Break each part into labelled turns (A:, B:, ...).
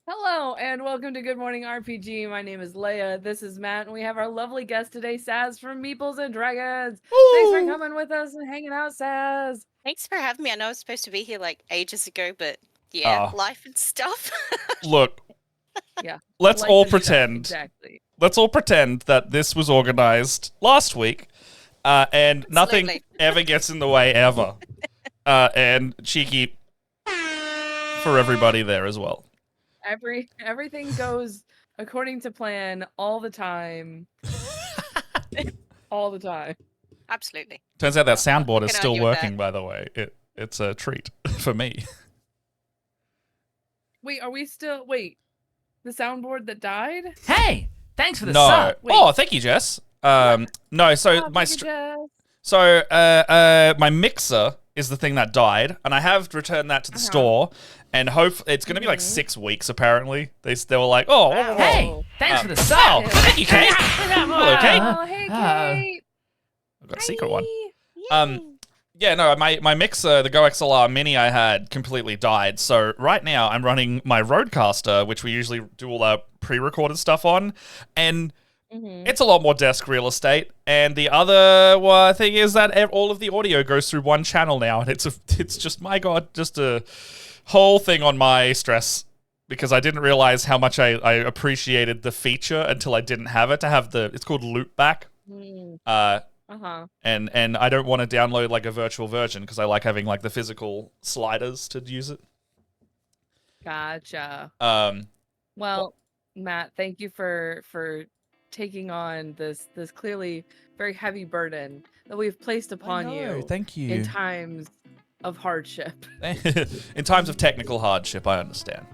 A: Hello and welcome to Good Morning RPG. My name is Leia. This is Matt, and we have our lovely guest today, Saz from Meeples and Dragons. Thanks for coming with us and hanging out, Saz.
B: Thanks for having me. I know I was supposed to be here like ages ago, but yeah, life and stuff.
C: Look,
A: Yeah.
C: let's
A: life
C: all
A: and stuff,
C: pretend.
A: Exactly.
C: Let's all pretend that this was organized last week, and nothing
B: Absolutely.
C: ever gets in the way ever. And cheeky for everybody there as well.
A: Everything goes according to plan all the time. All the time.
B: Absolutely.
C: Turns out that soundboard is
B: Can
C: still
B: argue with
C: working,
B: that.
C: by the way. It's a treat for me.
A: Wait, are we still the soundboard that died?
D: Hey, thanks for the
C: No.
D: sub.
C: Oh, thank you, Jess. No, so
A: Oh,
C: my
A: thank you, Jess.
C: my mixer is the thing that died, and I have returned that to the store, and hope it's going to be like 6 weeks. Apparently, they were like, "Oh,
A: Wow.
D: Hey, thanks for the
C: oh,
D: sub.
C: thank you, Kate. Hello, Kate.
A: Oh, hey, Kate.
C: I've got a secret one.
B: Yay.
C: Yeah, no, my mixer, the Go XLR Mini I had, completely died. So right now I'm running my Rodecaster, which we usually do all our pre-recorded stuff on, and it's a lot more desk real estate. And the other thing is that all of the audio goes through one channel now, and it's just, my God, just a whole thing on my stress, because I didn't realize how much I appreciated the feature until I didn't have it. To have it's called Loopback. And I don't want to download like a virtual version because I like having like the physical sliders to use it.
A: Gotcha.
C: Um,
A: Well, Matt, thank you for taking on this clearly very heavy burden that we've placed upon you
C: Thank you.
A: in times of hardship.
C: In times of technical hardship, I understand.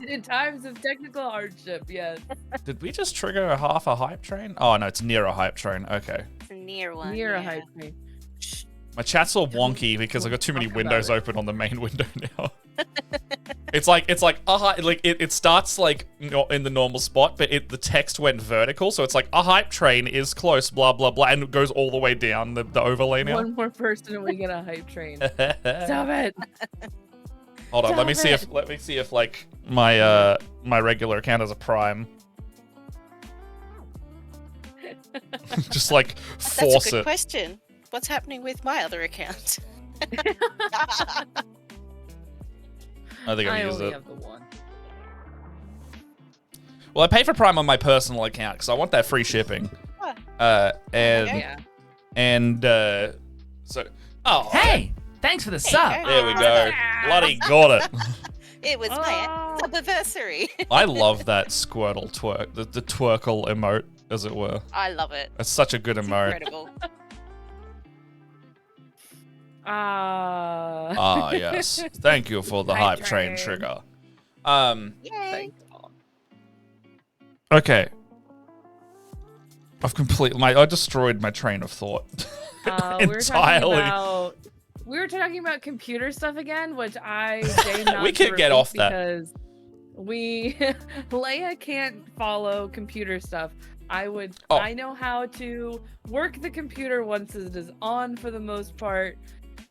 A: In times of technical hardship, yes.
C: Did we just trigger half a hype train? Oh no, it's near a hype train. Okay.
B: It's a near one.
A: Near a
B: yeah.
A: hype train.
C: My chat's all wonky because I've got too many
A: Talk about
C: windows
A: it.
C: open on the main window now. It's like it starts like in the normal spot, but the text went vertical, so it's like a hype train is close, blah blah blah, and it goes all the way down the overlay now.
A: One more person and we get a hype train. Stop it.
C: Hold on, let me see if like my my regular account has a Prime. Just like
B: That's
C: force
B: a good
C: it.
B: question. What's happening with my other account?
C: I think
A: I
C: I've used
A: only
C: it.
A: have the one.
C: Well, I pay for Prime on my personal account because I want that free shipping.
B: Oh.
A: Yeah.
C: So
D: Hey, thanks for the sub.
B: go.
C: there we go. Bloody got it.
B: It was my anniversary.
C: I love that Squirtle twerk, the twerkle emote, as it were.
B: I love it.
C: It's such a good
B: It's
C: emote.
B: incredible.
C: Ah, yes. Thank you for the
A: Hype
C: hype train
A: train.
C: trigger.
B: Yay.
A: Thank you.
C: Okay. I destroyed my train of thought. Entirely.
A: We were talking about computer stuff again, which I say not
C: We
A: to
C: could get
A: repeat
C: off that.
A: because Leia can't follow computer stuff. I know how to work the computer once it is on for the most part.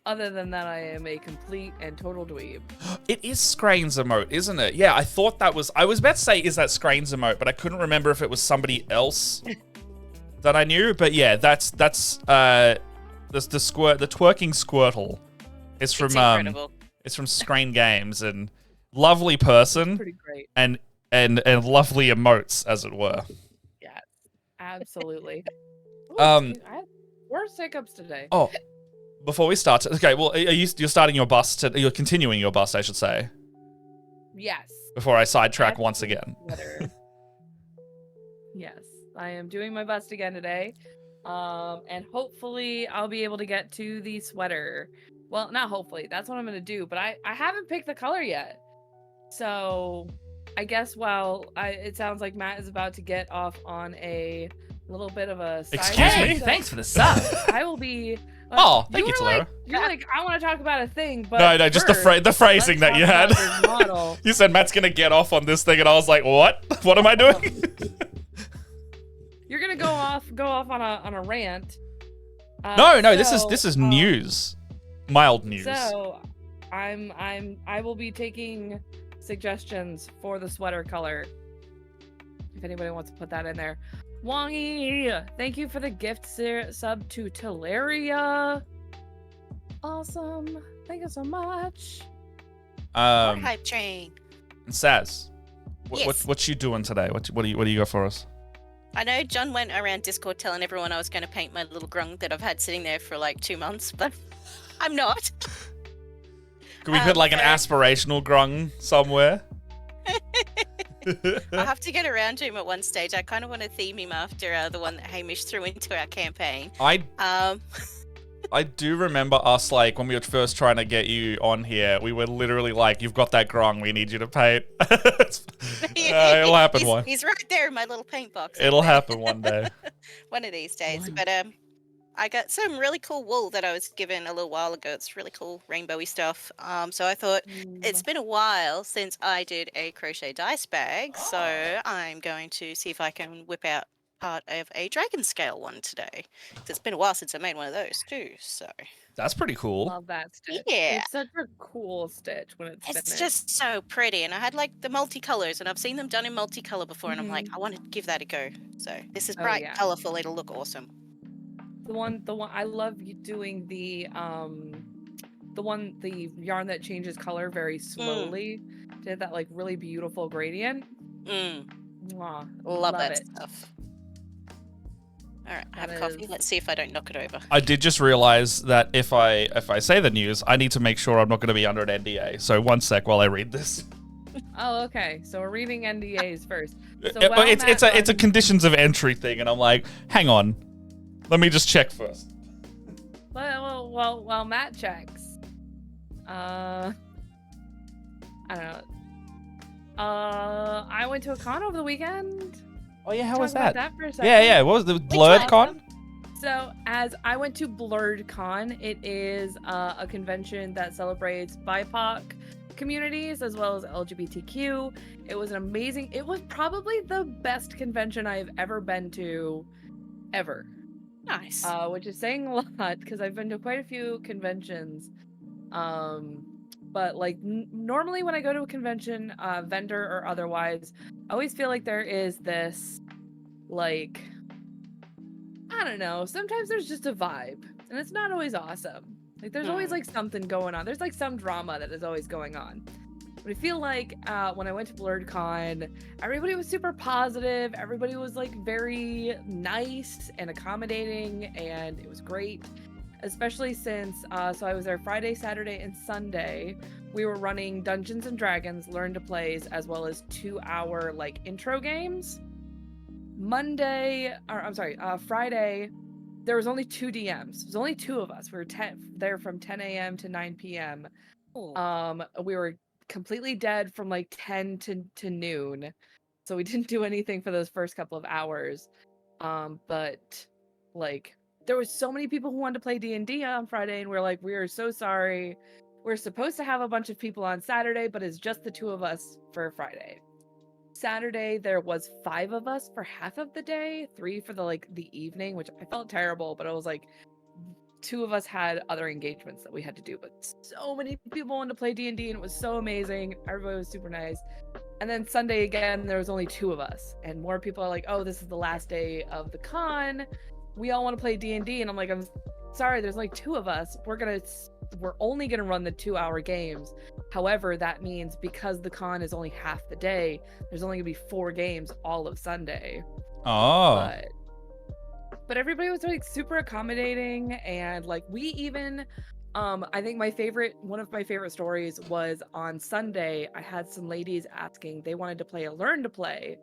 A: Other than that, I am a complete and total dweeb.
C: It is Scrane's emote, isn't it? Yeah, I thought that was... I was about to say, is that Scrane's emote? But I couldn't remember if it was somebody else that I knew. But yeah, that's the twerking Squirtle. It's from
B: incredible.
C: it's from Scrane Games, and lovely person
A: Pretty great.
C: and lovely emotes, as it were.
A: Yes, absolutely. Ooh,
C: Um,
A: I have worse hiccups today.
C: Oh, before we start, okay. Well, you're starting your bust. You're continuing your bust, I should say.
A: Yes.
C: Before I sidetrack
A: That's
C: once again.
A: better. Yes, I am doing my best again today. And hopefully I'll be able to get to the sweater. Well, not hopefully. That's what I'm going to do. But I haven't picked the color yet. So I guess it sounds like Matt is about to get off on a little bit of a side
C: Excuse
A: track,
C: me?
D: Hey,
A: so
D: thanks for the sub.
A: I will be...
C: Oh, thank you,
A: were
C: Talara.
A: You're like, I want to talk about a thing, but
C: No, just the phrasing that you had. You said Matt's gonna get off on this thing, and I was like, what? What am I doing?
A: You're gonna go off on a rant.
C: No, this is news. Mild news.
A: So, I will be taking suggestions for the sweater color. If anybody wants to put that in there. Wongy, thank you for the gift sub to Teleria. Awesome. Thank you so much.
B: More hype train.
C: Saz,
B: Yes.
C: what you doing today? What do you got for us?
B: I know John went around Discord telling everyone I was going to paint my little grung that I've had sitting there for like 2 months, but I'm not.
C: Could we put like an aspirational grung somewhere?
B: I'll have to get around to him at one stage. I kind of want to theme him after the one that Hamish threw into our campaign.
C: I do remember us, like, when we were first trying to get you on here, we were literally like, you've got that grung, we need you to paint. It'll happen
B: He's right there in my little paint box.
C: It'll happen one day.
B: One of these days. But I got some really cool wool that I was given a little while ago. It's really cool rainbowy stuff. So I thought it's been a while since I did a crochet dice bag, so I'm going to see if I can whip out part of a dragon scale one today. It's been a while since I made one of those too, so
C: That's pretty cool.
A: Love that stitch.
B: Yeah.
A: It's such a cool stitch when it's
B: it's
A: finished.
B: just so pretty. And I had like the multicolors, and I've seen them done in multicolor before, and I'm like, I want to give that a go. So this is bright, colorful. It'll look awesome.
A: The one I love doing the yarn that changes color very slowly. Did that like really beautiful gradient. Mwah,
B: Love that
A: it.
B: stuff. All right, I have coffee. Let's see if I don't knock it over.
C: I did just realize that if I say the news, I need to make sure I'm not going to be under an NDA. So one sec while I read this.
A: Oh, okay. So we're reading NDAs first. So
C: It's a conditions of entry thing, and I'm like, hang on, let me just check first.
A: Well, Matt checks. I don't know. I went to a con over the weekend.
C: Oh yeah, how
A: Talk
C: was
A: about
C: that?
A: For a second.
C: Yeah. What was the Blurred Con?
A: So, as I went to Blurred Con, it is a convention that celebrates BIPOC communities as well as LGBTQ. It was it was probably the best convention I've ever been to, ever.
B: Nice.
A: Which is saying a lot because I've been to quite a few conventions. But like normally when I go to a convention, vendor or otherwise, I always feel like there is this, like, I don't know, sometimes there's just a vibe and it's not always awesome. Like there's always like something going on. There's like some drama that is always going on. But I feel like when I went to Blurred Con, everybody was super positive. Everybody was like very nice and accommodating, and it was great. Especially since, so I was there Friday, Saturday, and Sunday. We were running Dungeons and Dragons Learn to Plays, as well as 2-hour like intro games. Friday, there was only 2 DMs. There was only 2 of us. We were there from 10 a.m. to 9 p.m. We were completely dead from like 10 to noon. So we didn't do anything for those first couple of hours. But like, there was so many people who wanted to play D&D on Friday, and we're like, we are so sorry. We're supposed to have a bunch of people on Saturday, but it's just the 2 of us for Friday. Saturday, there was 5 of us for half of the day, 3 for the evening, which I felt terrible, but I was like, 2 of us had other engagements that we had to do, but so many people wanted to play D&D, and it was so amazing. Everybody was super nice. And then Sunday again, there was only 2 of us, and more people are like, oh, this is the last day of the con. We all want to play D&D, and I'm like, I'm sorry, there's like 2 of us. We're only gonna run the 2-hour games. However, that means because the con is only half the day, there's only gonna be 4 games all of Sunday.
C: Oh.
A: But everybody was like super accommodating, and like we even I think one of my favorite stories was on Sunday. I had some ladies asking, they wanted to play a Learn to Play,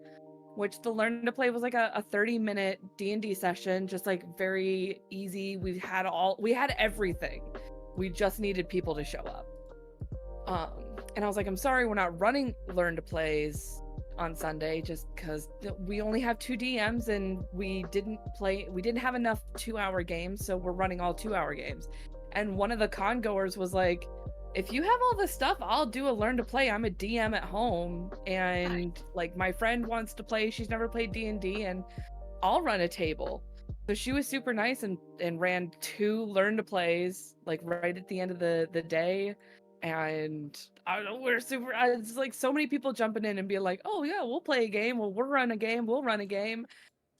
A: which the Learn to Play was like a 30-minute D&D session, just like very easy. We had everything. We just needed people to show up. And I was like, I'm sorry, we're not running Learn to Plays on Sunday just because we only have 2 DMs and we didn't have enough 2-hour games, so we're running all 2-hour games. And one of the con goers was like, if you have all this stuff, I'll do a Learn to Play. I'm a DM at home, and like my friend wants to play. She's never played D&D, and I'll run a table. So she was super nice and ran 2 Learn to Plays like right at the end of the day. And I don't know, we're super. It's like so many people jumping in and being like, "Oh yeah, we'll play a game. Well, we'll run a game. We'll run a game."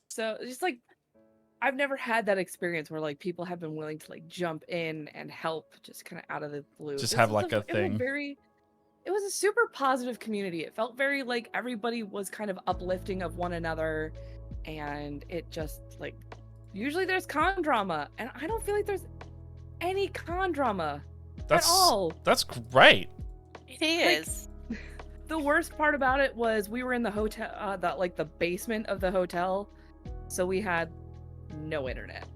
A: So it's just like I've never had that experience where like people have been willing to like jump in and help just kind of out of the blue.
C: Just
A: This
C: have
A: was
C: like a thing.
A: it was a super positive community. It felt very like everybody was kind of uplifting of one another, and it just like usually there's con drama, and I don't feel like there's any con drama at all.
C: That's great.
B: It is.
A: The worst part about it was we were in the hotel, the basement of the hotel, so we had no internet.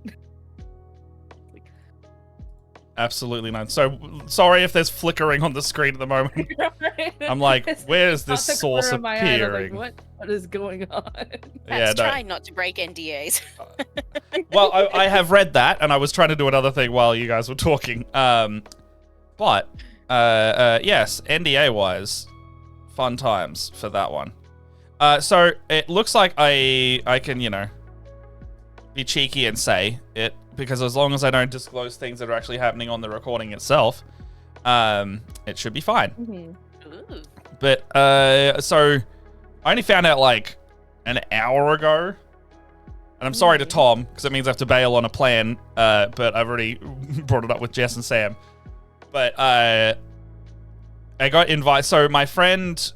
C: Absolutely not. So sorry if there's flickering on the screen at the moment.
A: Right?
C: I'm like, where's this
A: Caught the corner
C: source
A: of my eye, and I'm
C: appearing?
A: like, what is going on?
B: That's trying not to break NDAs.
C: Well, I have read that, and I was trying to do another thing while you guys were talking. But yes, NDA wise, fun times for that one. So it looks like I can, be cheeky and say it, because as long as I don't disclose things that are actually happening on the recording itself, it should be fine.
A: Mm-hmm.
B: Ooh.
C: But so I only found out like an hour ago, and I'm sorry to Tom because it means I have to bail on a plan. But I've already brought it up with Jess and Sam. But I got invited. So my friend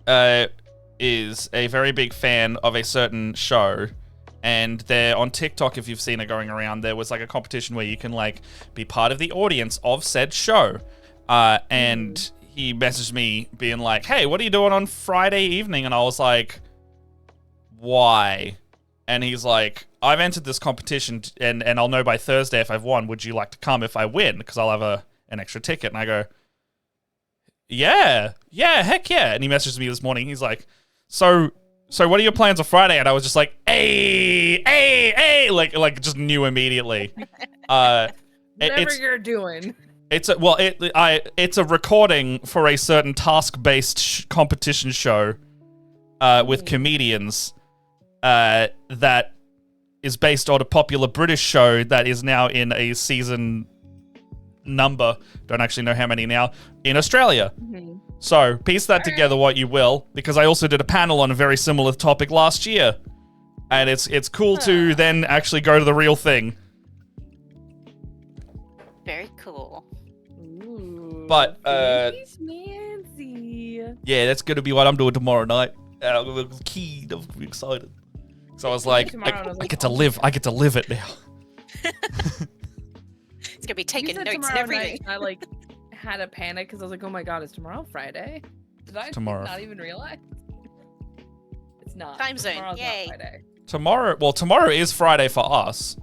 C: is a very big fan of a certain show. And they're on TikTok, if you've seen it going around, there was like a competition where you can like be part of the audience of said show. And he messaged me being like, hey, what are you doing on Friday evening? And I was like, why? And he's like, I've entered this competition and I'll know by Thursday if I've won. Would you like to come if I win? Because I'll have an extra ticket. And I go, yeah, heck yeah. And he messaged me this morning. He's like, so what are your plans on Friday? And I was just like, hey, like just knew immediately.
A: Whatever you're doing.
C: It's a recording for a certain task-based competition show with comedians that is based on a popular British show that is now in a season number. Don't actually know how many now in Australia. Mm-hmm. So, piece that together what you will, because I also did a panel on a very similar topic last year. And it's cool to then actually go to the real thing.
B: Very cool.
A: Ooh,
C: But,
A: fancy.
C: yeah, that's going to be what I'm doing tomorrow night. And I'm keen, I'm excited. So I was like, I get to live it now.
B: It's going to be taking notes and
A: tomorrow
B: everything.
A: night, I had a panic because I was like, oh my god, is tomorrow Friday? Did I
C: Tomorrow.
A: not even realize? It's not.
B: Time zone,
A: Tomorrow's
B: yay.
A: not Friday.
C: Tomorrow is Friday for us.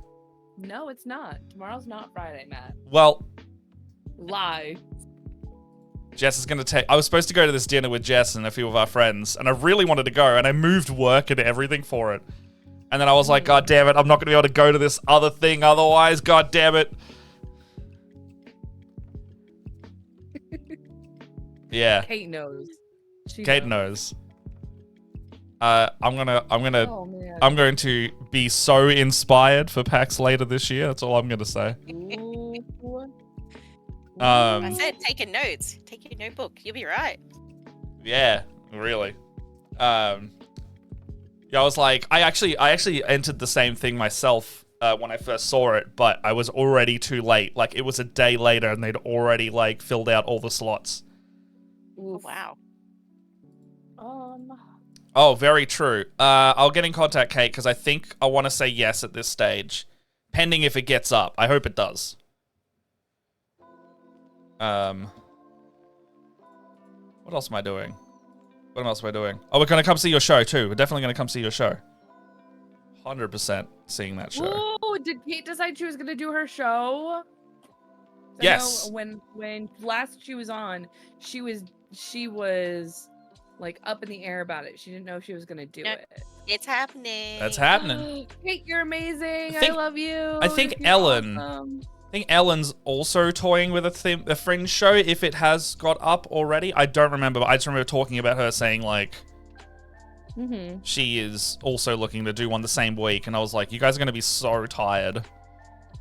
A: No, it's not. Tomorrow's not Friday, Matt.
C: Well,
A: Lie.
C: Jess is going to I was supposed to go to this dinner with Jess and a few of our friends, and I really wanted to go, and I moved work and everything for it. And then I was like, god damn it, I'm not going to be able to go to this other thing otherwise, god damn it. Yeah.
A: Kate knows.
C: Kate knows. I'm going to be so inspired for PAX later this year. That's all I'm going to say.
A: Ooh.
B: I said taking notes. Take your notebook. You'll be right.
C: Yeah, really. Yeah, I was like, I actually entered the same thing myself when I first saw it, but I was already too late. Like, it was a day later, and they'd already like filled out all the slots.
B: Oh, wow.
C: Oh, very true. I'll get in contact, Kate, because I think I want to say yes at this stage, pending if it gets up. I hope it does. What else am I doing? What else am I doing? Oh, we're going to come see your show, too. We're definitely going to come see your show. 100% seeing that show.
A: Oh, did Kate decide she was going to do her show?
C: Yes.
A: I know when last she was on, she was like up in the air about it. She didn't know if she was going to do it.
B: It's happening.
C: That's happening.
A: Kate, you're amazing. I love you.
C: I think
A: You're
C: Ellen...
A: awesome.
C: I think Ellen's also toying with a Fringe show, if it has got up already. I don't remember, but I just remember talking about her saying, like, she is also looking to do one the same week. And I was like, you guys are going to be so tired.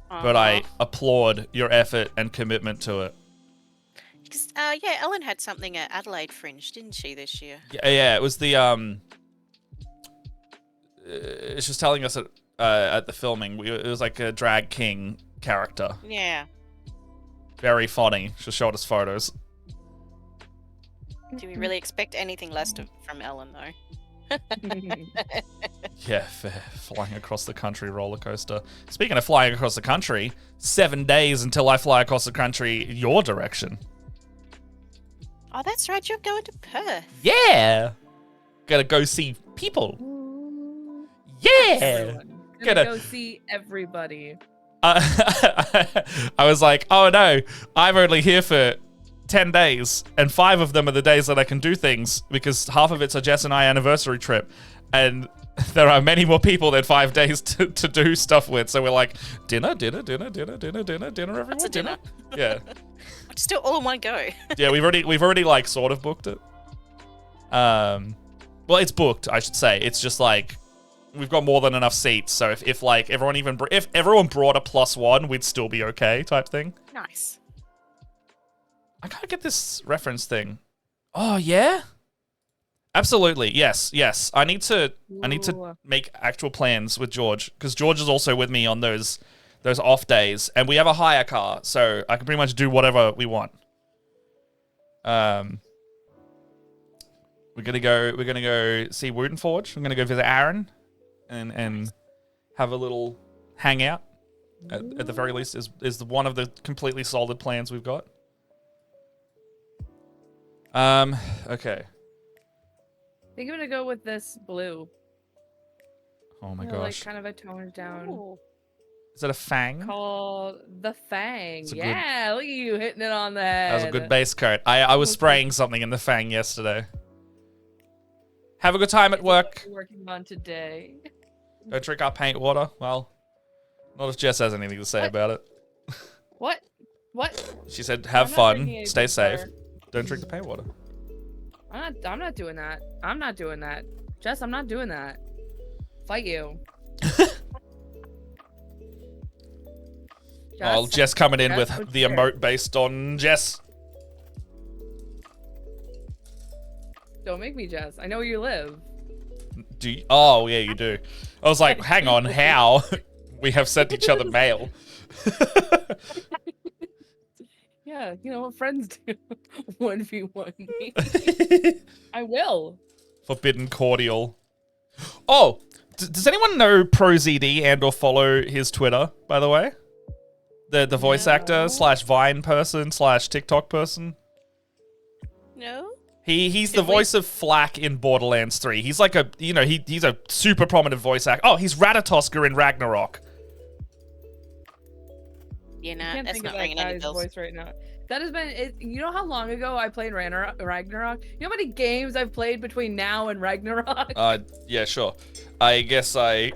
C: But I applaud your effort and commitment to it.
B: 'cause, yeah, Ellen had something at Adelaide Fringe, didn't she, this year?
C: Yeah, it was the she was telling us at the filming, it was like a drag king character.
B: Yeah.
C: Very funny. She showed us photos.
B: Do we really expect anything less from Ellen, though?
C: Yeah, flying across the country roller coaster. Speaking of flying across the country, 7 days until I fly across the country your direction.
B: Oh, that's right. You're going to Perth.
C: Yeah! Gotta go see people. Yeah!
A: Everyone. Gonna go see everybody.
C: I was like, oh no, I'm only here for 10 days, and 5 of them are the days that I can do things, because half of it's a Jess and I anniversary trip, and there are many more people than 5 days to do stuff with, so we're like, dinner, everyone, dinner. Yeah.
B: Just do it all in one go.
C: Yeah, we've already like sort of booked it. Well, it's booked, I should say. It's just like, we've got more than enough seats, so if like if everyone brought a +1, we'd still be okay, type thing.
B: Nice.
C: I can't get this reference thing. Oh yeah, absolutely, yes. I need to make actual plans with George, because George is also with me on those off days, and we have a hire car, so I can pretty much do whatever we want. We're gonna go see Wooden Forge. I'm gonna go visit Aaron, and have a little hangout. At the very least, is one of the completely solid plans we've got. Okay.
A: I think I'm gonna go with this blue.
C: Oh my
A: Like
C: gosh.
A: kind of a toned down.
B: Ooh.
C: Is that a fang?
A: Called the Fang.
C: It's a
A: Yeah, look at you hitting it on the head.
C: That was a good base coat. I was spraying something in the fang yesterday. Have a good time at work.
A: What you're working on today.
C: Don't drink our paint water. Well, not if Jess has anything to say about it.
A: What? What?
C: She said, have
A: I'm not
C: fun,
A: drinking
C: stay
A: anything,
C: safe.
A: sir.
C: Don't drink the paint water.
A: I'm not doing that. I'm not doing that. Jess, I'm not doing that. Fight you.
C: Oh, Jess coming in with
A: Jess,
C: the emote based on Jess.
A: Don't make me Jess. I know where you live.
C: Do you? Oh, yeah, you do. I was like, hang on, how? We have sent each other mail.
A: Yeah, you know what friends do. 1v1 me. I will.
C: Forbidden cordial. Oh, does anyone know ProZD and or follow his Twitter, by the way? The voice actor / Vine person / TikTok person?
B: No?
C: He's the voice of Flack in Borderlands 3. He's like a, he's a super prominent voice actor. Oh, he's Ratatosker in Ragnarok.
B: Yeah,
A: I
B: nah,
A: can't
B: that's
A: think
B: not
A: of that
B: ringing any
A: guy's
B: bells.
A: voice right now. That has been, you know how long ago I played Ragnarok? You know how many games I've played between now and Ragnarok?
C: Yeah, sure. I guess oh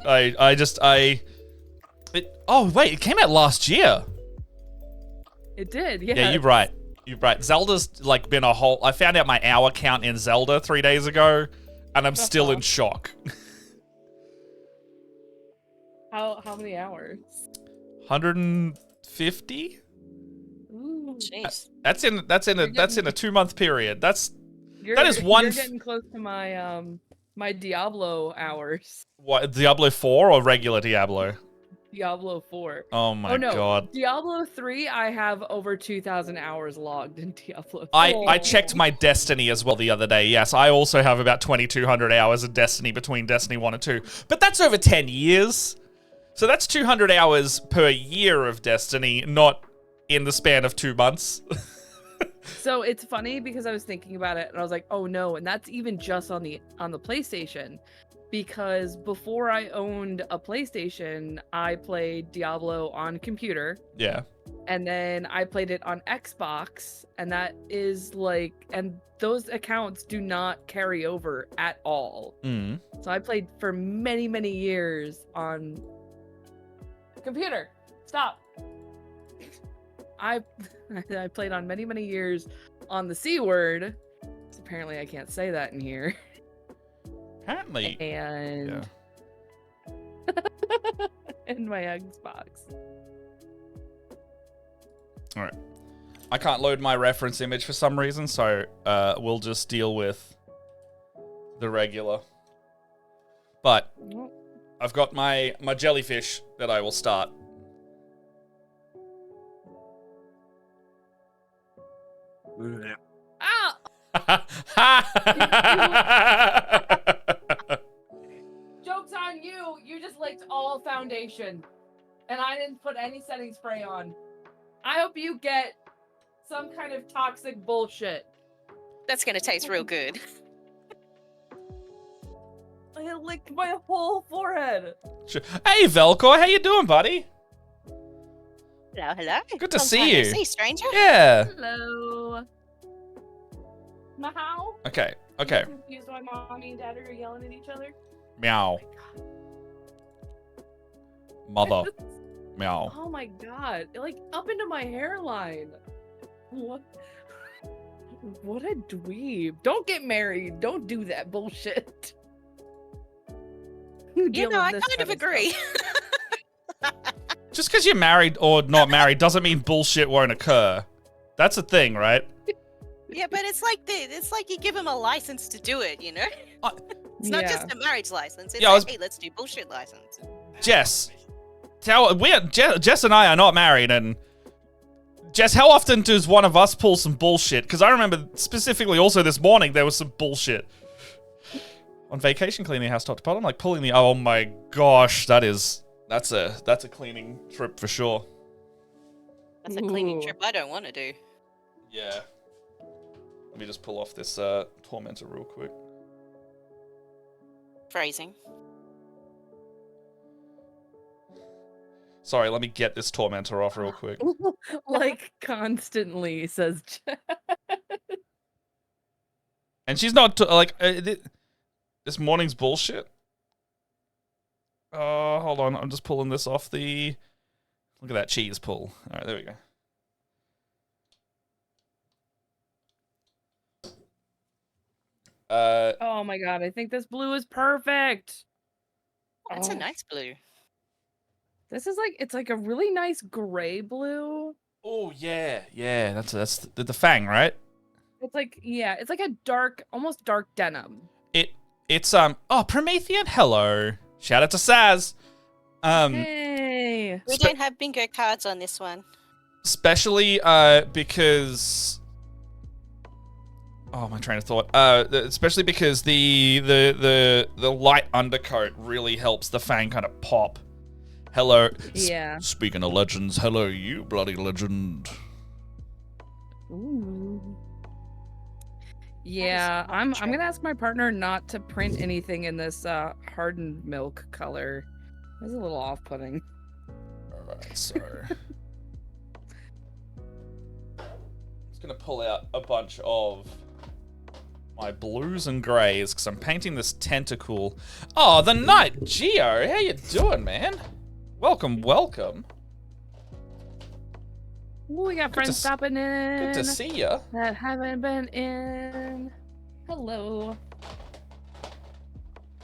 C: wait, it came out last year.
A: It did, yeah.
C: Yeah, you're right. You're right. Zelda's like been a whole, I found out my hour count in Zelda 3 days ago, and I'm still in shock.
A: How many hours?
C: 150?
A: Ooh.
B: Jeez.
C: That's in a 2-month period. That is one.
A: You're getting close to my my Diablo hours.
C: What, Diablo 4 or regular Diablo?
A: Diablo 4.
C: Oh my god.
A: Diablo 3, I have over 2,000 hours logged in Diablo 4.
C: I checked my Destiny as well the other day. Yes, I also have about 2,200 hours of Destiny between Destiny 1 and 2. But that's over 10 years. So that's 200 hours per year of Destiny, not in the span of 2 months.
A: So it's funny because I was thinking about it and I was like, oh no, and that's even just on the PlayStation. Because before I owned a PlayStation, I played Diablo on computer.
C: Yeah.
A: And then I played it on Xbox, and that is like, and those accounts do not carry over at all.
C: Mm.
A: So I played for many, many years on computer. Stop. I played on many, many years on the C word. So apparently I can't say that in here.
C: Apparently.
A: And in my Xbox.
C: All right. I can't load my reference image for some reason, so we'll just deal with the regular. But I've got my jellyfish that I will start.
A: Joke's on you. You just licked all foundation. And I didn't put any setting spray on. I hope you get some kind of toxic bullshit.
B: That's gonna taste real good.
A: I licked my whole forehead.
C: Hey, Velcor, how you doing, buddy?
B: Hello, hello.
C: Good to
B: Long
C: see
B: time no
C: you.
B: see, stranger.
C: Yeah.
A: Hello. Meow.
C: Okay.
A: I'm confused why mommy and daddy are yelling at each other.
C: Meow. Mother. Meow.
A: Oh my god. Like, up into my hairline. What? What a dweeb. Don't get married. Don't do that bullshit.
B: You know, I kind of agree.
C: Just because you're married or not married doesn't mean bullshit won't occur. That's a thing, right?
B: Yeah, but it's like you give him a license to do it, you know? It's not just a marriage license. It's like, hey, let's do bullshit license.
C: Jess, Jess and I are not married, and Jess, how often does one of us pull some bullshit? Because I remember specifically also this morning there was some bullshit. On vacation cleaning the house top to bottom, like pulling the, oh my gosh, that's a cleaning trip for sure.
B: That's a cleaning trip I don't want to do.
C: Yeah. Let me just pull off this tormentor real quick.
B: Phrasing.
C: Sorry, let me get this tormentor off real quick.
A: Like, constantly, says Jeff.
C: And she's not, this morning's bullshit. Oh, hold on. I'm just pulling this off the... Look at that cheese pull. All right, there we go.
A: Oh my god, I think this blue is perfect.
B: That's a nice blue.
A: This is like, it's like a really nice gray blue.
C: Oh, yeah. Yeah, that's the fang, right?
A: It's like, yeah, it's like a dark, almost dark denim.
C: It's Promethean, hello. Shout out to Saz.
A: Hey.
B: We don't have bingo cards on this one.
C: Especially because my train of thought. Especially because the light undercoat really helps the fang kind of pop. Hello.
A: Yeah.
C: Speaking of legends, hello you bloody legend.
A: Ooh. Yeah, I'm gonna ask my partner not to print anything in this hardened milk color. It's a little off-putting.
C: Alright, so just gonna pull out a bunch of my blues and greys because I'm painting this tentacle. Oh, the night Geo, how you doing, man? Welcome.
A: Ooh, we got friends stopping in.
C: Good to see ya.
A: That haven't been in. Hello.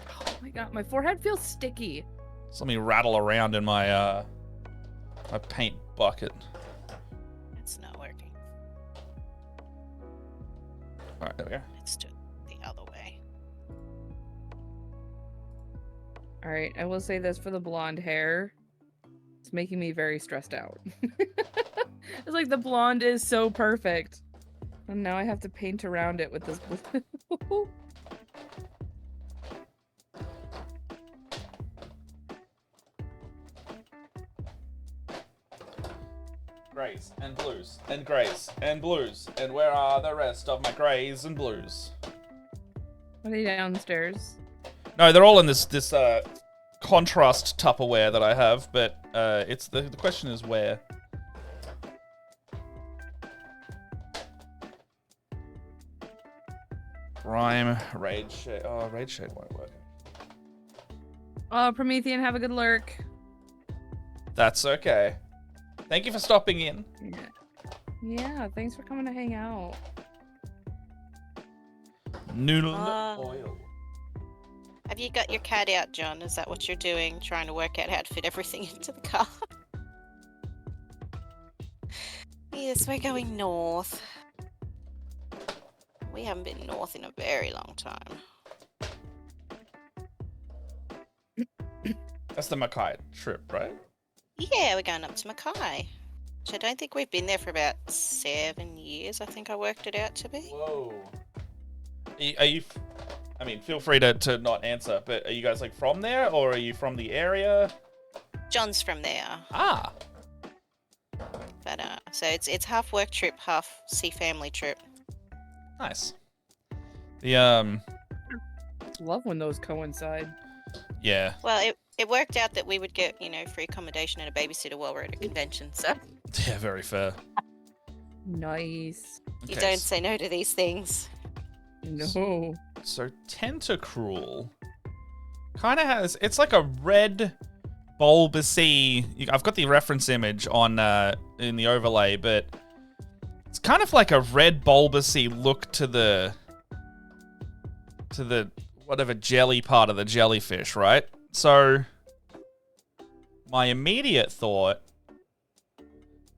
A: Oh my god, my forehead feels sticky.
C: So let me rattle around in my my paint bucket.
B: It's not working.
C: All right, there we go.
B: Let's do it the other way.
A: All right, I will say this for the blonde hair. It's making me very stressed out. It's like the blonde is so perfect. And now I have to paint around it with this blue.
C: Grays and blues and grays and blues. And where are the rest of my grays and blues?
A: Are they downstairs?
C: No, they're all in this contrast Tupperware that I have, but it's the question is where. Rhyme, Raid Shade. Oh, Raid Shade won't work.
A: Oh, Promethean, have a good lurk.
C: That's okay. Thank you for stopping in.
A: Yeah, thanks for coming to hang out.
C: Noodle oil.
B: Have you got your cat out, John? Is that what you're doing? Trying to work out how to fit everything into the car? Yes, we're going north. We haven't been north in a very long time.
C: That's the Mackay trip, right?
B: Yeah, we're going up to Mackay. Which I don't think we've been there for about 7 years, I think I worked it out to be.
C: Whoa. Are you... I mean, feel free to not answer, but are you guys, like, from there, or are you from the area?
B: John's from there.
C: Ah.
B: But, so it's half work trip, half see family trip.
C: Nice. The,
A: Love when those coincide.
C: yeah.
B: Well, it worked out that we would get, free accommodation and a babysitter while we're at a convention, so
C: Yeah, very fair.
A: Nice.
B: you
C: Okay,
B: don't say no to these things.
A: No.
C: So Tentacruel kind of has... It's like a red bulbousy... I've got the reference image on in the overlay, but it's kind of like a red bulbousy look to the whatever jelly part of the jellyfish, right? So my immediate thought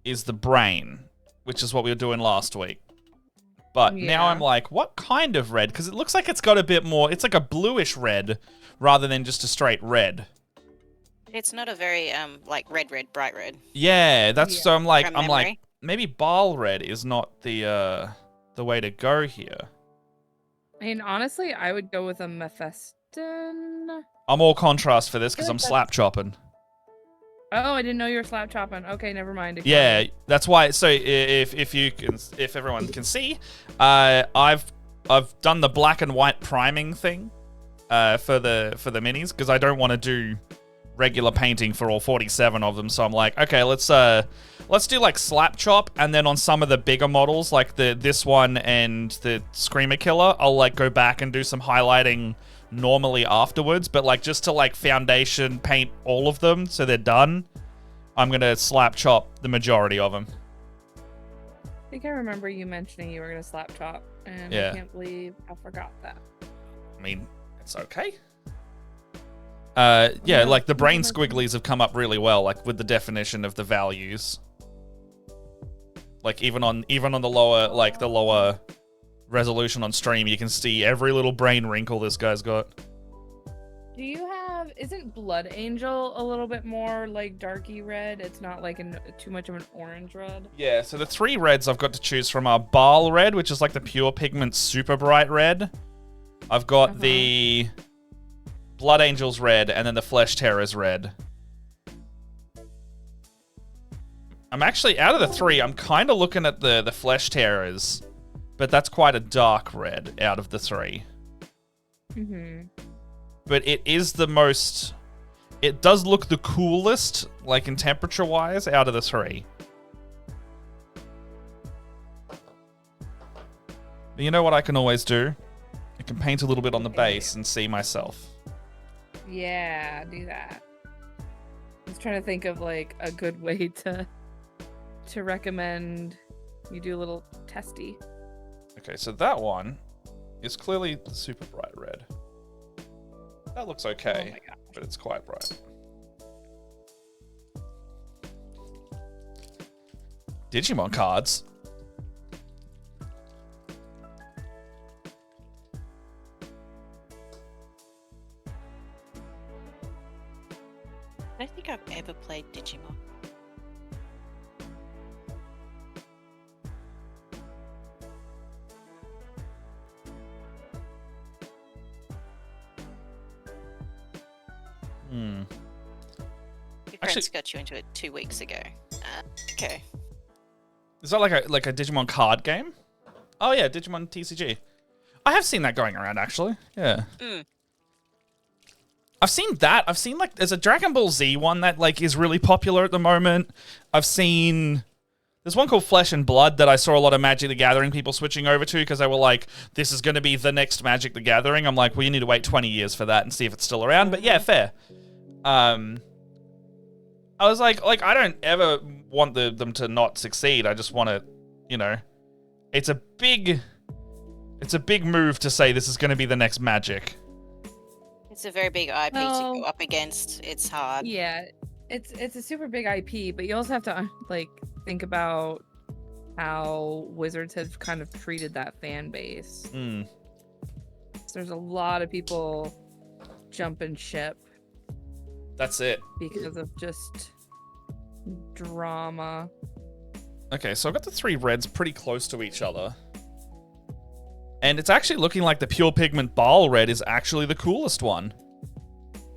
C: is the brain, which is what we were doing last week. But now
A: Yeah.
C: I'm like, what kind of red? Because it looks like it's got a bit more... It's like a bluish red rather than just a straight red.
B: It's not a very like red, bright red.
C: Yeah, that's...
A: Yeah.
C: So I'm like,
B: From memory.
C: maybe Bile red is not the way to go here.
A: I mean, honestly, I would go with a Mephiston.
C: I'm all contrast for this because
A: feel
C: I'm
A: like
C: slap chopping.
A: Oh, I didn't know you were slap chopping. Okay, never mind.
C: Yeah, that's why. So if everyone can see, I've done the black and white priming thing for the minis because I don't want to do regular painting for all 47 of them. So I'm like, okay, let's do like slap chop, and then on some of the bigger models, like this one and the Screamer Killer, I'll like go back and do some highlighting normally afterwards, but like just to like foundation paint all of them so they're done, I'm gonna slap chop the majority of them.
A: I think I remember you mentioning you were going to slap chop, and
C: Yeah.
A: I can't believe I forgot that.
C: I mean, it's okay. Yeah,
A: Yeah,
C: like the brain
A: never-
C: squigglies have come up really well, like with the definition of the values. Like even on the lower resolution on stream, you can see every little brain wrinkle this guy's got.
A: Do you have... Isn't Blood Angel a little bit more like darky red? It's not like too much of an orange red.
C: Yeah, so the 3 reds I've got to choose from are Bile red, which is like the pure pigment super bright red. I've got the Blood Angels red, and then the Flesh Terrors red. I'm actually, out of the 3, I'm kind of looking at the Flesh Terrors, but that's quite a dark red out of the 3.
A: Mm-hmm.
C: But it is the most... It does look the coolest, like in temperature-wise, out of the 3. But you know what I can always do? I can paint a little bit on the base and see myself.
A: Yeah, do that. I was trying to think of like a good way to recommend you do a little testy.
C: Okay, so that one is clearly the super bright red. That looks okay,
A: Oh my gosh.
C: but it's quite bright. Digimon cards.
B: I don't think I've ever played Digimon.
C: Hmm.
B: Your friends got you into it 2 weeks ago. Okay.
C: Is that like a Digimon card game? Oh yeah, Digimon TCG. I have seen that going around actually. Yeah.
B: Mm.
C: I've seen that. I've seen like there's a Dragon Ball Z one that like is really popular at the moment. I've seen there's one called Flesh and Blood that I saw a lot of Magic the Gathering people switching over to because they were like, this is going to be the next Magic the Gathering. I'm like, well, you need to wait 20 years for that and see if it's still around. But yeah, fair. I was like I don't ever want them to not succeed. I just want to, you know, it's a big move to say this is going to be the next Magic.
B: It's a very big IP to
A: Well,
B: go up against. It's hard.
A: Yeah, it's a super big IP, but you also have to like think about how Wizards have kind of treated that fan base.
C: Mm.
A: So there's a lot of people jumping ship
C: That's it.
A: because of just drama.
C: Okay, so I've got the 3 reds pretty close to each other. And it's actually looking like the pure pigment Bile red is actually the coolest one.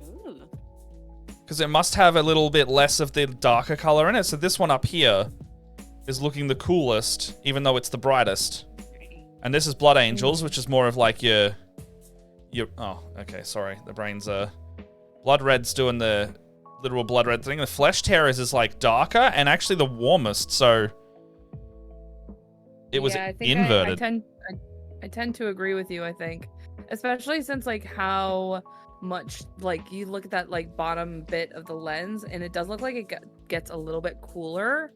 B: Ooh.
C: Because it must have a little bit less of the darker color in it. So this one up here is looking the coolest, even though it's the brightest. And this is Blood Angels, which is more of like your oh, okay, sorry. The brain's Blood Red's doing the literal blood red thing. The Flesh Terrors is like darker and actually the warmest, so it was
A: I think
C: inverted.
A: I tend to agree with you, I think. Especially since like how much like you look at that like bottom bit of the lens and it does look like it gets a little bit cooler.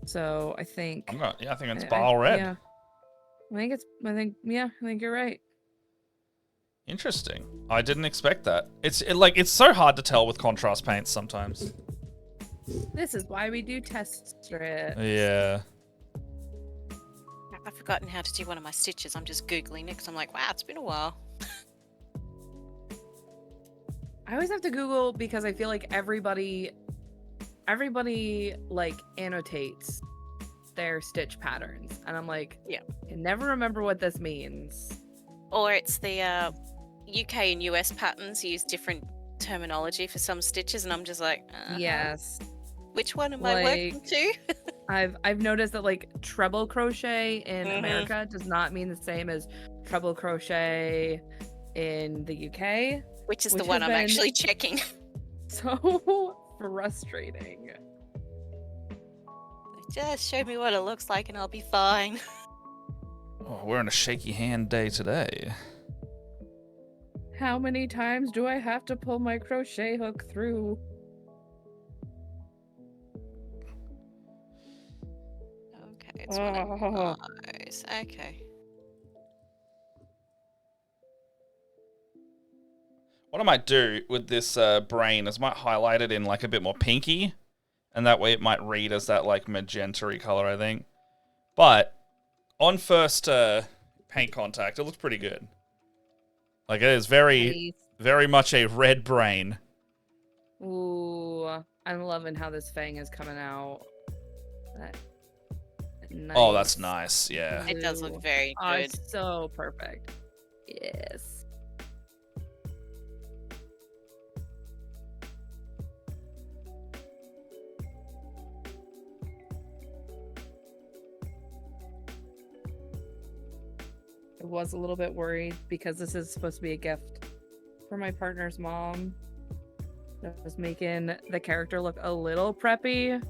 A: So I think
C: I think it's Bile red.
A: Yeah. I think you're right.
C: Interesting. I didn't expect that. It's so hard to tell with contrast paints sometimes.
A: This is why we do test strips.
C: Yeah.
B: I've forgotten how to do one of my stitches. I'm just Googling it because I'm like, wow, it's been a while.
A: I always have to Google because I feel like everybody like annotates their stitch patterns. And I'm like,
B: Yeah.
A: I can never remember what this means.
B: Or it's the UK and US patterns use different terminology for some stitches, and I'm just like,
A: Yes.
B: which one am I working to?
A: I've noticed that like treble crochet in America does not mean the same as treble crochet in the UK.
B: Which is the one I'm actually checking.
A: So frustrating.
B: Just show me what it looks like and I'll be fine.
C: Oh, we're on a shaky hand day today.
A: How many times do I have to pull my crochet hook through?
B: Okay, it's one of those. Okay.
C: What I might do with this brain is I might highlight it in like a bit more pinky, and that way it might read as that like magenta-y color, I think. But on first paint contact, it looks pretty good. Like it is very much a red brain.
A: Ooh, I'm loving how this fang is coming out. Nice.
C: Oh, that's nice. Yeah.
B: It does look very
A: Oh,
B: good.
A: it's so perfect. Yes. I was a little bit worried because this is supposed to be a gift for my partner's mom. That was making the character look a little preppy.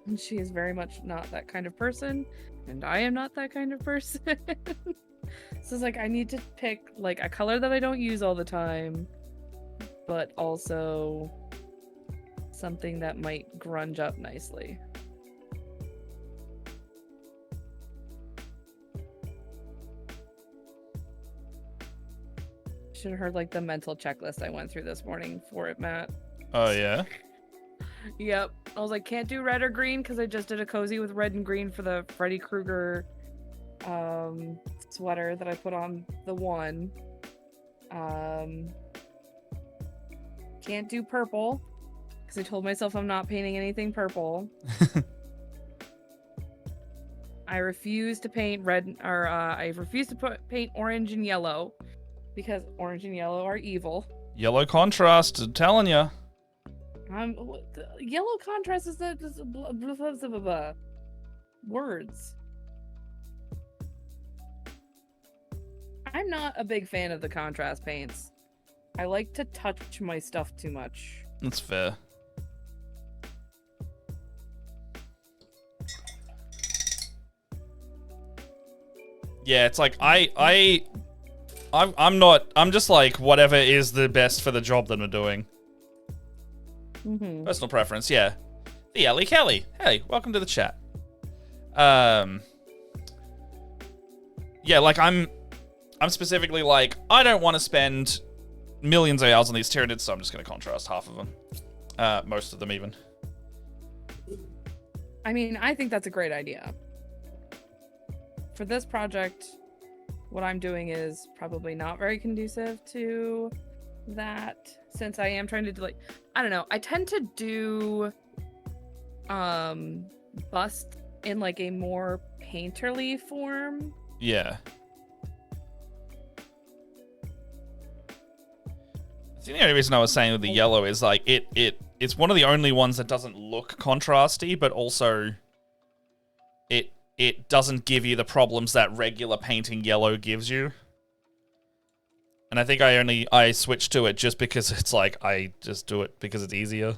A: And she is very much not that kind of person. And I am not that kind of person. So it's like I need to pick like a color that I don't use all the time, but also something that might grunge up nicely. Should have heard like the mental checklist I went through this morning for it, Matt.
C: Oh, yeah?
A: Yep. I was like, can't do red or green because I just did a cozy with red and green for the Freddy Krueger sweater that I put on the one. Can't do purple because I told myself I'm not painting anything purple. I refuse to paint red, or I refuse to paint orange and yellow because orange and yellow are evil.
C: Yellow contrast, I'm telling you.
A: Yellow contrast is words. I'm not a big fan of the contrast paints. I like to touch my stuff too much.
C: That's fair. Yeah, it's like I'm just like whatever is the best for the job that I'm doing.
A: Mm-hmm.
C: Personal preference, yeah. The Ellie Kelly. Hey, welcome to the chat. Yeah, like I'm specifically like, I don't want to spend millions of hours on these Tyranids, so I'm just going to contrast half of them. Most of them even.
A: I mean, I think that's a great idea. for this project, what I'm doing is probably not very conducive to that, since I am trying to do, like, I don't know, I tend to do bust in like a more painterly form.
C: Yeah. I think the only reason I was saying with the yellow is like it's one of the only ones that doesn't look contrasty, but also it doesn't give you the problems that regular painting yellow gives you. And I think I switched to it just because it's like I just do it because it's easier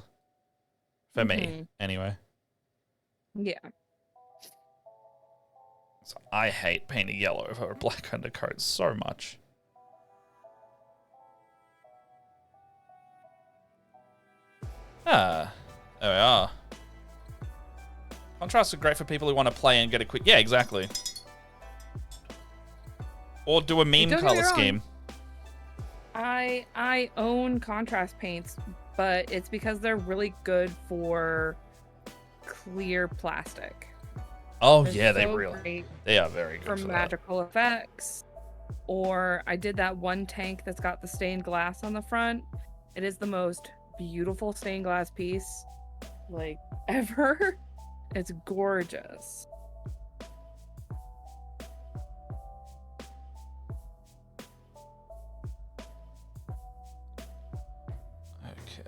C: for me anyway.
A: Yeah.
C: So I hate painting yellow over a black undercoat so much. Ah, there we are. Contrasts are great for people who want to play and get a quick... Yeah, exactly. Or do a meme color scheme.
A: I own contrast paints, but it's because they're really good for clear plastic.
C: Oh,
A: They're
C: yeah,
A: so
C: they are very good
A: for
C: for
A: magical effects. Or I did that one tank that's got the stained glass on the front. It is the most beautiful stained glass piece, like, ever. It's gorgeous.
C: Okay.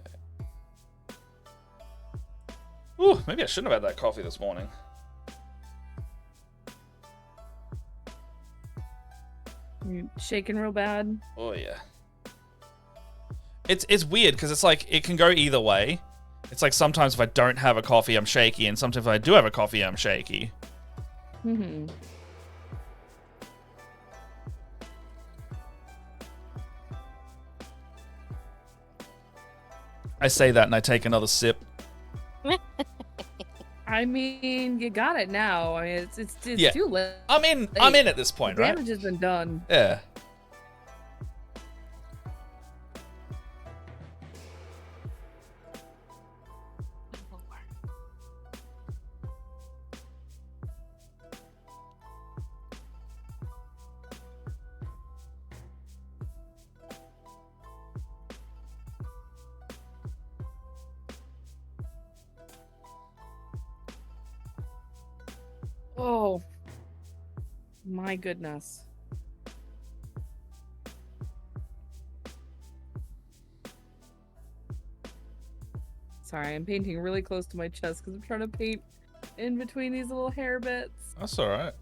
C: Ooh, maybe I shouldn't have had that coffee this morning.
A: You're shaking real bad.
C: Oh, yeah. It's weird because it's like it can go either way. It's like sometimes if I don't have a coffee, I'm shaky, and sometimes if I do have a coffee, I'm shaky. I say that and I take another sip.
A: I mean, you got it now. I mean, it's
C: Yeah.
A: too late.
C: I'm in at this point,
A: The
C: right?
A: damage has been done.
C: Yeah.
A: Oh, my goodness. Sorry, I'm painting really close to my chest because I'm trying to paint in between these little hair bits.
C: That's all right.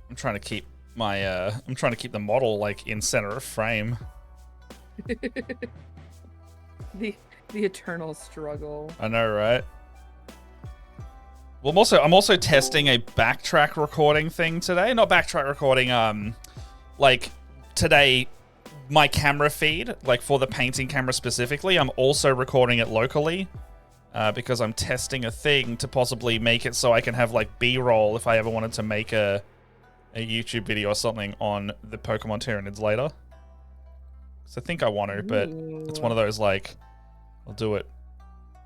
C: I'm trying to keep the model like in center of frame.
A: The eternal struggle.
C: I know, right? Well, I'm also testing a backtrack recording thing today. Not backtrack recording, like today, my camera feed, like for the painting camera specifically, I'm also recording it locally because I'm testing a thing to possibly make it so I can have like B-roll if I ever wanted to make a YouTube video or something on the Pokemon Tyranids later. So I think I want to, but it's one of those like, I'll do it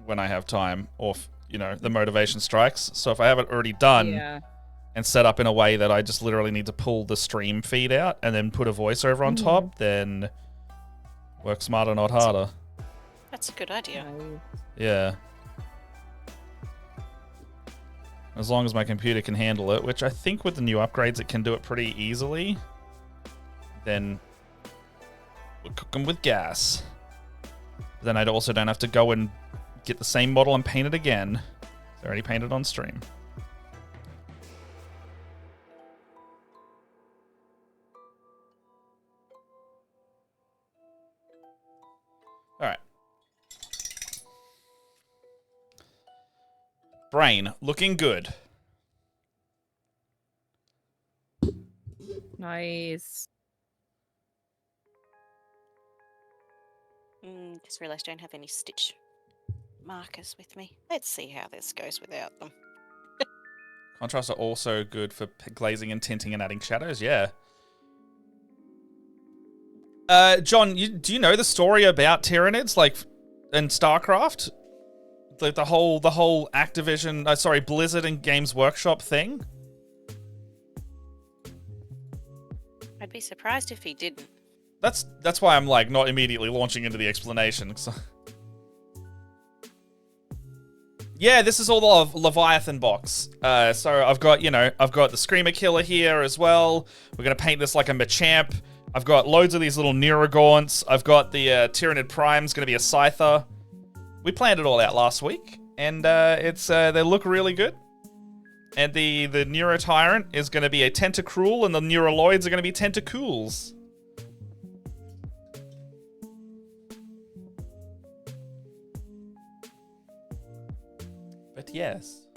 C: when I have time or you know, the motivation strikes. So if I have it already done and set up in a way that I just literally need to pull the stream feed out and then put a voiceover on top, then work smarter, not harder.
B: That's a good idea.
C: Yeah. As long as my computer can handle it, which I think with the new upgrades it can do it pretty easily, then we'll cook them with gas. Then I also don't have to go and get the same model and paint it again. It's already painted on stream. All right. Brain, looking good.
A: Nice.
B: Just realised I don't have any stitch markers with me. Let's see how this goes without them.
C: Contrasts are also good for glazing and tinting and adding shadows. Yeah. John, do you know the story about Tyranids, like, in StarCraft? The whole Activision, Blizzard and Games Workshop thing?
B: be surprised if he didn't.
C: That's why I'm like not immediately launching into the explanation. Yeah, this is all the Leviathan box. So I've got the Screamer Killer here as well. We're gonna paint this like a Machamp. I've got loads of these little Neurogaunts. I've got the Tyranid Prime's gonna be a Scyther. We planned it all out last week, and they look really good. And the Neurotyrant is gonna be a Tentacruel, and the Neuroloids are gonna be Tentacools. But yes.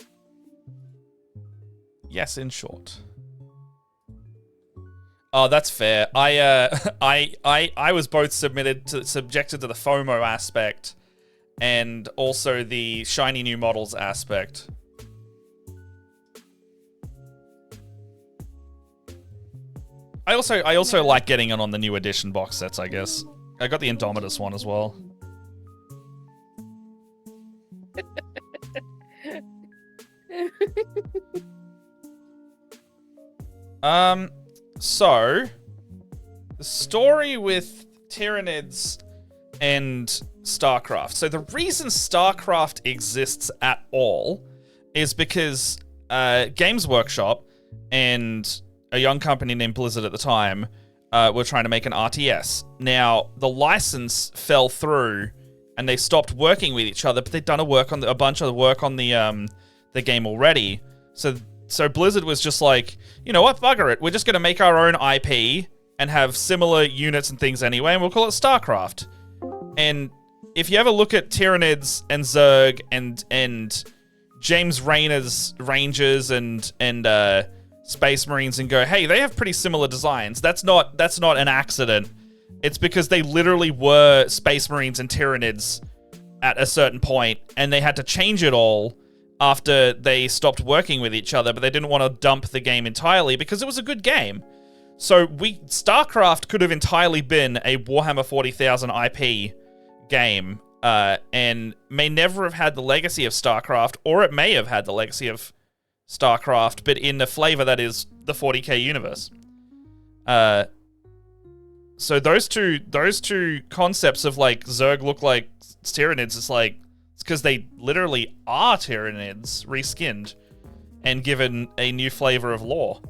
C: Yes, in short. Oh, that's fair. I was both subjected to the FOMO aspect and also the shiny new models aspect. I also like getting in on the new edition box sets, I guess. I got the Indomitus one as well. So the story with Tyranids and StarCraft. So the reason StarCraft exists at all is because Games Workshop and a young company named Blizzard at the time were trying to make an RTS. Now, the license fell through and they stopped working with each other, but they'd done a bunch of work on the game already. So Blizzard was just like, you know what, bugger it. We're just going to make our own IP and have similar units and things anyway, and we'll call it StarCraft. And if you ever look at Tyranids and Zerg and James Rayner's Rangers and Space Marines and go, hey, they have pretty similar designs. That's not an accident. It's because they literally were Space Marines and Tyranids at a certain point, and they had to change it all after they stopped working with each other, but they didn't want to dump the game entirely because it was a good game. So StarCraft could have entirely been a Warhammer 40,000 IP game, and may never have had the legacy of StarCraft, or it may have had the legacy of StarCraft, but in the flavor that is the 40k universe. So those two concepts of like Zerg look like Tyranids, it's because they literally are Tyranids reskinned and given a new flavor of lore.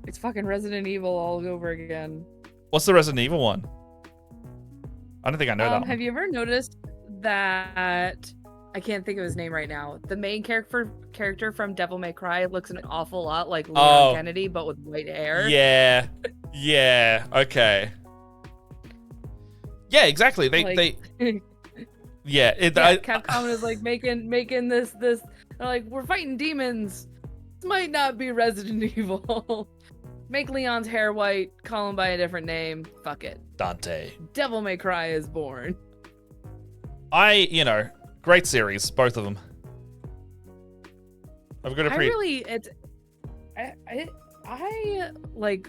A: It's fucking Resident Evil all over again.
C: What's the Resident Evil one? I don't think I know that one.
A: Have you ever noticed that, I can't think of his name right now, the main character from Devil May Cry looks an awful lot like Leon Kennedy, but with white hair?
C: Yeah. Yeah. Okay. Yeah, exactly.
A: Capcom is like making this. They're like, we're fighting demons. This might not be Resident Evil. Make Leon's hair white. Call him by a different name. Fuck it.
C: Dante.
A: Devil May Cry is born.
C: Great series, both of them. I've got
A: I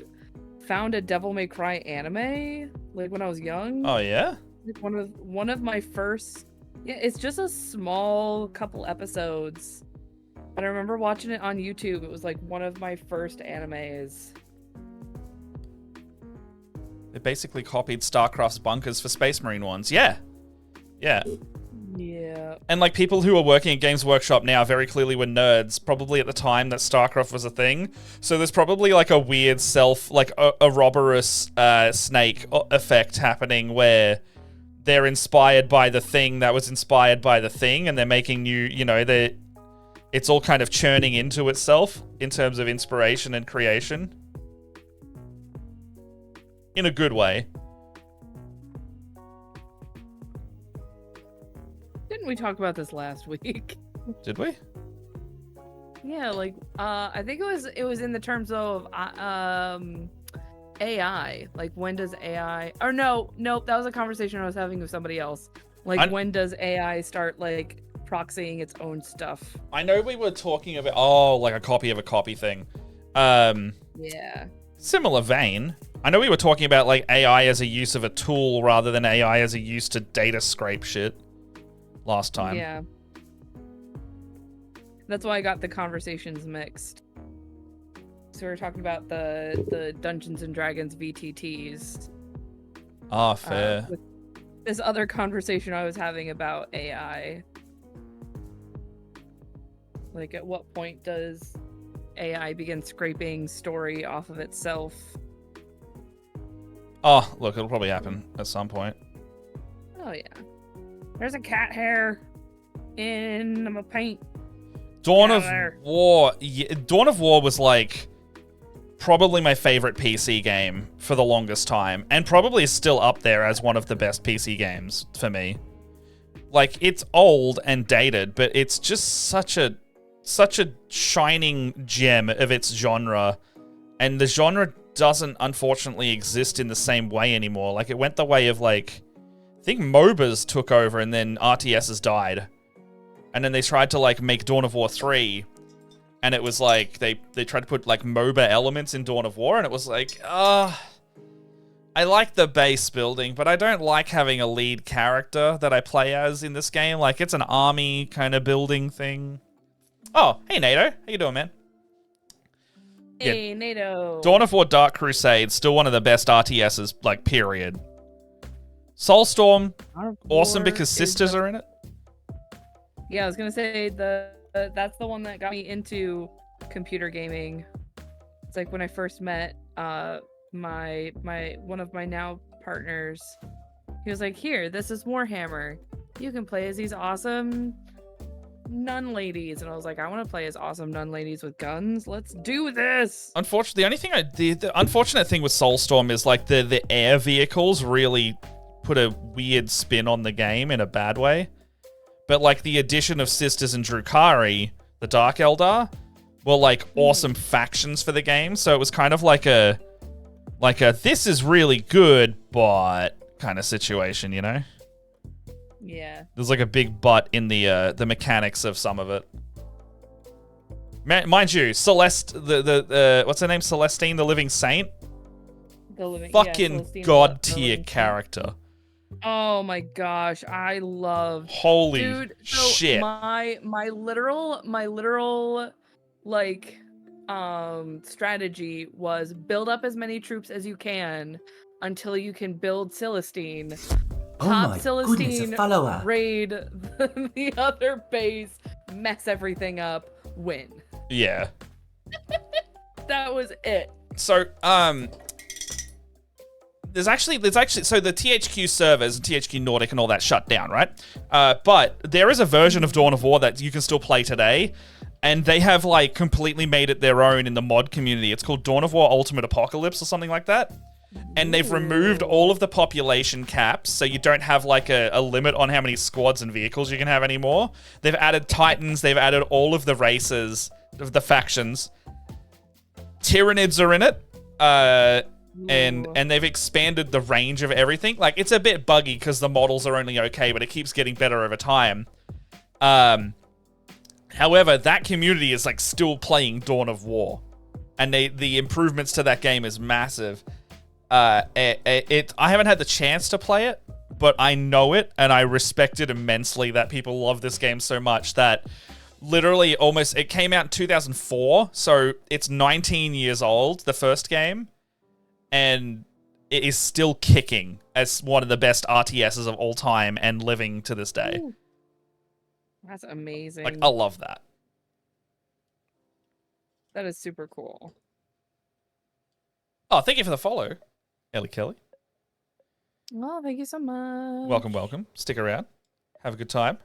A: found a Devil May Cry anime like when I was young.
C: Oh yeah?
A: One of my first. Yeah, it's just a small couple episodes. But I remember watching it on YouTube. It was like one of my first animes.
C: They basically copied StarCraft's bunkers for Space Marine ones. Yeah. Yeah.
A: Yeah. And
C: like people who are working at Games Workshop now very clearly were nerds, probably at the time that StarCraft was a thing. So there's probably like a weird Ouroboros snake effect happening where they're inspired by the thing that was inspired by the thing, and they're making new, it's all kind of churning into itself in terms of inspiration and creation. In a good way.
A: Didn't we talk about this last week?
C: Did we?
A: Yeah, I think it was in the terms of AI. Like, when does AI? Or nope, that was a conversation I was having with somebody else. When does AI start proxying its own stuff?
C: I know we were talking about like a copy of a copy thing.
A: Yeah.
C: Similar vein. I know we were talking about AI as a use of a tool rather than AI as a use to data scrape shit last time.
A: Yeah. That's why I got the conversations mixed. we were talking about the Dungeons and Dragons VTTs.
C: Oh, fair.
A: With this other conversation I was having about AI. Like, at what point does AI begin scraping story off of itself?
C: Oh, look, it'll probably happen at some point.
A: Oh, yeah. There's a cat hair in my paint.
C: Dawn of War. Yeah, Dawn of War was like probably my favorite PC game for the longest time, and probably is still up there as one of the best PC games for me. Like, it's old and dated, but it's just such a shining gem of its genre, and the genre doesn't unfortunately exist in the same way anymore. Like, it went the way of, like, I think MOBAs took over and then RTSs died. And then they tried to, like, make Dawn of War 3, and it was like, they tried to put, like, MOBA elements in Dawn of War, and it was like, I like the base building, but I don't like having a lead character that I play as in this game. Like, it's an army kind of building thing. Oh, hey, NATO. How you doing, man?
A: Hey, NATO.
C: Dawn of War Dark Crusade, still one of the best RTSs, like, period. Soulstorm, awesome because sisters are in it.
A: Yeah, I was gonna say that's the one that got me into computer gaming. It's like when I first met my one of my now partners. He was like, "Here, this is Warhammer. You can play as these awesome nun ladies," and I was like, "I want to play as awesome nun ladies with guns. Let's do this."
C: Unfortunately, the only thing the unfortunate thing with Soulstorm is like the air vehicles really put a weird spin on the game in a bad way. But, like, the addition of Sisters and Drukhari, the Dark Eldar, were, like, awesome factions for the game. So it was kind of like a this is really good, but kind of situation, you know?
A: Yeah.
C: There's, like, a big but in the mechanics of some of it. Mind you, Celeste, the what's her name? Celestine, the Living Saint? Fucking god-tier character.
A: Oh my gosh, I loved.
C: Holy
A: Dude, so
C: shit!
A: My literal like strategy was build up as many troops as you can until you can build Celestine. Top Celestine, raid the other base, mess everything up, win.
C: Yeah.
A: That was it.
C: So, There's actually so the THQ servers and THQ Nordic and all that shut down, right? But there is a version of Dawn of War that you can still play today, and they have like completely made it their own in the mod community. It's called Dawn of War Ultimate Apocalypse or something like that. And they've removed all of the population caps, so you don't have like a limit on how many squads and vehicles you can have anymore. They've added Titans, they've added all of the races, of the factions. Tyranids are in it. And they've expanded the range of everything. Like, it's a bit buggy because the models are only okay, but it keeps getting better over time. However, that community is like still playing Dawn of War, and the improvements to that game is massive. I haven't had the chance to play it, but I know it and I respect it immensely that people love this game so much that literally it came out in 2004, so it's 19 years old, the first game. And it is still kicking as one of the best RTSs of all time and living to this day.
A: Ooh. That's amazing.
C: Like, I love that.
A: That is super cool.
C: Oh, thank you for the follow, Ellie Kelly.
A: Oh, thank you so much.
C: Welcome, welcome. Stick around. Have a good time.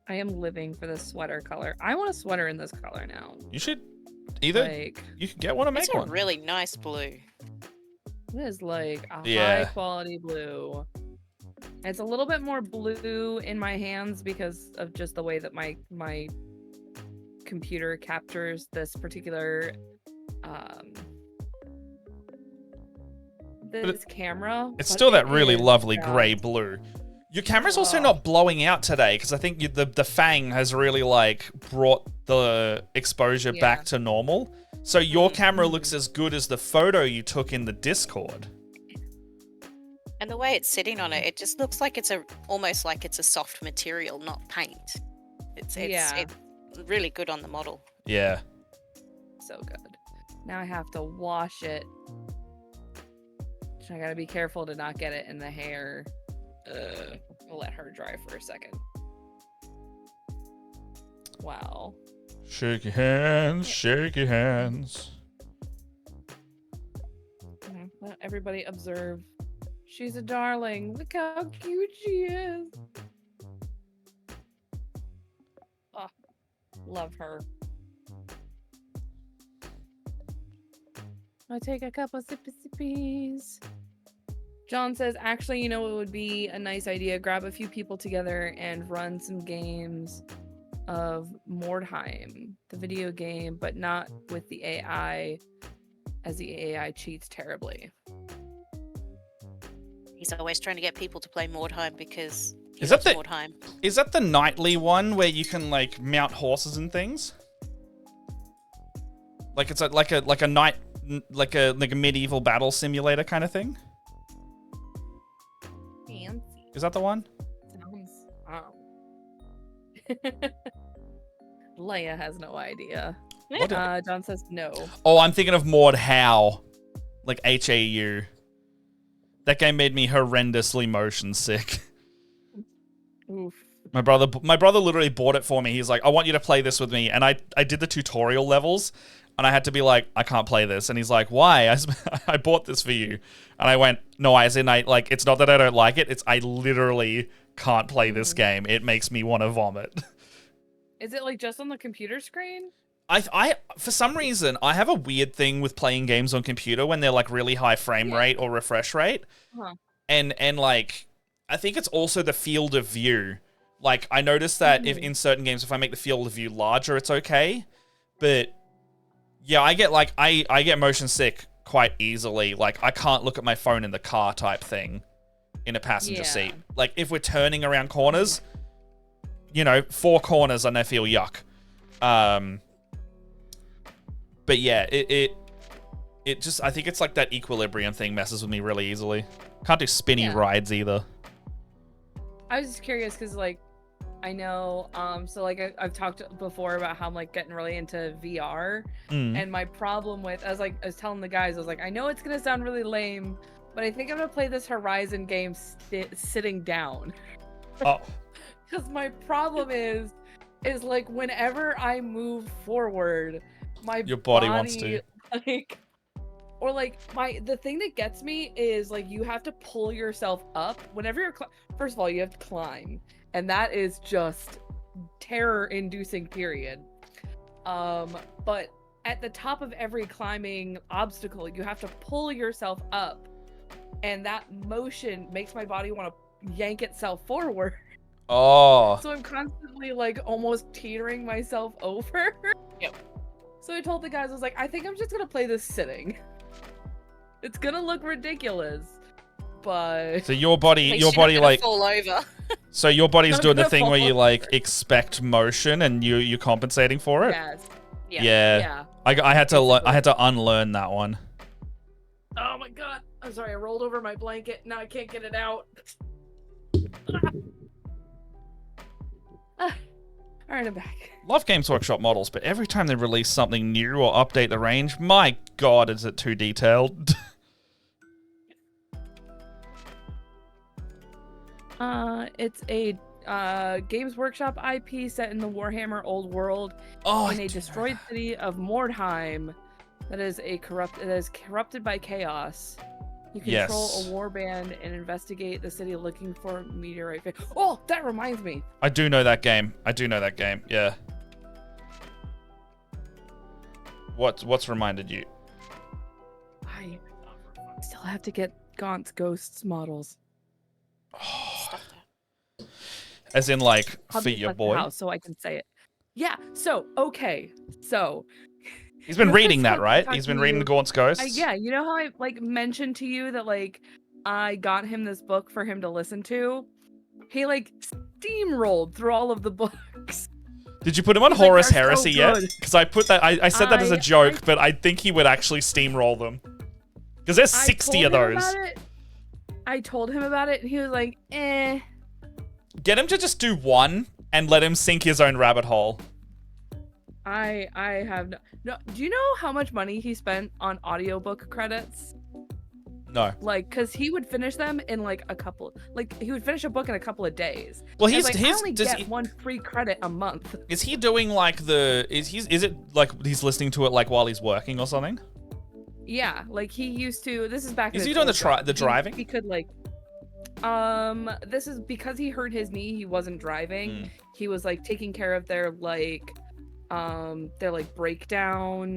A: I am living for this sweater color. I want a sweater in this color now.
C: You should either
A: Like,
C: you can get one or make
B: It's a
C: one.
B: really nice blue.
A: it is like a
C: Yeah.
A: high quality blue. It's a little bit more blue in my hands because of just the way that my computer captures this particular this camera.
C: It's
A: but
C: still that
A: it
C: really
A: is
C: lovely
A: just-
C: grey blue. Your camera's also not blowing out today because I think the Fang has really like brought the exposure back to normal. So your camera looks as good as the photo you took in the Discord.
B: And the way it's sitting on it, it just looks like it's almost like it's a soft material, not paint. It's really good on the model.
C: Yeah.
A: So good. Now I have to wash it. I gotta be careful to not get it in the hair. We'll let her dry for a second. Wow.
C: Shake your hands, shake your hands.
A: Let everybody observe. She's a darling. Look how cute she is. Oh, love her. I take a couple sippy sippies. John says, actually, you know, it would be a nice idea. Grab a few people together and run some games of Mordheim, the video game, but not with the AI, as the AI cheats terribly.
B: He's always trying to get people to play Mordheim because
C: Is that
B: Mordheim.
C: Is that the nightly one where you can like mount horses and things? Like it's like a night like a medieval battle simulator kind of thing?
A: Fancy.
C: Is that the one?
A: Sounds. Leia has no idea.
C: What
A: John says no.
C: Oh, I'm thinking of Mord How. Like HAU. That game made me horrendously motion sick.
A: Oof.
C: My brother literally bought it for me. He's like, I want you to play this with me. And I did the tutorial levels. And I had to be like, I can't play this. And he's like, why? I bought this for you. And I went, no, as in it's not that I don't like it. It's I literally can't play this game. It makes me want to vomit.
A: Is it like just on the computer screen?
C: I for some reason, I have a weird thing with playing games on computer when they're like really high frame rate or refresh rate.
A: Huh.
C: And like, I think it's also the field of view. Like, I noticed that if in certain games, if I make the field of view larger, it's okay. But yeah, I get motion sick quite easily. Like, I can't look at my phone in the car type thing in a passenger seat. Like, if we're turning around corners, 4 corners and I feel yuck. But yeah, it just, I think it's like that equilibrium thing messes with me really easily. Can't do spinny rides either.
A: I was just curious because, like, I know, so, like, I've talked before about how I'm, like, getting really into VR. And my problem with, I was telling the guys, I was like, I know it's going to sound really lame, but I think I'm going to play this Horizon game sitting down.
C: Oh.
A: Because my problem is, like, whenever I move forward, your body wants to. Like, or, like, the thing that gets me is, like, you have to pull yourself up. Whenever you're, first of all, you have to climb. And that is just terror-inducing, period. But at the top of every climbing obstacle, you have to pull yourself up. And that motion makes my body want to yank itself forward.
C: Oh.
A: So I'm constantly, like, almost teetering myself over.
B: Yep.
A: So I told the guys, I was like, I think I'm just going to play this sitting. It's going to look ridiculous. But
C: so your body like
B: fall over.
C: So your body's doing the thing where you like expect motion and you're compensating for it.
A: Yes.
C: Yeah. I had to unlearn that one.
A: Oh my god! I'm sorry. I rolled over my blanket. Now I can't get it out. All right, I'm back.
C: Love Games Workshop models, but every time they release something new or update the range, my god, is it too detailed?
A: It's a Games Workshop IP set in the Warhammer Old World in a destroyed city of Mordheim that is corrupted by chaos. You control a warband and investigate the city looking for meteorite. Oh, that reminds me.
C: I do know that game. Yeah. What's reminded you?
A: I still have to get Gaunt's Ghosts models.
C: As in, like, for your boy?
A: House, so I can say it. Yeah, so, okay. So...
C: He's been reading that, right? He's been reading the Gaunt's Ghosts?
A: Yeah, you know how I, like, mentioned to you that, like, I got him this book for him to listen to? He, like, steamrolled through all of the books.
C: Did you put him on Horus Heresy yet? Because I put that... I said that as a joke, but I think he would actually steamroll them. Because there's 60 of those.
A: I told him about it, and he was like, eh.
C: Get him to just do one, and let him sink his own rabbit hole.
A: I have no. Do you know how much money he spent on audiobook credits?
C: No.
A: Like, cause he would finish them in like he would finish a book in a couple of days.
C: Well,
A: And
C: he's
A: like, I
C: he's
A: only
C: does
A: get
C: he,
A: one free credit a month.
C: is he doing like is it like he's listening to it like while he's working or something?
A: Yeah, like he used to. This is back.
C: Is
A: in
C: he
A: his
C: doing
A: old job.
C: the driving?
A: He could like. This is because he hurt his knee. He wasn't driving. He was like taking care of their breakdown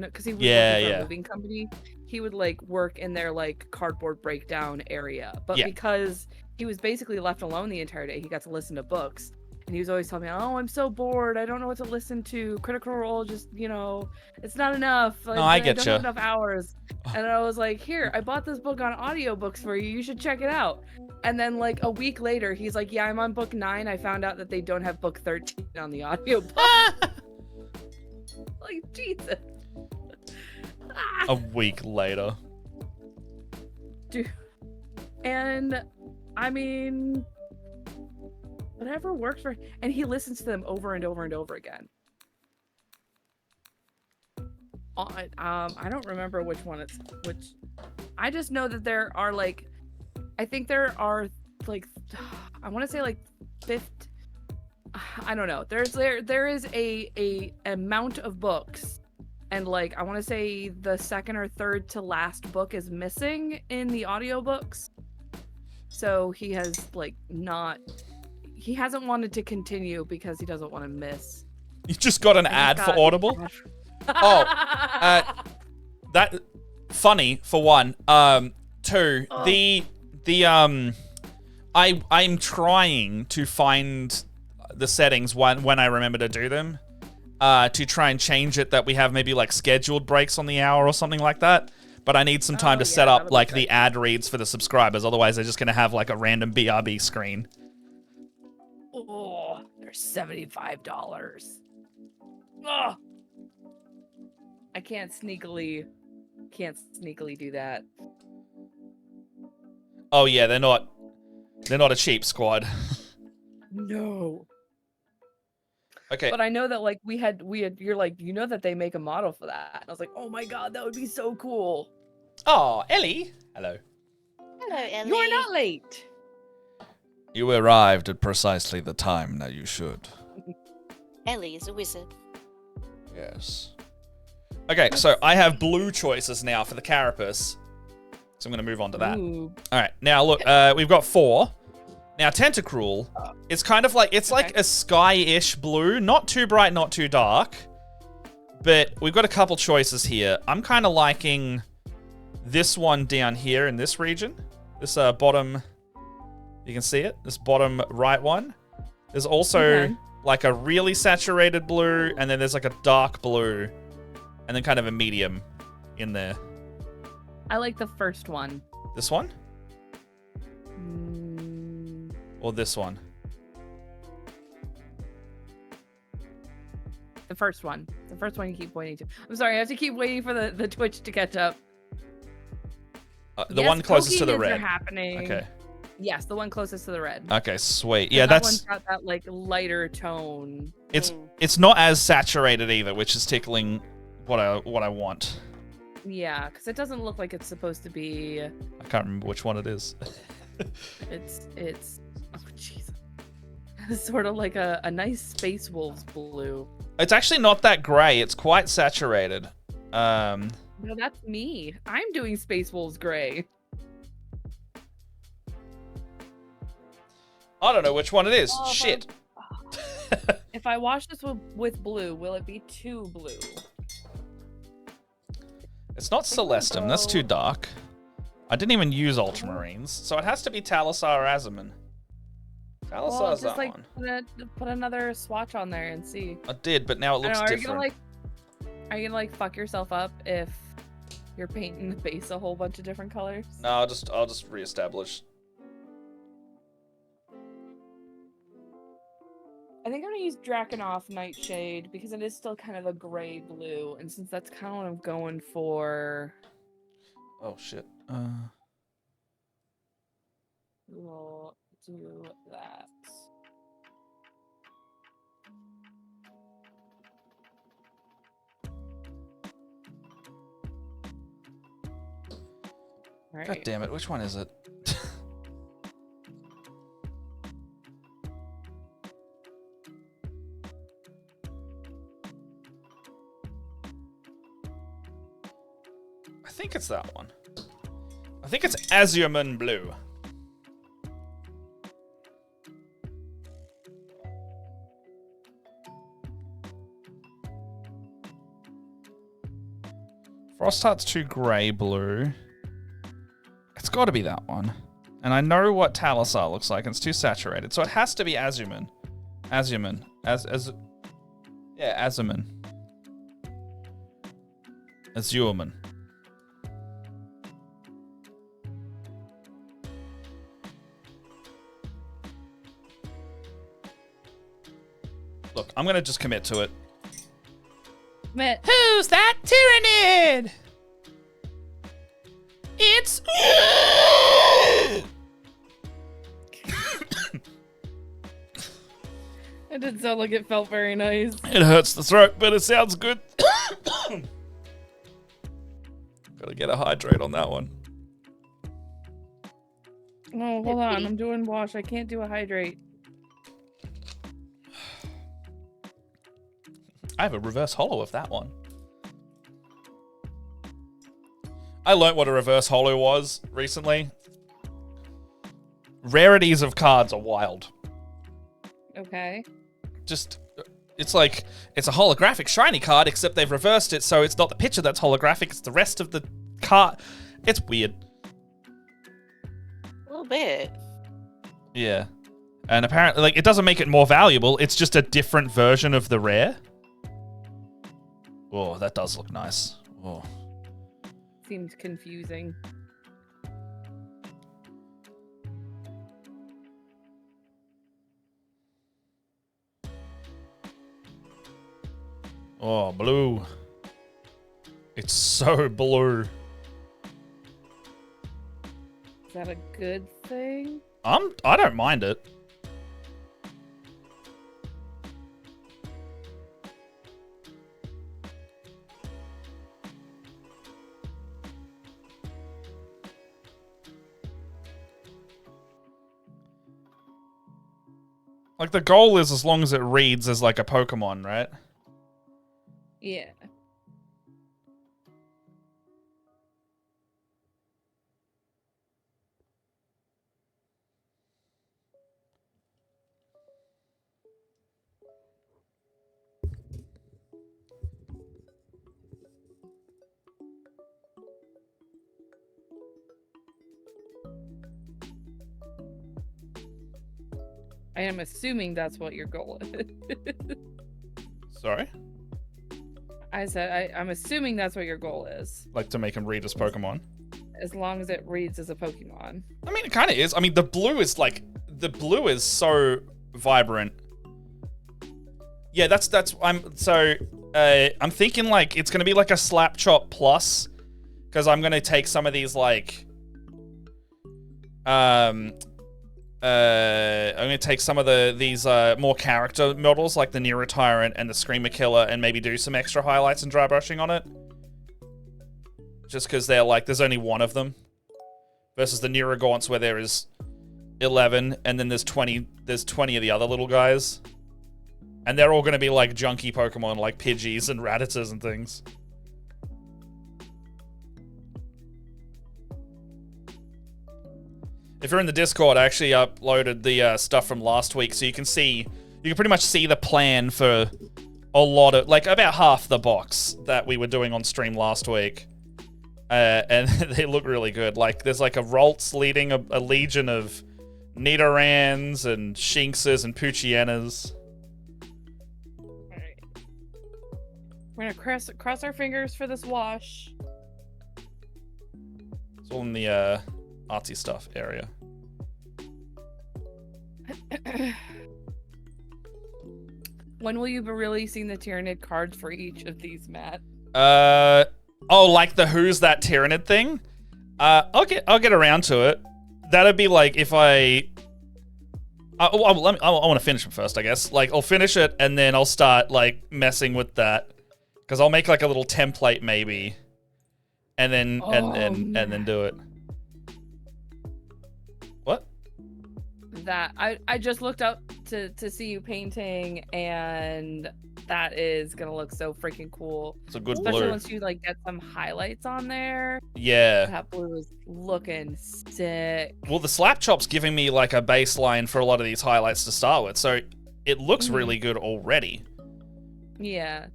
A: because he was working for a moving company. He would like work in their like cardboard breakdown area, but because he was basically left alone the entire day, he got to listen to books. And he was always telling me, "Oh, I'm so bored. I don't know what to listen to. Critical Role, just it's not enough. Like,
C: No, I
A: I
C: get
A: don't
C: you.
A: have enough hours." And I was like, "Here, I bought this book on audiobooks for you. You should check it out." And then like a week later, he's like, "Yeah, I'm on book 9. I found out that they don't have book 13 on the audiobook." Like, Jesus.
C: A week later.
A: Dude. And I mean, whatever works for, and he listens to them over and over and over again. I don't remember which one it's which. I just know that there are like, I think there are like, I want to say like 50. I don't know. There is a amount of books, and like I want to say the second or third to last book is missing in the audiobooks. So he has like he hasn't wanted to continue because he doesn't want to miss.
C: You just got an ad for Audible? That funny for one. Two, I'm trying to find the settings when I remember to do them, to try and change it that we have maybe like scheduled breaks on the hour or something like that. But I need some time to set up like the ad reads for the subscribers. Otherwise, they're just gonna have like a random BRB screen.
A: Oh, they're $75. Oh, I can't sneakily do that.
C: Oh yeah, they're not a cheap squad.
A: No.
C: Okay.
A: But I know that like we had you're like, that they make a model for that. And I was like, oh my god, that would be so cool.
C: Oh, Ellie. Hello.
B: Hello, Ellie.
A: You are not late.
C: You arrived at precisely the time that you should.
B: Ellie is a wizard.
C: Yes. Okay, so I have blue choices now for the carapace. So I'm going to move on to that.
A: Ooh.
C: All right, now look, we've got 4. Now, Tentacruel, it's kind of like, it's like a sky-ish blue. Not too bright, not too dark. But we've got a couple choices here. I'm kind of liking this one down here in this region. This bottom, you can see it, this bottom right one. There's also like a really saturated blue, and then there's like a dark blue, and then kind of a medium in there.
A: I like the first one.
C: This one? Or this one?
A: The first one. The first one you keep pointing to. I'm sorry, I have to keep waiting for the Twitch to catch up.
C: The one closest to the red.
A: Happening.
C: Okay.
A: Yes, the one closest to the red.
C: Okay, sweet. Yeah,
A: that
C: that's...
A: one's got that like lighter tone.
C: It's not as saturated either, which is tickling what I want.
A: Yeah, because it doesn't look like it's supposed to be.
C: I can't remember which one it is.
A: It's oh jeez. It's sort of like a nice Space Wolves blue.
C: It's actually not that gray. It's quite saturated.
A: No, that's me. I'm doing Space Wolves gray.
C: I don't know which one it is.
A: Oh,
C: Shit.
A: If I wash this with blue, will it be too blue?
C: It's not Celestum. That's too dark. I didn't even use Ultramarines, so it has to be Talisar or Azaman. Talisar's
A: just
C: that one.
A: put another swatch on there and see.
C: I did, but now it looks different.
A: Are you gonna like fuck yourself up if you're painting the base a whole bunch of different colors?
C: No, I'll just reestablish.
A: I think I'm gonna use Drakenhof Nightshade because it is still kind of a gray blue, and since that's kind of what I'm going for.
C: Oh shit.
A: We'll do that. Right.
C: God damn it, which one is it? I think it's that one. I think it's Azure Moon Blue. Frost Heart's too grey blue. It's got to be that one. And I know what Talisar looks like, and it's too saturated. So it has to be Azumin. Azumin. Azumin. Azurman. Look, I'm going to just commit to it.
A: Commit.
C: Who's that Tyranid? It's...
A: It didn't sound like it felt very nice.
C: It hurts the throat, but it sounds good. Gotta get a hydrate on that one.
A: Oh, hold on. I'm doing wash. I can't do a hydrate.
C: I have a reverse holo of that one. I learnt what a reverse holo was recently. Rarities of cards are wild.
A: Okay.
C: Just, it's like, it's a holographic shiny card, except they've reversed it, so it's not the picture that's holographic, it's the rest of the card. It's weird.
B: A little bit.
C: Yeah. And apparently, like, it doesn't make it more valuable, it's just a different version of the rare. Oh, that does look nice. Oh.
A: Seems confusing.
C: Oh, blue. It's so blue.
A: Is that a good thing?
C: I don't mind it. Like, the goal is as long as it reads as, like, a Pokemon, right?
A: Yeah. I am assuming that's what your goal is.
C: Sorry?
A: I said, I'm assuming that's what your goal is.
C: Like, to make him read as Pokemon?
A: As long as it reads as a Pokemon.
C: I mean, it kind of is. I mean, the blue is, like, the blue is so vibrant. Yeah, I'm thinking, like, it's going to be, like, a Slap Chop Plus. Because I'm going to take some of these, like, I'm going to take some of these more character models, like the Neuro Tyrant and the Screamer Killer, and maybe do some extra highlights and dry brushing on it. Just because they're like, there's only one of them. Versus the Neuro Gaunts, where there is 11, and then there's 20 of the other little guys. And they're all going to be like junky Pokemon, like Pidgeys and Rattatas and things. If you're in the Discord, I actually uploaded the stuff from last week, so you can pretty much see the plan for a lot of, like, about half the box that we were doing on stream last week. And they look really good. Like, there's like a Ralts leading a legion of Nidorans and Shinxes and Poochyenners.
A: Alright. We're gonna cross our fingers for this wash.
C: It's all in the artsy stuff area.
A: When will you be releasing the Tyranid cards for each of these, Matt?
C: Oh, like the Who's That Tyranid thing? I'll get around to it. That'd be like if I want to finish it first, I guess. Like, I'll finish it and then I'll start like messing with that, because I'll make like a little template maybe, and then and then do it.
A: that I just looked up to see you painting, and that is gonna look so freaking cool.
C: It's a good
A: Especially
C: blue.
A: once you like get some highlights on there.
C: Yeah.
A: That blue is looking sick.
C: Well, the slap chop's giving me like a baseline for a lot of these highlights to start with, so it looks really good already.
A: Yeah.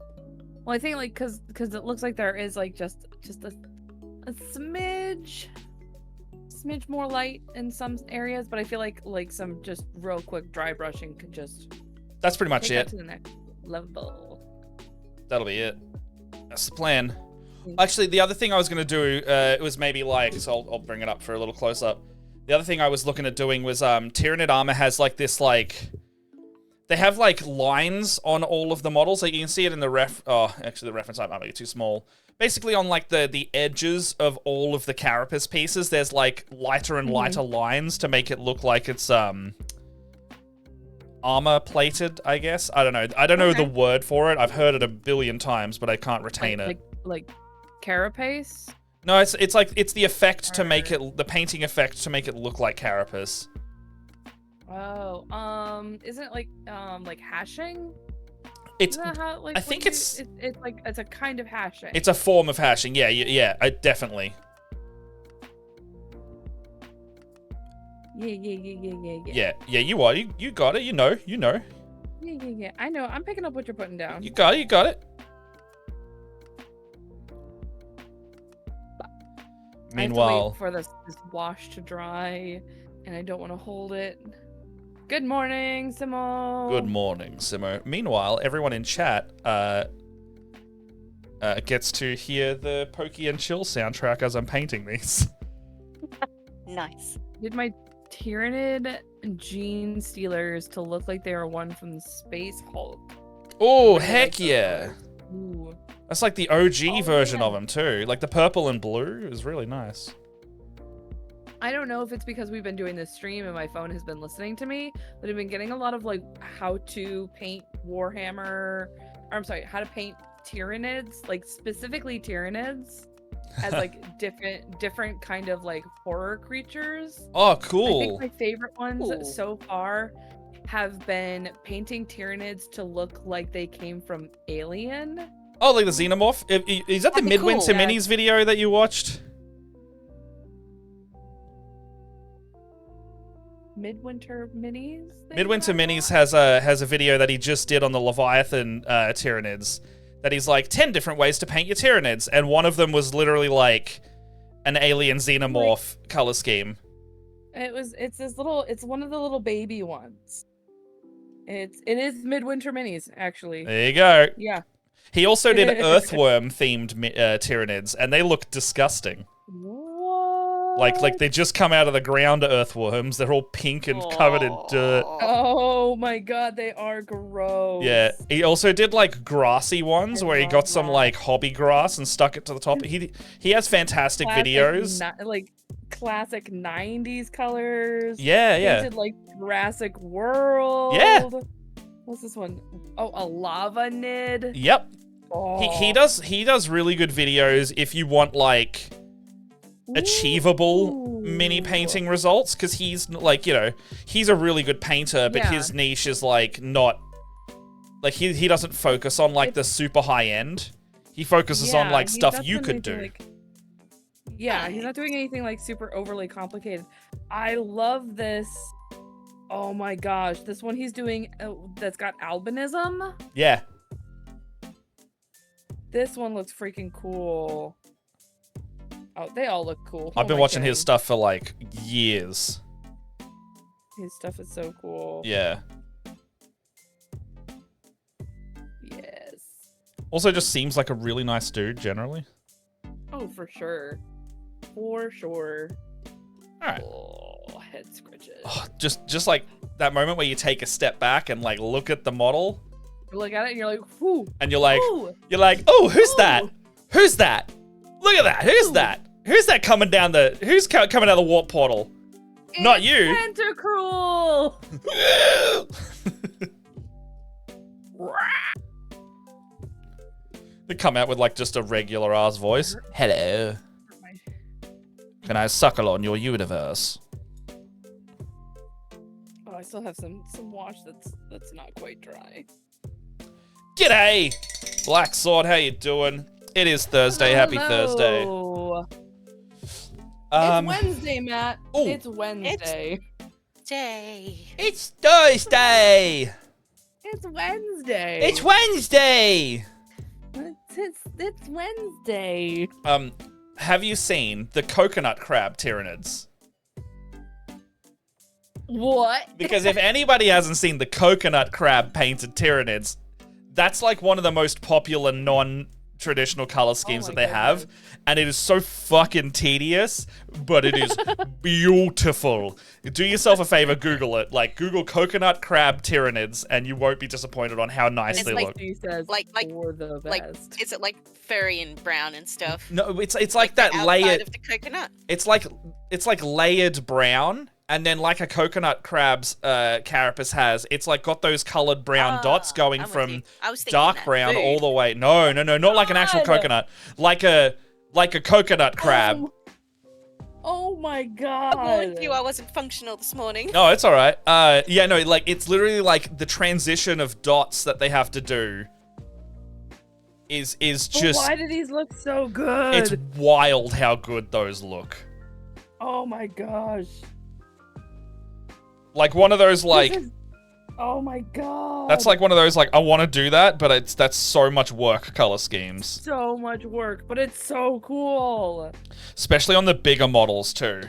A: Well, I think like because it looks like there is like just a smidge more light in some areas, but I feel like some just real quick dry brushing could just
C: That's pretty much
A: take
C: it.
A: that to the next level.
C: That'll be it. That's the plan. Actually, the other thing I was going to do, it was maybe like, so I'll bring it up for a little close up. The other thing I was looking at doing was Tyranid armor has like this like, they have like lines on all of the models. Like you can see it in the actually the reference type might be too small. Basically on like the edges of all of the carapace pieces, there's like lighter and lighter lines to make it look like it's armor plated, I guess. I don't know. I don't know the word for it. I've heard it a billion times, but I can't retain it.
A: Like carapace?
C: No, it's like it's the effect to make it, the painting effect to make it look like carapace.
A: Oh, isn't it like hashing?
C: It's
A: Isn't that how, like,
C: I think
A: it's like it's a kind of hashing.
C: It's a form of hashing. Yeah, definitely.
A: Yeah.
C: Yeah, you are. You got it. You know.
A: Yeah. I know. I'm picking up what you're putting down.
C: You got it.
A: I have to
C: Meanwhile,
A: wait for this wash to dry, and I don't want to hold it. Good morning, Simo.
C: good morning, Simo. Meanwhile, everyone in chat gets to hear the Pokey and Chill soundtrack as I'm painting these.
B: Nice.
A: Did my Tyranid gene stealers to look like they were one from the Space Hulk?
C: Oh,
A: Really
C: heck
A: like those
C: yeah.
A: colors. Ooh.
C: That's like the OG version
A: yeah.
C: of them too. Like the purple and blue is really nice.
A: I don't know if it's because we've been doing this stream and my phone has been listening to me, but I've been getting a lot of like how to paint how to paint Tyranids, like specifically Tyranids as like different kind of like horror creatures.
C: Oh,
A: I
C: cool.
A: think my favorite ones
B: Ooh.
A: so far have been painting Tyranids to look like they came from Alien.
C: Oh, like the Xenomorph? Is that the
B: That'd be
C: Midwinter
B: cool.
C: Minis video that you watched?
A: Midwinter Minis?
C: Midwinter Minis has a video that he just did on the Leviathan Tyranids. That he's like 10 different ways to paint your Tyranids, and one of them was literally like an alien Xenomorph color scheme.
A: It's one of the little baby ones. It is Midwinter Minis, actually.
C: There you go.
A: Yeah.
C: He also did earthworm themed Tyranids, and they look disgusting.
A: What?
C: Like they just come out of the ground earthworms. They're all pink and covered in dirt.
A: Oh my god, they are gross.
C: Yeah, he also did like grassy ones where he got
A: love
C: some
A: that.
C: like hobby grass and stuck it to the top. He has fantastic videos.
A: Like classic 90s colors.
C: Yeah.
A: Painted like Jurassic World.
C: Yeah.
A: What's this one? Oh, a lava nid.
C: Yep.
A: Oh.
C: He does really good videos if you want like achievable mini painting results, because he's like, he's a really good painter, but
A: Yeah.
C: his niche is like not like he doesn't focus on like the super high end. He focuses on like
A: he
C: stuff
A: doesn't
C: you could
A: do
C: do.
A: anything he's not doing anything like super overly complicated. I love this. Oh my gosh, this one he's doing that's got albinism.
C: Yeah.
A: This one looks freaking cool. Oh, they all look cool.
C: I've been watching his stuff for like years.
A: His stuff is so cool.
C: Yeah.
A: Yes.
C: Also just seems like a really nice dude generally.
A: Oh, for sure. For sure.
C: All right.
A: Oh, head scratches.
C: Oh, just like that moment where you take a step back and like look at the model
A: You look at it and you're like, whoo.
C: and you're like,
A: Ooh.
C: oh, who's
A: Ooh.
C: that? Who's that? Look at that. Who's
A: Ooh.
C: that? Who's that coming down coming down the warp portal? Not you.
A: Tentacruel.
C: They come out with like just a regular ass voice. Hello. Can I suckle on your universe?
A: I still have some wash that's not quite dry.
C: G'day, Black Sword. How you doing? It is Thursday. Happy Thursday.
A: It's Wednesday, Matt.
C: Ooh.
A: It's Wednesday.
C: It's Thursday.
A: It's Wednesday.
C: It's Wednesday.
A: It's Wednesday.
C: Have you seen the coconut crab Tyranids?
A: What?
C: Because if anybody hasn't seen the coconut crab painted Tyranids, that's like one of the most popular non-traditional color schemes that they have, and it is so fucking tedious, but it is beautiful. Do yourself a favor, Google it. Like, Google coconut crab Tyranids, and you won't be disappointed on how nice they look.
A: She says,
B: Like,
A: for the best.
B: is it like furry and brown and stuff?
C: No, it's like that
B: the outside
C: layered
B: of the coconut.
C: It's like layered brown, and then like a coconut crab's carapace has, it's like got those colored brown dots going from dark brown
B: food.
C: all the way. No, not like an actual coconut, like a coconut crab.
A: Oh my god!
B: I warned you I wasn't functional this morning.
C: No, it's all right. Yeah, no, like it's literally like the transition of dots that they have to do is just.
A: Why do these look so good?
C: It's wild how good those look.
A: Oh my gosh!
C: Like one of those like.
A: Oh my god!
C: That's like one of those like I want to do that, but that's so much work color schemes.
A: So much work, but it's so cool.
C: Especially on the bigger models too.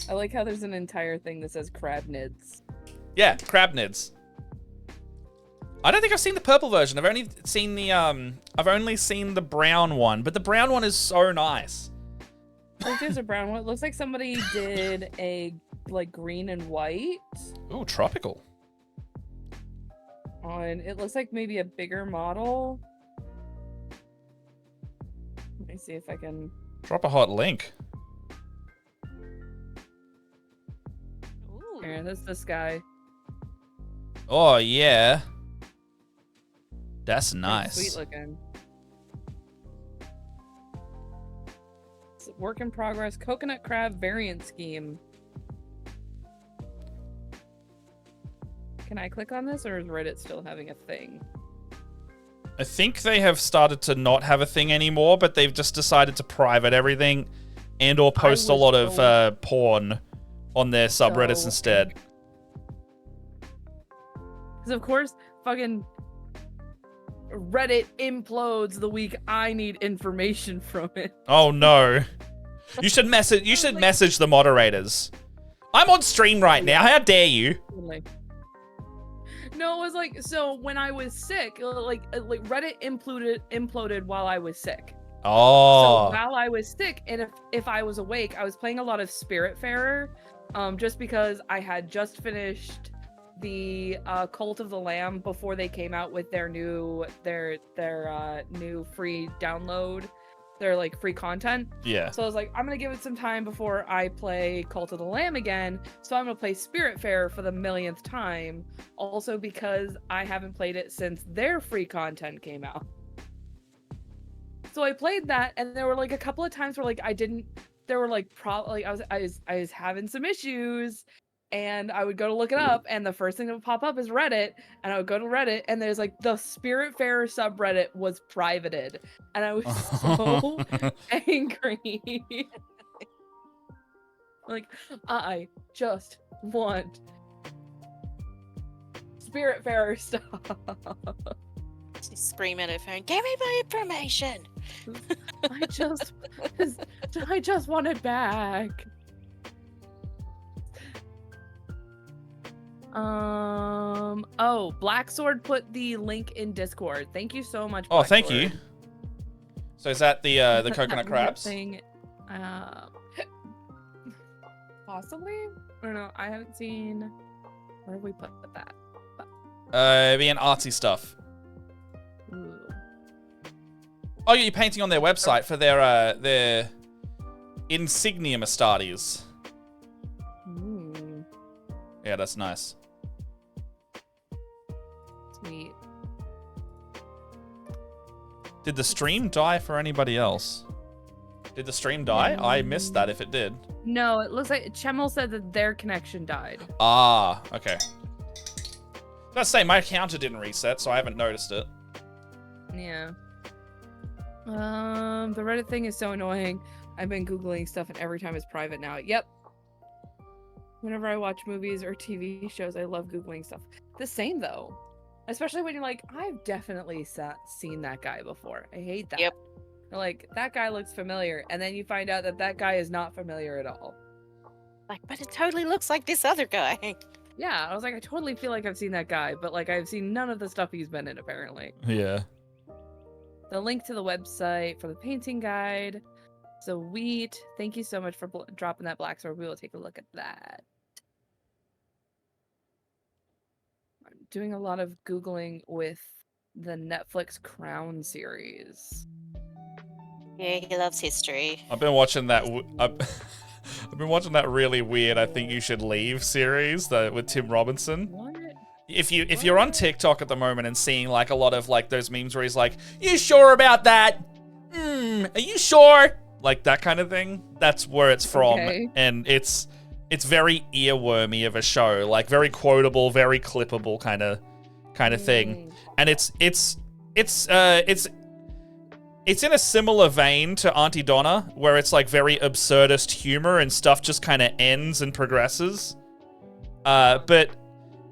A: I like how there's an entire thing that says crabnids.
C: Yeah, crabnids. I don't think I've seen the purple version. I've only seen the brown one, but the brown one is so nice.
A: I think there's a brown one. It looks like somebody did a like green and white.
C: Ooh, tropical.
A: And it looks like maybe a bigger model. Let me see if I can
C: Drop a hot link.
B: Ooh.
A: Here, this guy.
C: Oh yeah. That's
A: Pretty
C: nice.
A: sweet looking. It's a work in progress coconut crab variant scheme. Can I click on this, or is Reddit still having a thing?
C: I think they have started to not have a thing anymore, but they've just decided to private everything and or post a lot of porn on their subreddits instead.
A: Because of course, fucking Reddit implodes the week I need information from it.
C: Oh no. You should message the moderators. I'm on stream right now. How dare you?
A: No, it was like, so when I was sick, like Reddit imploded while I was sick.
C: Oh.
A: So while I was sick, and if I was awake, I was playing a lot of Spiritfarer, just because I had just finished the Cult of the Lamb before they came out with their new new free download, their like free content.
C: Yeah.
A: So I was like, I'm gonna give it some time before I play Cult of the Lamb again. So I'm gonna play Spiritfarer for the millionth time. Also because I haven't played it since their free content came out. So I played that, and there were like a couple of times where like there were like I was having some issues, and I would go to look it up, and the first thing that would pop up is Reddit, and I would go to Reddit, and there's like the Spiritfarer subreddit was privated, and I was so angry. Like, I just want Spiritfarer stuff.
B: She's screaming at her phone, give me my information!
A: I just want it back. Oh, Black Sword put the link in Discord. Thank you so much.
C: Oh,
A: Black
C: thank
A: Sword.
C: you. So is that the coconut crabs?
A: Thing, possibly. I don't know. I haven't seen. Where have we put that?
C: Being artsy stuff.
A: Ooh.
C: Oh, yeah, you're painting on their website for their Insignium Astartes.
A: Ooh.
C: Yeah, that's nice.
A: Sweet.
C: Did the stream die for anybody else? Did the stream die? I missed that if it did.
A: No, it looks like Chemel said that their connection died.
C: Ah, okay. Let's say my counter didn't reset, so I haven't noticed it.
A: Yeah. The Reddit thing is so annoying. I've been Googling stuff and every time it's private now. Yep. Whenever I watch movies or TV shows, I love Googling stuff. The same though. Especially when you're like, I've definitely seen that guy before. I hate that.
B: Yep.
A: You're like, that guy looks familiar. And then you find out that that guy is not familiar at all.
B: Like, but it totally looks like this other guy.
A: Yeah, I was like, I totally feel like I've seen that guy, but like I've seen none of the stuff he's been in apparently.
C: Yeah.
A: The link to the website for the painting guide. Sweet. Thank you so much for dropping that black sword. We will take a look at that. I'm doing a lot of Googling with the Netflix Crown series.
B: Yeah, he loves history.
C: I've been watching that. I've been watching that really weird "I Think You Should Leave" series with Tim Robinson.
A: What?
C: If you're on TikTok at the moment and seeing like a lot of like those memes where he's like, "You sure about that? Are you sure?" Like that kind of thing. That's where it's from,
A: Okay.
C: and it's very earwormy of a show, like very quotable, very clippable kind of thing. And it's in a similar vein to Auntie Donna, where it's like very absurdist humor and stuff just kind of ends and progresses. But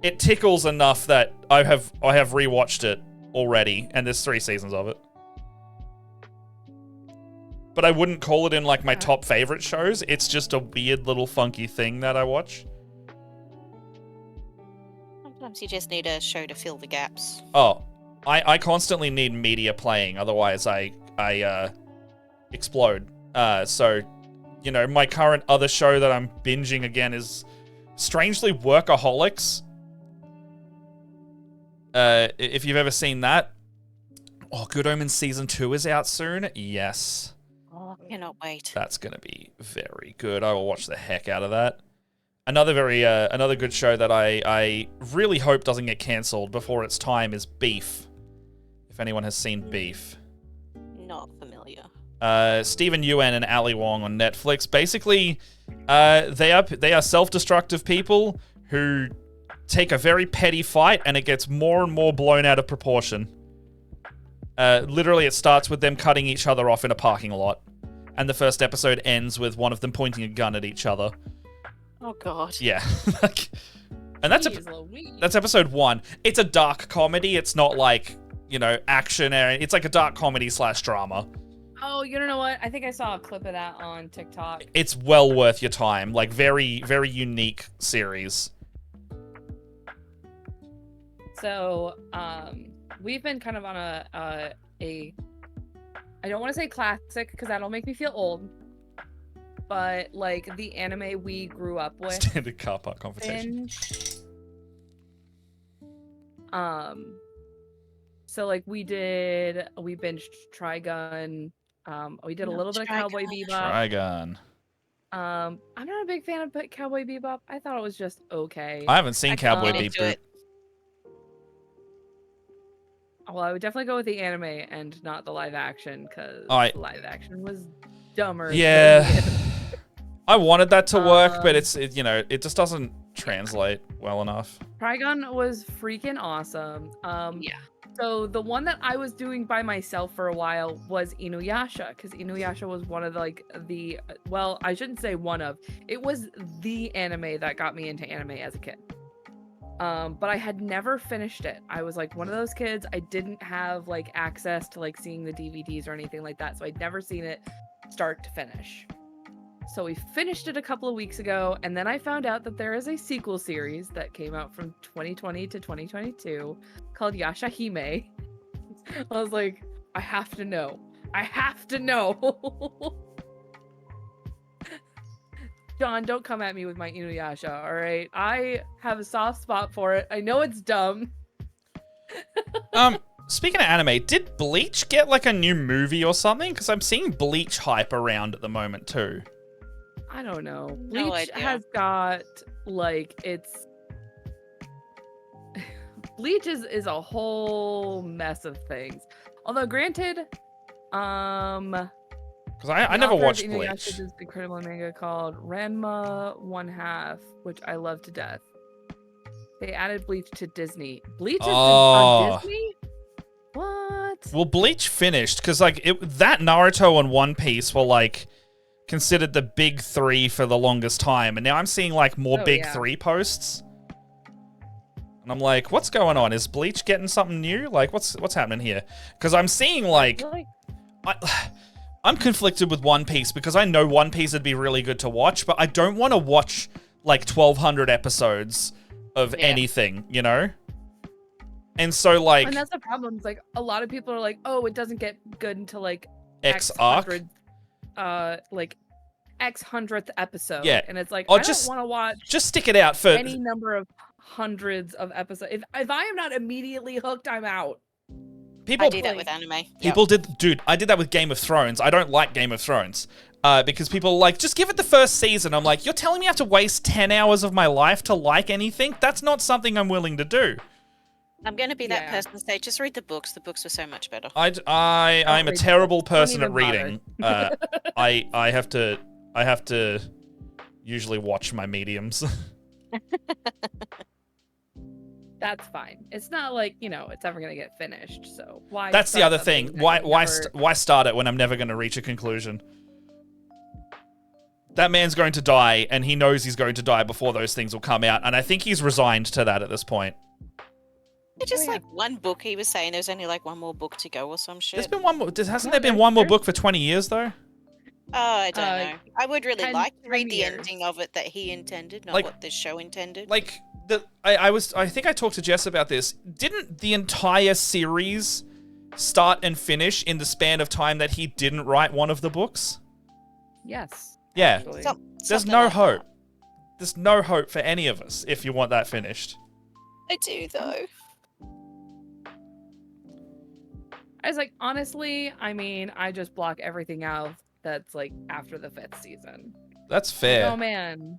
C: it tickles enough that I have rewatched it already, and there's 3 seasons of it. But I wouldn't call it in like my top favorite shows. It's just a weird little funky thing that I watch.
B: Sometimes you just need a show to fill the gaps.
C: Oh, I constantly need media playing, otherwise I explode. So, you know, my current other show that I'm binging again is strangely Workaholics. If you've ever seen that. Oh, Good Omens Season 2 is out soon. Yes.
B: Oh, I cannot wait.
C: That's going to be very good. I will watch the heck out of that. Another good show that I really hope doesn't get cancelled before its time is Beef. If anyone has seen Beef.
B: Not familiar.
C: Stephen Yuen and Ali Wong on Netflix. Basically, they are self-destructive people who take a very petty fight and it gets more and more blown out of proportion. Literally, it starts with them cutting each other off in a parking lot. And the first episode ends with one of them pointing a gun at each other.
B: Oh, God.
C: Yeah. And that's
A: Jeez,
C: that's episode 1. It's a dark comedy. It's not like, you know, action. It's like a dark comedy / drama.
A: Oh, you know what? I think I saw a clip of that on TikTok.
C: It's well worth your time. Like, very, very unique series.
A: So, we've been kind of on a I don't want to say classic because that'll make me feel old, but like the anime we grew up with.
C: Standard car park conversation.
A: Binge. So like we binged Trigun. We did a little bit of Cowboy Bebop.
C: Trigun.
A: I'm not a big fan of Cowboy Bebop. I thought it was just okay.
C: I haven't seen Cowboy
B: get into
C: Bebop.
B: it.
A: Well, I would definitely go with the anime and not the live action because
C: I-
A: the live action was dumber.
C: Yeah.
A: than the-
C: I wanted that to work, but you know, it just doesn't translate well enough.
A: Trigun was freaking awesome.
B: Yeah.
A: So the one that I was doing by myself for a while was Inuyasha, because Inuyasha was one of well, I shouldn't say one of, it was the anime that got me into anime as a kid. But I had never finished it. I was like one of those kids, I didn't have like access to like seeing the DVDs or anything like that, so I'd never seen it start to finish. So we finished it a couple of weeks ago, and then I found out that there is a sequel series that came out from 2020 to 2022 called Yashahime. I was like, I have to know. I have to know. John, don't come at me with my Inuyasha, all right? I have a soft spot for it. I know it's dumb.
C: Speaking of anime, did Bleach get like a new movie or something? Because I'm seeing Bleach hype around at the moment too.
A: I don't know.
B: No
A: Bleach
B: idea.
A: has got like it's Bleach is a whole mess of things. Although granted,
C: Because I never watched
A: Bleach.
C: Bleach.
A: This incredible manga called Ranma 1/2, which I love to death. They added Bleach to Disney. Bleach is on Disney? What?
C: Well, Bleach finished because like that Naruto and One Piece were like considered the big three for the longest time, and now I'm seeing like more big three posts, and I'm like, what's going on? Is Bleach getting something new? Like, what's happening here? Because I'm seeing like, I'm conflicted with One Piece because I know One Piece would be really good to watch, but I don't want to watch like 1,200 episodes of anything, you know? And so like,
A: and that's the problem. It's like a lot of people are like, oh, it doesn't get good until like
C: X arc,
A: like X 100th episode.
C: Yeah,
A: and it's like
C: or
A: I don't want to watch.
C: Just stick it out for
A: any number of hundreds of episodes. If I am not immediately hooked, I'm out.
B: I do that with anime.
C: People dude, I did that with Game of Thrones. I don't like Game of Thrones. Because people are like, just give it the first season. I'm like, you're telling me I have to waste 10 hours of my life to like anything? That's not something I'm willing to do.
B: I'm going to be that person and say, just read the books. The books were so much better.
C: I'm a terrible person at reading. I have to usually watch my mediums.
A: That's fine. It's not like, it's ever going to get finished. So why?
C: That's the other thing. Why start it when I'm never going to reach a conclusion? That man's going to die, and he knows he's going to die before those things will come out, and I think he's resigned to that at this point.
B: It's just like one book. He was saying there's only like one more book to go or some shit.
C: There's been one more. Hasn't there been one more book for 20 years though?
B: Oh, I don't know. I would really like to read the
A: years.
B: ending of it that he intended, not
C: Like-
B: what this show intended.
C: Like I think I talked to Jess about this. Didn't the entire series start and finish in the span of time that he didn't write one of the books?
A: Yes.
C: Yeah.
A: actually.
C: There's
B: Something
C: no
B: like
C: hope. There's no hope for any of us if you want that finished.
B: I do though.
A: I was like, honestly, I mean, I just block everything out that's like after the 5th season.
C: That's fair.
A: Oh man,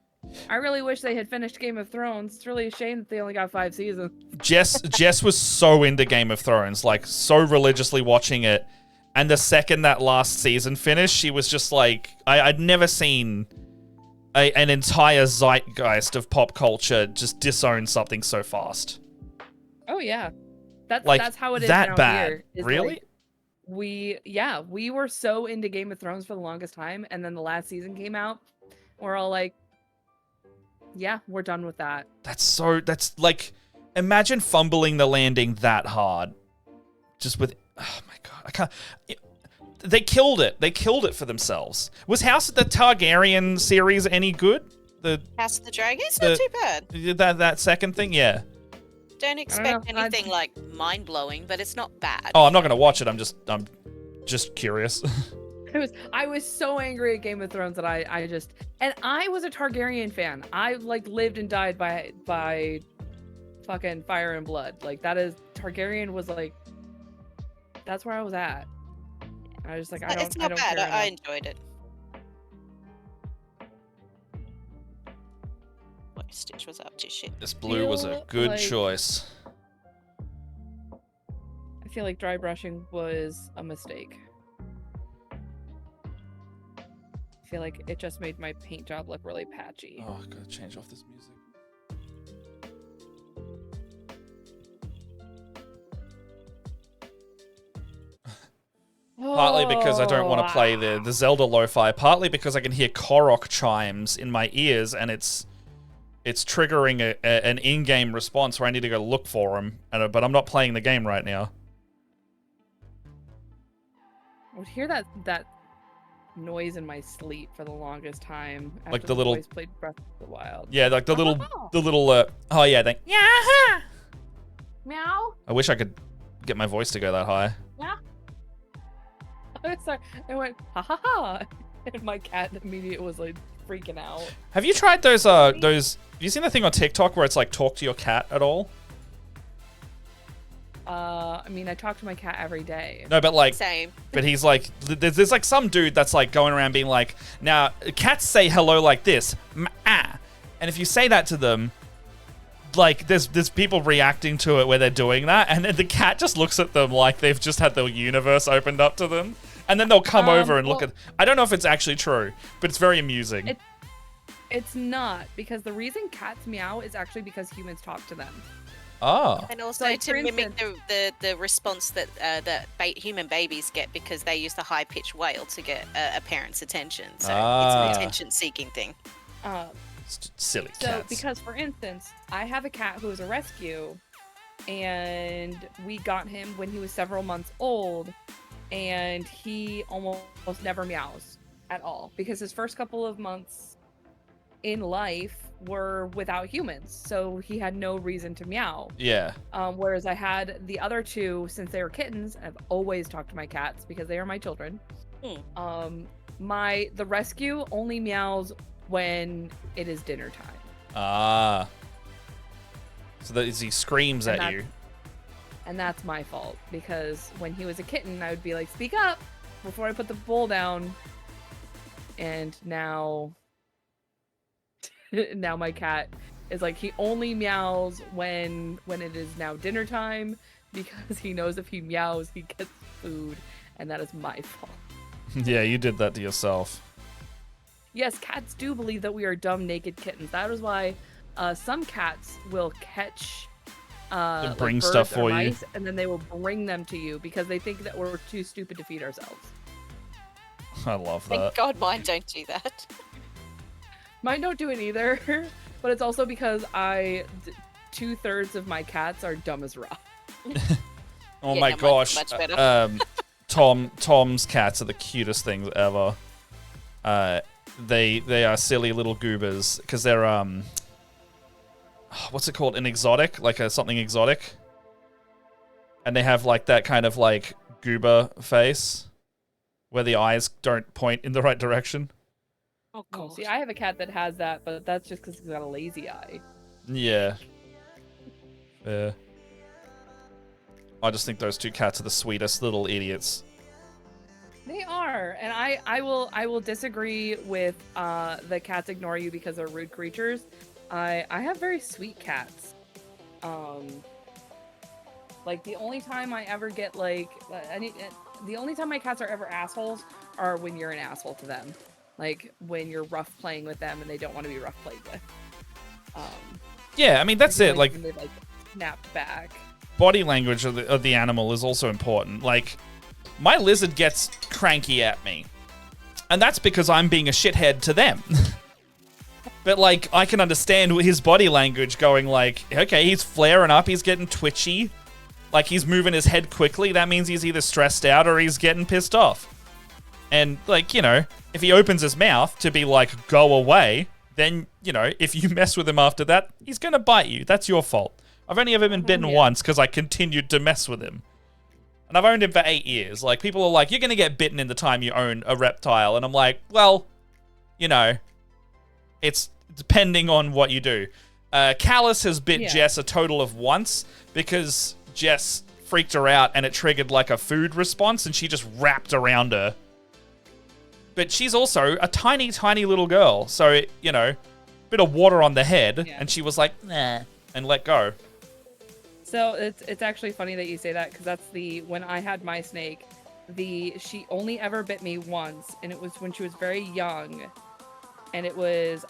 A: I really wish they had finished Game of Thrones. It's really a shame that they only got 5 seasons.
C: Jess was so into Game of Thrones, like so religiously watching it. And the second that last season finished, she was just like, I'd never seen an entire zeitgeist of pop culture just disown something so fast.
A: Oh yeah,
C: Like,
A: that's how it is
C: that
A: now
C: bad.
A: here. It's
C: Really?
A: like, we were so into Game of Thrones for the longest time, and then the last season came out. We're all like, yeah, we're done with that.
C: That's like, imagine fumbling the landing that hard. Just with, oh my God, I can't. They killed it. They killed it for themselves. Was House of the Targaryen series any good? The
B: House of the Dragon? It's not too bad.
C: That second thing, yeah.
B: Don't expect anything like mind blowing, but it's not bad.
C: Oh, I'm not gonna watch it. I'm just curious.
A: I was so angry at Game of Thrones that I was a Targaryen fan. I like lived and died by fucking fire and blood. Like Targaryen was like, that's where I was at. I was like,
B: It's not bad. I enjoyed it. What Stitch was up to shit.
C: This blue was a good choice.
A: I feel like dry brushing was a mistake. I feel like it just made my paint job look really patchy.
C: Oh, I gotta change off this music. Partly because I don't want to play the Zelda lo-fi, partly because I can hear Korok chimes in my ears, and it's triggering an in-game response where I need to go look for them, but I'm not playing the game right now.
A: I would hear that noise in my sleep for the longest time. After
C: Like the little
A: boys played Breath of the Wild.
C: Yeah, like the little oh yeah,
A: yeah. Meow.
C: I wish I could get my voice to go that high.
A: Yeah. Sorry, I went ha ha ha, and my cat immediately was like freaking out.
C: Have you tried those? Have you seen the thing on TikTok where it's like talk to your cat at all?
A: I mean, I talk to my cat every day.
C: No, but like,
B: Same.
C: But he's like, there's like some dude that's like going around being like, now cats say hello like this, ah, and if you say that to them, like there's people reacting to it where they're doing that, and then the cat just looks at them like they've just had the universe opened up to them. And then they'll come over and look
A: well,
C: at... I don't know if it's actually true, but it's very amusing.
A: It's not, because the reason cats meow is actually because humans talk to them.
C: Oh.
B: And also
A: like,
B: to
A: for
B: mimic
A: instance-
B: the response that human babies get because they use the high-pitched wail to get a parent's attention. So it's an attention-seeking thing.
C: Silly
A: So,
C: cats.
A: because for instance, I have a cat who is a rescue, and we got him when he was several months old, and he almost never meows at all because his first couple of months in life were without humans, so he had no reason to meow.
C: Yeah.
A: Whereas I had the other two, since they were kittens, I've always talked to my cats because they are my children. The rescue only meows when it is dinner time.
C: Ah. So that is, he screams
A: And
C: at you.
A: And that's my fault, because when he was a kitten, I would be like, speak up before I put the bowl down. And now my cat is like, he only meows when it is now dinner time, because he knows if he meows, he gets food, and that is my fault.
C: Yeah, you did that to yourself.
A: Yes, cats do believe that we are dumb, naked kittens. That is why some cats will catch
C: They bring
A: like
C: stuff
A: birds or
C: for you.
A: mice, and then they will bring them to you because they think that we're too stupid to feed ourselves.
C: I love
B: Thank
C: that.
B: God mine don't do that.
A: Mine don't do it either, but it's also because 2/3 of my cats are dumb as rock.
C: Oh
B: Yeah,
C: my
B: no, mine's
C: gosh.
B: much better.
C: Tom's cats are the cutest things ever. They are silly little goobers because they're what's it called? An exotic, like something exotic. And they have like that kind of like goober face where the eyes don't point in the right direction.
B: Oh
A: Oh,
B: God.
A: see, I have a cat that has that, but that's just because he's got a lazy eye.
C: Yeah. Yeah. I just think those two cats are the sweetest little idiots.
A: They are, and I will disagree with the cats ignore you because they're rude creatures. I have very sweet cats. Like the only time I ever get like the only time my cats are ever assholes are when you're an asshole to them, like when you're rough playing with them and they don't want to be rough played with.
C: Yeah, I mean that's it. Like
A: when they like snapped back.
C: body language of the animal is also important. Like my lizard gets cranky at me, and that's because I'm being a shithead to them. But like I can understand his body language going like, okay, he's flaring up, he's getting twitchy, like he's moving his head quickly. That means he's either stressed out or he's getting pissed off. And like, you know, if he opens his mouth to be like, go away, then, you know, if you mess with him after that, he's going to bite you. That's your fault. I've only ever been bitten once because I continued to mess with him. And I've owned him for 8 years. Like, people are like, you're going to get bitten in the time you own a reptile. And I'm like, well, you know, it's depending on what you do. Callus has bit Jess a total of once because Jess freaked her out and it triggered like a food response and she just wrapped around her. But she's also a tiny, tiny little girl. So, it, you know, bit of water on the head and she was like, nah, and let go.
A: So it's actually funny that you say that, because that's when I had my snake, she only ever bit me once, and it was when she was very young, and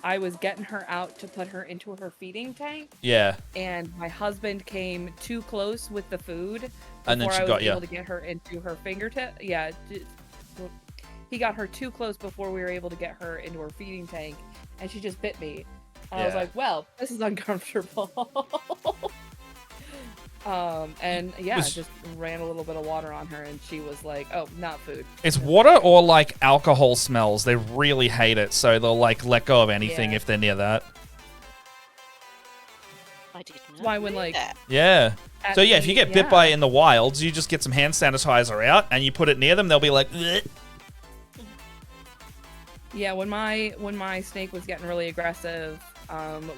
A: I was getting her out to put her into her feeding tank.
C: Yeah.
A: And my husband came too close with the food
C: And then
A: before
C: she
A: I was
C: got you.
A: able to get her into her fingertip. Yeah, he got her too close before we were able to get her into her feeding tank, and she just bit me. And I was like, well, this is uncomfortable. And yeah, just ran a little bit of water on her, and she was like, oh, not food.
C: It's water or like alcohol smells. They really hate it, so they'll like let go of anything if they're near that.
B: I did not.
A: That's why when like
C: Yeah. So yeah, if you get bit by
A: yeah.
C: it in the wilds, you just get some hand sanitizer out and you put it near them, they'll be like, "Bleh."
A: Yeah, when my snake was getting really aggressive,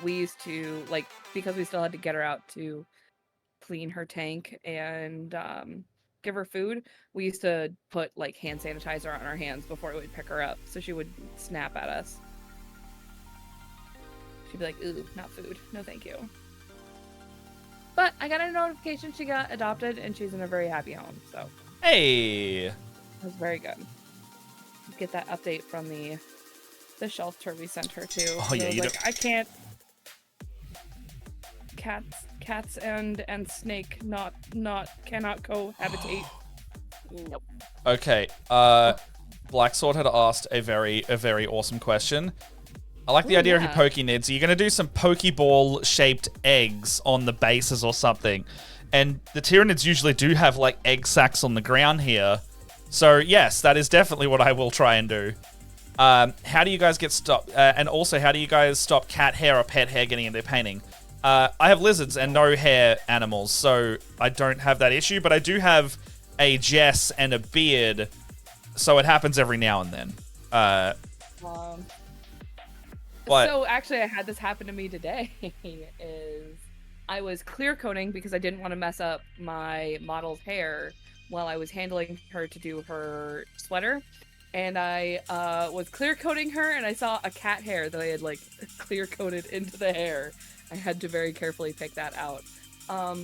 A: we used to, like, because we still had to get her out to clean her tank and give her food, we used to put like hand sanitizer on our hands before we would pick her up, so she would snap at us. She'd be like, ooh, not food, no thank you. But I got a notification she got adopted and she's in a very happy home, so
C: Hey.
A: was very good. Get that update from the shelf tour we sent her too.
C: Oh yeah,
A: you like, I can't. Cats and snake cannot cohabitate.
B: Nope.
C: Okay. Black Sword had asked a very awesome question. I like the idea of your Pokenids. You're gonna do some Pokeball shaped eggs on the bases or something, and the Tyranids usually do have like egg sacs on the ground here. So yes, that is definitely what I will try and do. How do you guys get stopped? And also, how do you guys stop cat hair or pet hair getting in their painting? I have lizards and no hair animals, so I don't have that issue. But I do have a Jess and a beard, so it happens every now and then.
A: So actually, I had this happen to me today. Is I was clear coating because I didn't want to mess up my model's hair while I was handling her to do her sweater. And I was clear coating her, and I saw a cat hair that I had like clear coated into the hair. I had to very carefully pick that out.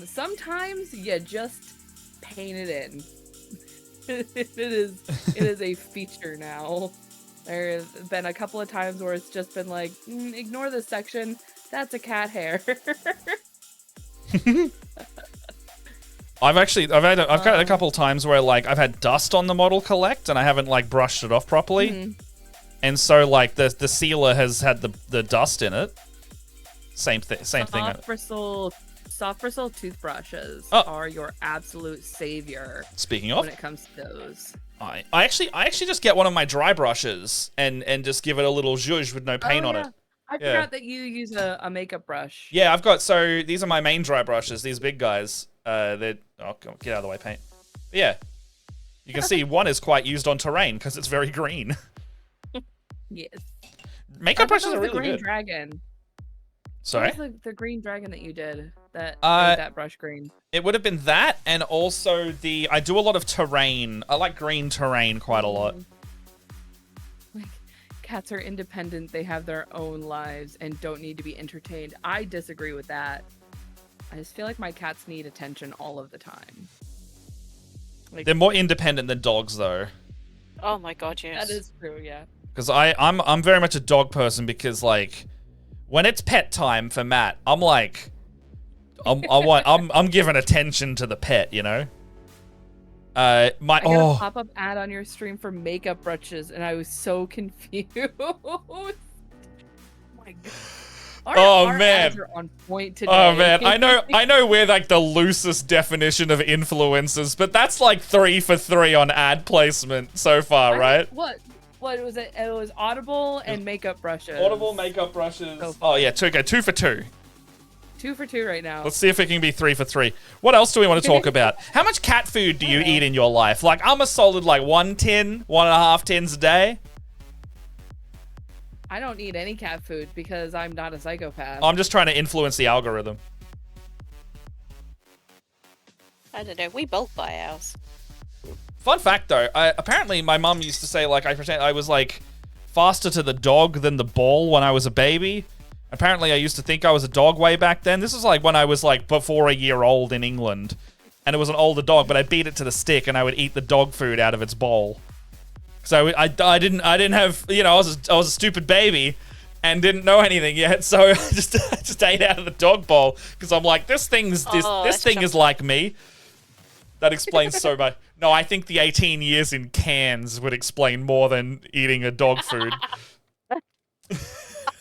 A: Sometimes you just paint it in. it is a feature now. There's been a couple of times where it's just been like, ignore this section. That's a cat hair.
C: I've got a couple of times where like I've had dust on the model collect and I haven't like brushed it off properly, and so like the sealer has had the dust in it. Same thing.
A: Soft bristle toothbrushes are your absolute savior.
C: Speaking of,
A: when it comes to those,
C: I actually just get one of my dry brushes and just give it a little zhuzh with no paint on it.
A: I forgot that you use a makeup brush.
C: Yeah, so these are my main dry brushes. These big guys. They're get out of the way, paint. But yeah, you can see one is quite used on terrain because it's very green.
A: Yes.
C: Makeup brushes are really
A: green
C: good.
A: Dragon.
C: Sorry?
A: What was the green dragon that you did that made that brush green?
C: It would have been that, and also I do a lot of terrain. I like green terrain quite a lot.
A: Like, cats are independent. They have their own lives and don't need to be entertained. I disagree with that. I just feel like my cats need attention all of the time. Like,
C: they're more independent than dogs, though.
B: Oh my god, yes.
A: That is true, yeah.
C: Because I'm very much a dog person because like when it's pet time for Matt, I'm like I'm giving attention to the pet, you know. I got a
A: pop-up ad on your stream for makeup brushes, and I was so confused. Oh my god. Our ads are on point today.
C: Oh man, I know we're like the loosest definition of influencers, but that's like 3 for 3 on ad placement so far, right?
A: What was it? It was Audible and makeup brushes.
C: Audible makeup brushes. Oh yeah, 2 for 2.
A: 2 for 2 right now.
C: Let's see if it can be 3 for 3. What else do we want to talk about? How much cat food do you eat in your life? Like I'm a solid like 1.5 tins a day.
A: I don't eat any cat food because I'm not a psychopath.
C: I'm just trying to influence the algorithm.
B: I don't know. We both buy ours.
C: Fun fact though, apparently my mum used to say like I was like faster to the dog than the ball when I was a baby. Apparently I used to think I was a dog way back then. This was like when I was like before a year old in England, and it was an older dog, but I beat it to the stick and I would eat the dog food out of its bowl. So I didn't have, you know, I was a stupid baby and didn't know anything yet, so I just ate out of the dog bowl because I'm like, this thing is like me. That explains so much. No, I think the 18 years in cans would explain more than eating a dog food.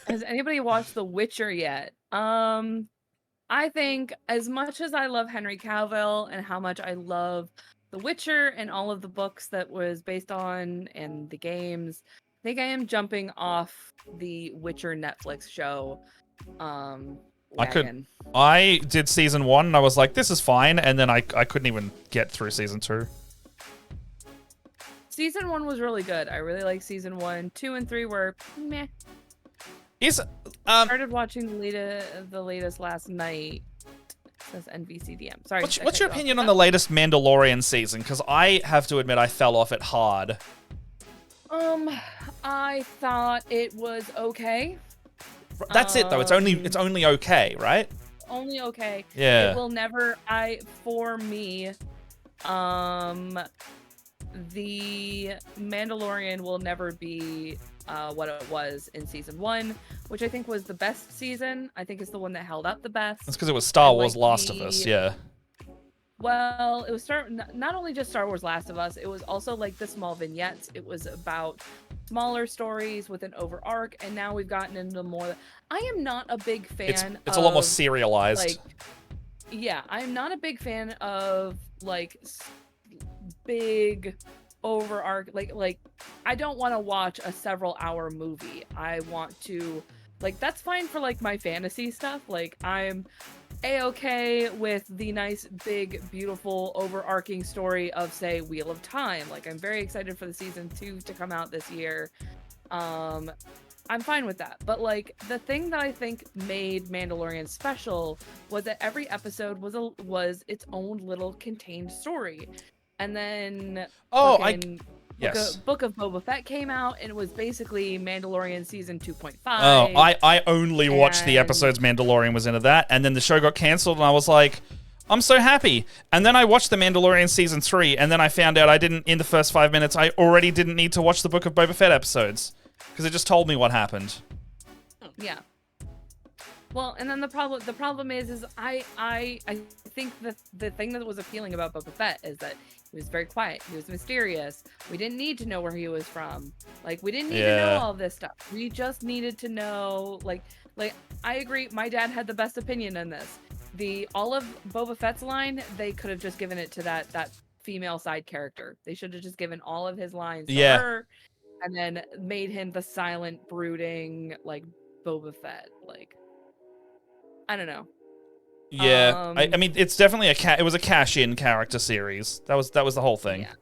A: Has anybody watched The Witcher yet? I think as much as I love Henry Cavill and how much I love The Witcher and all of the books that was based on and the games, I think I am jumping off the Witcher Netflix show.
C: I did season 1 and I was like, this is fine, and then I couldn't even get through season 2.
A: Season 1 was really good. I really like season 1. 2 and 3 were meh. Started watching the latest last night. Says NVCDM. Sorry.
C: What's your opinion on the latest Mandalorian season? Because I have to admit I fell off it hard.
A: I thought it was okay.
C: That's it though. It's only okay, right?
A: Only okay.
C: Yeah.
A: It will never. For me, the Mandalorian will never be what it was in season 1, which I think was the best season. I think it's the one that held up the best.
C: That's because it was Star Wars
A: like
C: Last of Us, yeah.
A: Well, it was not only just Star Wars Last of Us, it was also like the small vignettes. It was about smaller stories with an over arc, and now we've gotten into more. I am not a big fan
C: It's a lot more serialized.
A: Like, yeah, I'm not a big fan of like big over arc. Like I don't want to watch a several hour movie. I want to that's fine for like my fantasy stuff. Like I'm A-okay with the nice, big, beautiful, overarching story of, say, Wheel of Time. Like, I'm very excited for the season 2 to come out this year. I'm fine with that. But, like, the thing that I think made Mandalorian special was that every episode was its own little contained story. And then... Book of Boba Fett came out, and it was basically Mandalorian season 2.5.
C: Oh, I only watched the episodes Mandalorian was into that, and then the show got cancelled, and I was like, I'm so happy. And then I watched the Mandalorian season 3, and then I found out in the first 5 minutes, I already didn't need to watch the Book of Boba Fett episodes, because it just told me what happened.
A: Yeah. Well, and then the problem is I think the thing that was appealing about Boba Fett is that he was very quiet. He was mysterious. We didn't need to know where he was from. Like, we didn't need to know all this stuff. We just needed to know, like, I agree. My dad had the best opinion on this. All of Boba Fett's line, they could have just given it to that female side character. They should have just given all of his lines to her, and then made him the silent, brooding, like, Boba Fett. Like, I don't know.
C: Yeah, I mean, it's definitely it was a cash-in character series. That was the whole thing.
A: Yeah.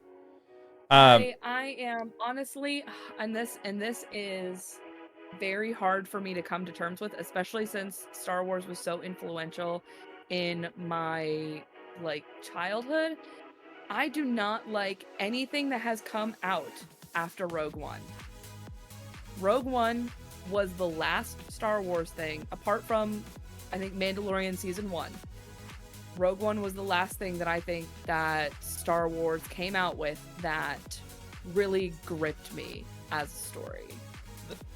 A: I am honestly, and this is very hard for me to come to terms with, especially since Star Wars was so influential in my childhood. I do not like anything that has come out after Rogue One. Rogue One was the last Star Wars thing, apart from I think Mandalorian season 1. Rogue One was the last thing that I think that Star Wars came out with that really gripped me as a story.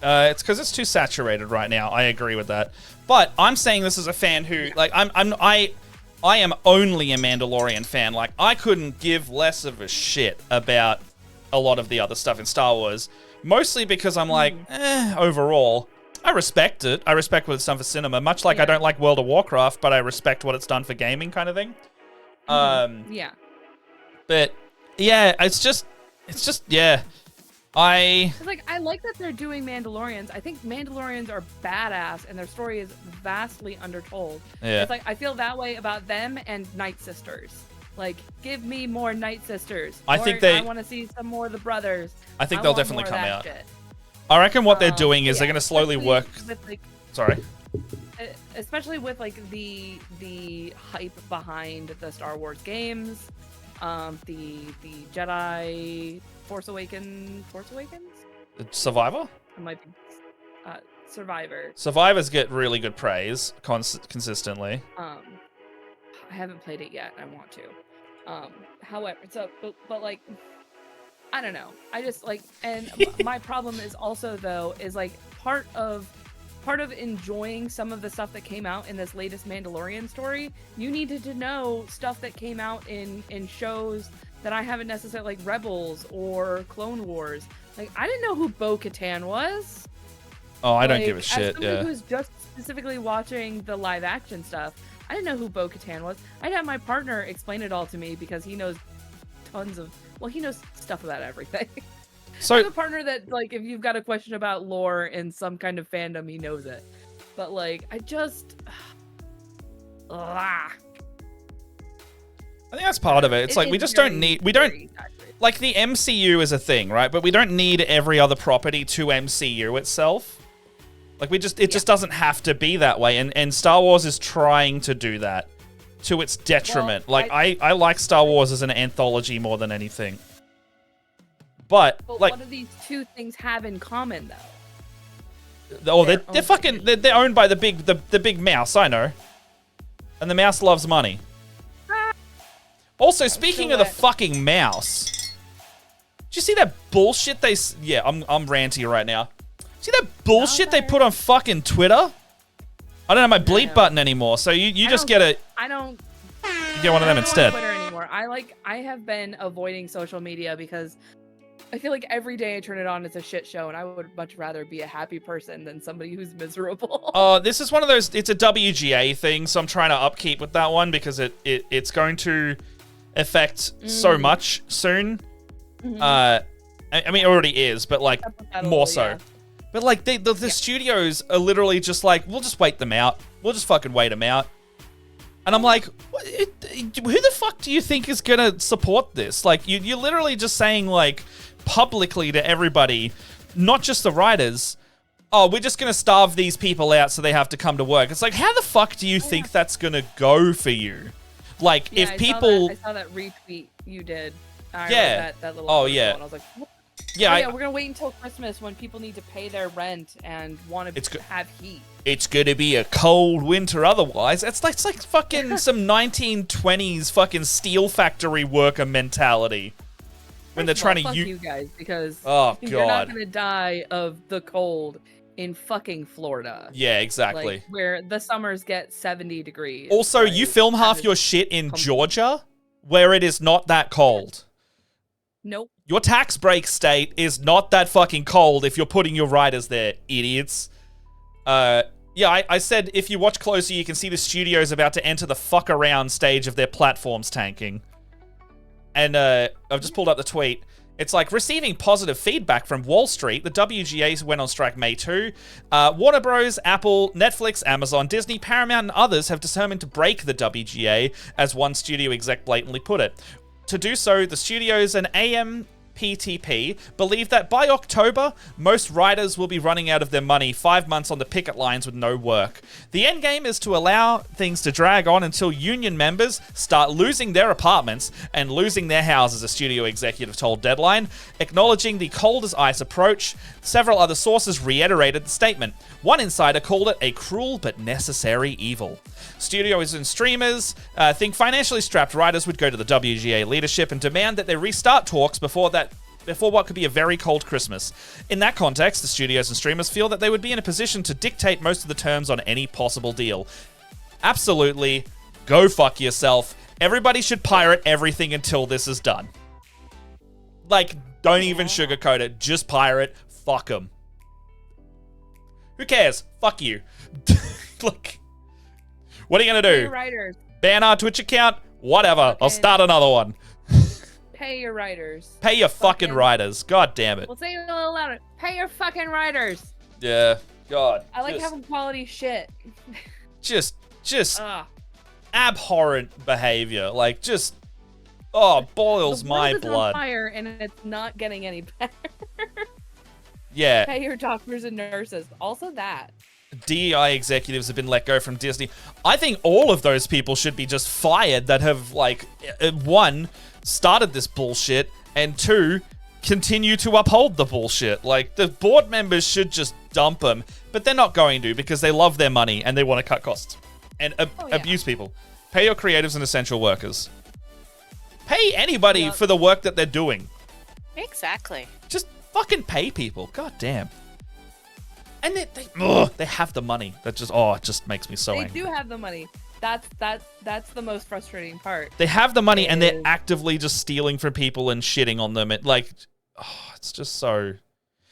C: It's because it's too saturated right now. I agree with that. But I'm saying this as a fan who, I am only a Mandalorian fan. Like, I couldn't give less of a shit about a lot of the other stuff in Star Wars. Mostly because I'm overall, I respect it. I respect what it's done for cinema. Much like I don't like World of Warcraft, but I respect what it's done for gaming kind of thing.
A: Yeah.
C: But, yeah, it's just, yeah. I
A: like that they're doing Mandalorians. I think Mandalorians are badass, and their story is vastly undertold.
C: Yeah.
A: It's like, I feel that way about them and Night Sisters. Like, give me more Night Sisters. I want to see some more of the brothers.
C: I think they'll definitely come out.
A: Shit.
C: I reckon what they're doing is they're going to slowly work.
A: With,
C: Sorry.
A: Especially with the hype behind the Star Wars games, the Jedi Force Awakens.
C: Survivor?
A: It might be Survivor.
C: Survivors get really good praise consistently.
A: I haven't played it yet. I want to. However, but like, I don't know. I just and my problem is also though is part of enjoying some of the stuff that came out in this latest Mandalorian story. You needed to know stuff that came out in shows that I haven't necessarily, like Rebels or Clone Wars. Like, I didn't know who Bo-Katan was.
C: Oh, I don't give a shit.
A: As somebody who's just specifically watching the live action stuff, I didn't know who Bo-Katan was. I'd have my partner explain it all to me because he knows he knows stuff about everything. So I have a partner that, like, if you've got a question about lore in some kind of fandom, he knows it. But, like, I just... I
C: think that's part of it. It's like, we just don't need... Like, the MCU is a thing, right? But we don't need every other property to MCU itself. Like, it just doesn't have to be that way. And Star Wars is trying to do that to its detriment. Well, I like Star Wars as an anthology more than anything. But like,
A: what do these two things have in common, though?
C: Oh, they're fucking... They're owned by the big mouse, I know. And the mouse loves money. Also, speaking of the fucking mouse... you see that bullshit they... Yeah, I'm ranty right now. See that bullshit they put on fucking Twitter? I don't have my bleep button anymore, so you just get a...
A: I don't...
C: You get one of them instead.
A: Twitter anymore. I have been avoiding social media because I feel like every day I turn it on, it's a shit show, and I would much rather be a happy person than somebody who's miserable.
C: Oh, this is one of those... It's a WGA thing, so I'm trying to upkeep with that one because it's going to affect so much soon. I mean, it already is, but like more so.
A: Yeah.
C: But like the studios are literally just like, we'll just wait them out. We'll just fucking wait them out. And I'm like, who the fuck do you think is gonna support this? Like, you're literally just saying like publicly to everybody, not just the writers, oh, we're just gonna starve these people out so they have to come to work. It's like, how the fuck do you think that's gonna go for you? Like, if people...
A: I saw that retweet you did. I
C: Yeah.
A: that little
C: Oh,
A: article,
C: yeah.
A: and I was like, what?
C: Yeah,
A: We're gonna wait until Christmas when people need to pay their rent and want to have heat.
C: It's gonna be a cold winter otherwise. It's like fucking some 1920s fucking steel factory worker mentality. When they're trying to
A: fuck you guys, because
C: Oh,
A: you're not
C: God.
A: gonna die of the cold in fucking Florida.
C: Yeah, exactly.
A: Like, where the summers get 70 degrees.
C: Also,
A: like,
C: you film half your shit in Georgia, where it is not that cold.
A: Nope.
C: Your tax break state is not that fucking cold if you're putting your writers there, idiots. Yeah, I said if you watch closer, you can see the studio's about to enter the fuck around stage of their platforms tanking. And I've just pulled up the tweet. It's like, receiving positive feedback from Wall Street, the WGA went on strike May 2. Warner Bros., Apple, Netflix, Amazon, Disney, Paramount, and others have determined to break the WGA, as one studio exec blatantly put it. To do so, the studios and AMPTP believe that by October, most writers will be running out of their money 5 months on the picket lines with no work. The end game is to allow things to drag on until union members start losing their apartments and losing their houses, a studio executive told Deadline. Acknowledging the cold as ice approach, several other sources reiterated the statement. One insider called it a cruel but necessary evil. Studios and streamers think financially strapped writers would go to the WGA leadership and demand that they restart talks before what could be a very cold Christmas. In that context, the studios and streamers feel that they would be in a position to dictate most of the terms on any possible deal. Absolutely, go fuck yourself. Everybody should pirate everything until this is done. Like, don't even sugarcoat it. Just pirate. Fuck them. Who cares? Fuck you. Look. What are you gonna do?
A: Writers.
C: Ban our Twitch account? Whatever. I'll start another one.
A: Pay your writers.
C: Pay your fucking writers. God damn it.
A: We'll say it a little louder. Pay your fucking writers.
C: Yeah. God.
A: I like having quality shit.
C: Just abhorrent behavior. Like, just, boils my blood. The world is on
A: fire and it's not getting any better.
C: Yeah.
A: Pay your doctors and nurses. Also that.
C: DEI executives have been let go from Disney. I think all of those people should be just fired that have, like, one, started this bullshit, and two, continue to uphold the bullshit. Like, the board members should just dump them, but they're not going to because they love their money and they want to cut costs and abuse people. Pay your creatives and essential workers. Pay anybody for the work that they're doing.
B: Exactly.
C: Just fucking pay people. God damn. And they have the money. That just, it just makes me so angry.
A: They do have the money. That's the most frustrating part.
C: They have the money and they're actively just stealing from people and shitting on them. It's just so.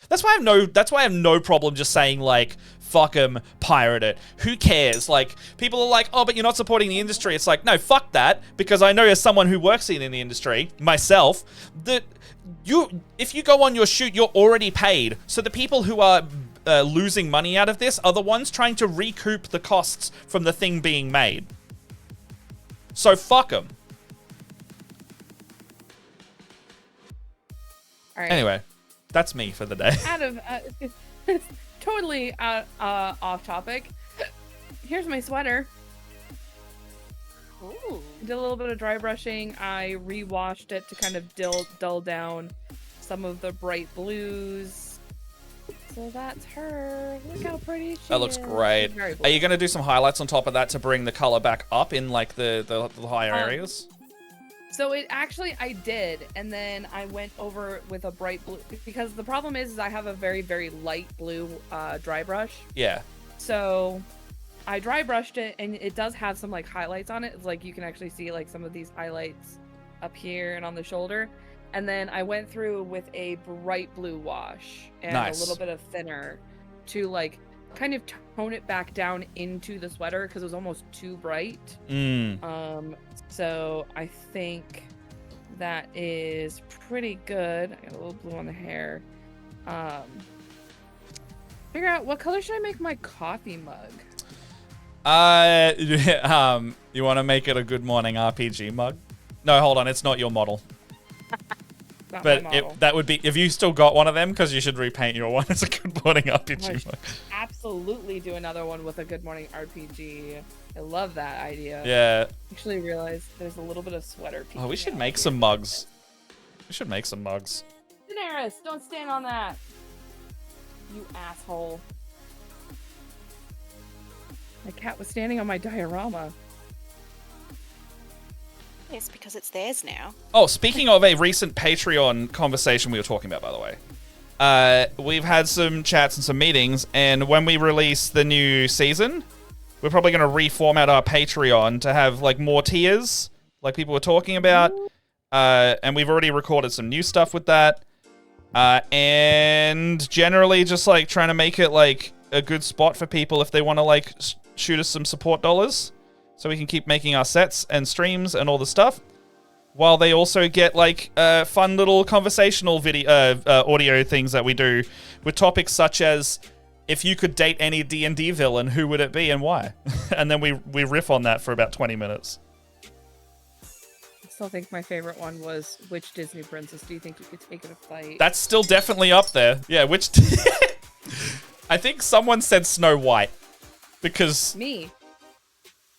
C: That's why I have no problem just saying, like, fuck them, pirate it. Who cares? Like, people are like, oh, but you're not supporting the industry. It's like, no, fuck that, because I know as someone who works in the industry myself that if you go on your shoot, you're already paid. So the people who are losing money out of this are the ones trying to recoup the costs from the thing being made. So fuck them.
A: All right.
C: Anyway, that's me for the day.
A: Out of totally off topic. Here's my sweater.
B: Ooh.
A: Did a little bit of dry brushing. I re-washed it to kind of dull down some of the bright blues. So that's her. Look how pretty she is.
C: That looks great. Are you going to do some highlights on top of that to bring the color back up in, like, the higher areas?
A: So it actually, I did, and then I went over with a bright blue, because the problem is I have a very, very light blue dry brush.
C: Yeah.
A: So I dry brushed it, and it does have some like highlights on it. It's like you can actually see like some of these highlights up here and on the shoulder. And then I went through with a bright blue wash and a little bit of thinner to like kind of tone it back down into the sweater because it was almost too bright. So I think that is pretty good. I got a little blue on the hair. Figure out what color should I make my coffee mug?
C: You want to make it a Good Morning RPG mug? No, hold on, it's not your model. But that would be, if you still got one of them, because you should repaint your one as a Good Morning RPG mug.
A: Absolutely do another one with a Good Morning RPG. I love that idea.
C: Yeah.
A: Actually realized there's a little bit of sweater.
C: Oh, we should make some mugs. We should make some mugs.
A: Daenerys, don't stand on that. You asshole. My cat was standing on my diorama.
B: Yes, because it's theirs now.
C: Oh, speaking of a recent Patreon conversation we were talking about, by the way. We've had some chats and some meetings, and when we release the new season, we're probably going to reformat our Patreon to have like more tiers, like people were talking about. And we've already recorded some new stuff with that. And generally just like trying to make it like a good spot for people if they want to like shoot us some support dollars. So we can keep making our sets and streams and all the stuff, while they also get like fun little conversational video, audio things that we do with topics such as, if you could date any D&D villain, who would it be and why? And then we riff on that for about 20 minutes.
A: I still think my favorite one was, which Disney princess do you think you could take in a fight?
C: That's still definitely up there. Yeah, which... I think someone said Snow White, because...
A: Me.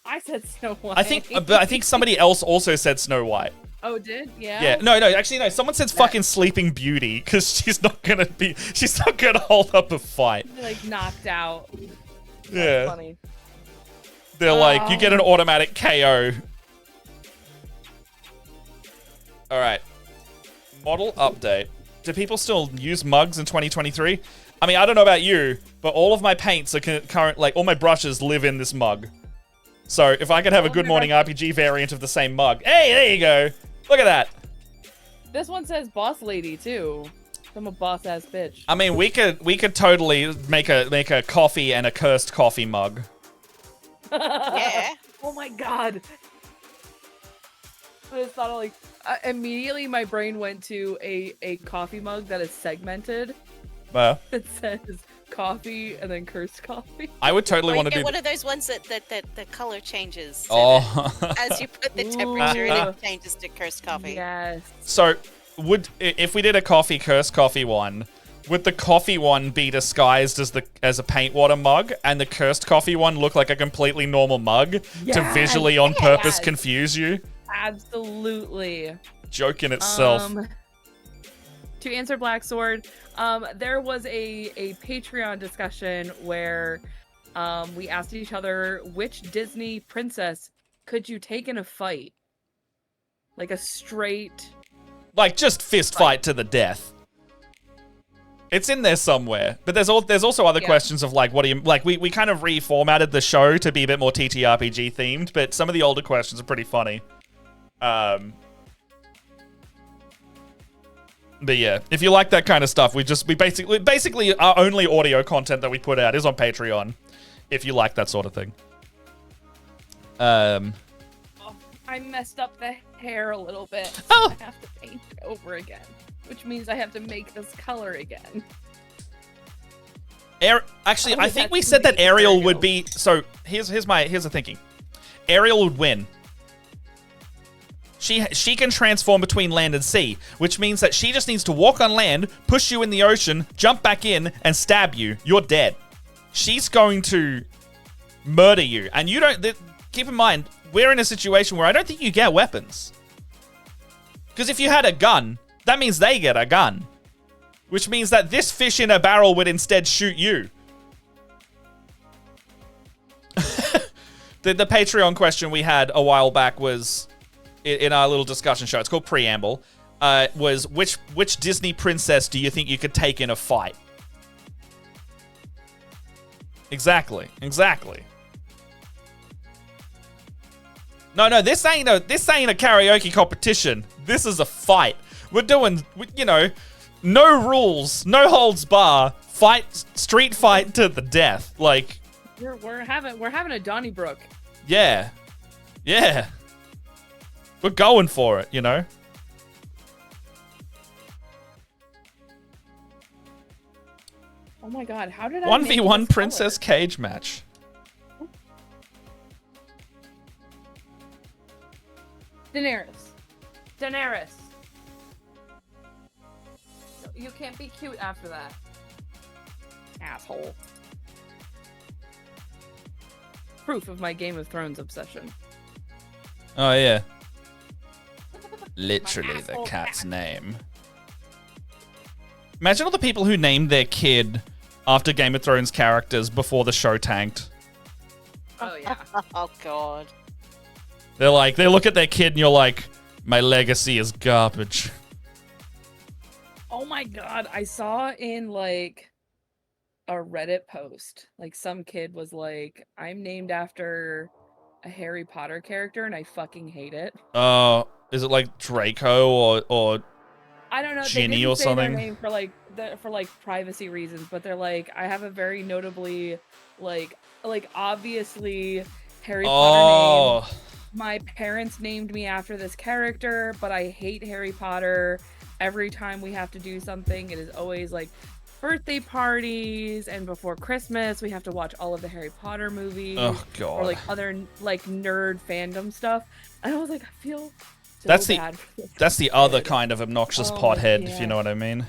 A: I said Snow White.
C: But I think somebody else also said Snow White.
A: Oh, did? Yeah?
C: Yeah. No, actually, no. Someone said fucking Sleeping Beauty, because she's not gonna hold up a fight.
A: Like, knocked out. That's
C: yeah.
A: Funny.
C: They're like, you get an automatic KO. Alright. Model update. Do people still use mugs in 2023? I mean, I don't know about you, but all of my paints are like, all my brushes live in this mug. So if I could have a Good Morning RPG variant of the same mug. Hey, there you go. Look at that.
A: This one says boss lady too. I'm a boss ass bitch.
C: I mean, we could totally make a coffee and a cursed coffee mug.
B: Yeah.
A: Oh my god. I just thought of like immediately my brain went to a coffee mug that is segmented. It says coffee and then cursed coffee.
C: I would totally want to do
B: one of those ones that the color changes. So
C: oh.
B: as you put the temperature in, it changes to cursed coffee.
A: Yes.
C: So if we did a cursed coffee one, would the coffee one be disguised as a paint water mug, and the cursed coffee one look like a completely normal mug to visually on purpose confuse you?
A: Absolutely.
C: Joke in itself.
A: To answer Black Sword, there was a Patreon discussion where we asked each other, which Disney princess could you take in a fight? Like a straight...
C: Like, just fist fight to the death. It's in there somewhere. But there's also other questions of, like, what do you... Like, we kind of reformatted the show to be a bit more TTRPG themed, but some of the older questions are pretty funny. But yeah, if you like that kind of stuff, we basically our only audio content that we put out is on Patreon. If you like that sort of thing.
A: Oh, I messed up the hair a little bit. So
C: Oh.
A: I have to paint it over again, which means I have to make this color again.
C: Actually, I think we said that Ariel would be. So here's the thinking. Ariel would win. She can transform between land and sea, which means that she just needs to walk on land, push you in the ocean, jump back in, and stab you. You're dead. She's going to murder you. And you don't... Keep in mind, we're in a situation where I don't think you get weapons. Because if you had a gun, that means they get a gun. Which means that this fish in a barrel would instead shoot you. The Patreon question we had a while back was... in our little discussion show. It's called Preamble. Was which Disney princess do you think you could take in a fight? Exactly. No, this ain't a karaoke competition. This is a fight. We're doing, no rules, no holds bar, street fight to the death. Like
A: we're having a Donnybrook.
C: Yeah. We're going for it,
A: Oh my god, how did I
C: 1v1 Princess Cage match.
A: Daenerys. You can't be cute after that. Asshole. Proof of my Game of Thrones obsession.
C: Oh, yeah. Literally the cat's name. Imagine all the people who named their kid after Game of Thrones characters before the show tanked.
A: Oh, yeah.
B: Oh, God.
C: They look at their kid and you're like, my legacy is garbage.
A: Oh my god, I saw in like a Reddit post, like some kid was like, I'm named after a Harry Potter character and I fucking hate it.
C: Is it like Draco or
A: I don't know,
C: Ginny
A: they didn't
C: or
A: say
C: something?
A: their name for privacy reasons, but they're like, I have a very notably like obviously Harry Potter name. My parents named me after this character, but I hate Harry Potter. Every time we have to do something, it is always like birthday parties, and before Christmas, we have to watch all of the Harry Potter movies.
C: Oh, God.
A: Or like other like nerd fandom stuff. And I was like, I feel so bad for this
C: That's the
A: kid.
C: other kind of obnoxious pothead, if
A: yeah.
C: you know what I mean.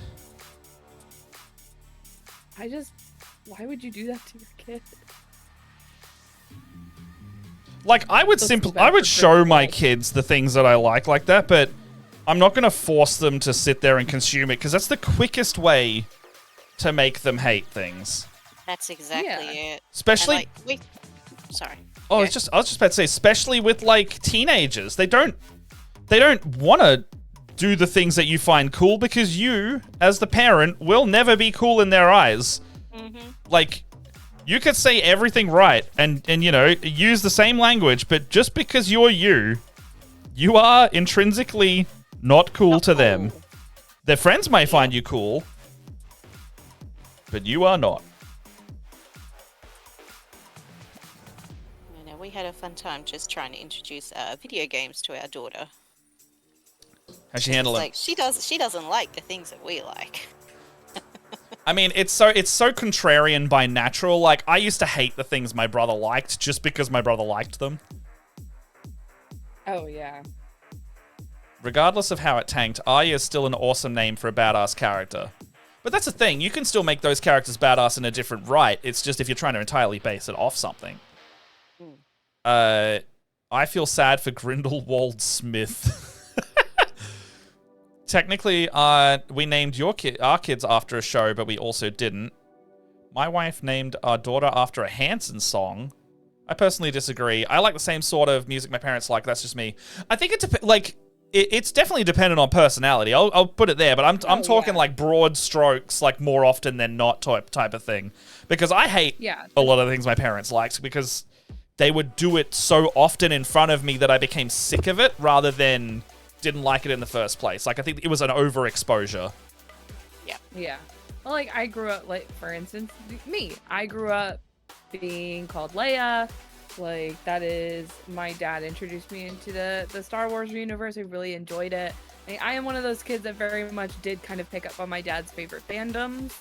A: Why would you do that to your kid?
C: Like, I would show my kids the things that I like that, but I'm not going to force them to sit there and consume it, because that's the quickest way to make them hate things.
B: That's exactly it.
C: Especially...
B: Sorry.
C: Oh, I was just about to say, especially with, like, teenagers. They don't want to do the things that you find cool, because you, as the parent, will never be cool in their eyes.
B: Mm-hmm.
C: Like... You could say everything right and use the same language, but just because you're you are intrinsically not cool to them. Their friends may find you cool, but you are not.
B: We had a fun time just trying to introduce video games to our daughter.
C: How's she handle it?
B: Like she doesn't like the things that we like.
C: I mean, it's so contrarian by natural. Like, I used to hate the things my brother liked just because my brother liked them.
A: Oh, yeah.
C: Regardless of how it tanked, Arya is still an awesome name for a badass character. But that's the thing, you can still make those characters badass in a different right. It's just if you're trying to entirely base it off something. I feel sad for Grindelwald Smith. Technically, we named our kids after a show, but we also didn't. My wife named our daughter after a Hanson song. I personally disagree. I like the same sort of music my parents like. That's just me. I think it's definitely dependent on personality. I'll put it there, but I'm talking like broad strokes, like more often than not type of thing. Because I hate a lot of the things my parents liked because they would do it so often in front of me that I became sick of it rather than didn't like it in the first place. Like, I think it was an overexposure.
A: Yeah. Well, like, I grew up, like, for instance, I grew up being called Leia. Like, that is, my dad introduced me into the Star Wars universe. I really enjoyed it. I am one of those kids that very much did kind of pick up on my dad's favorite fandoms.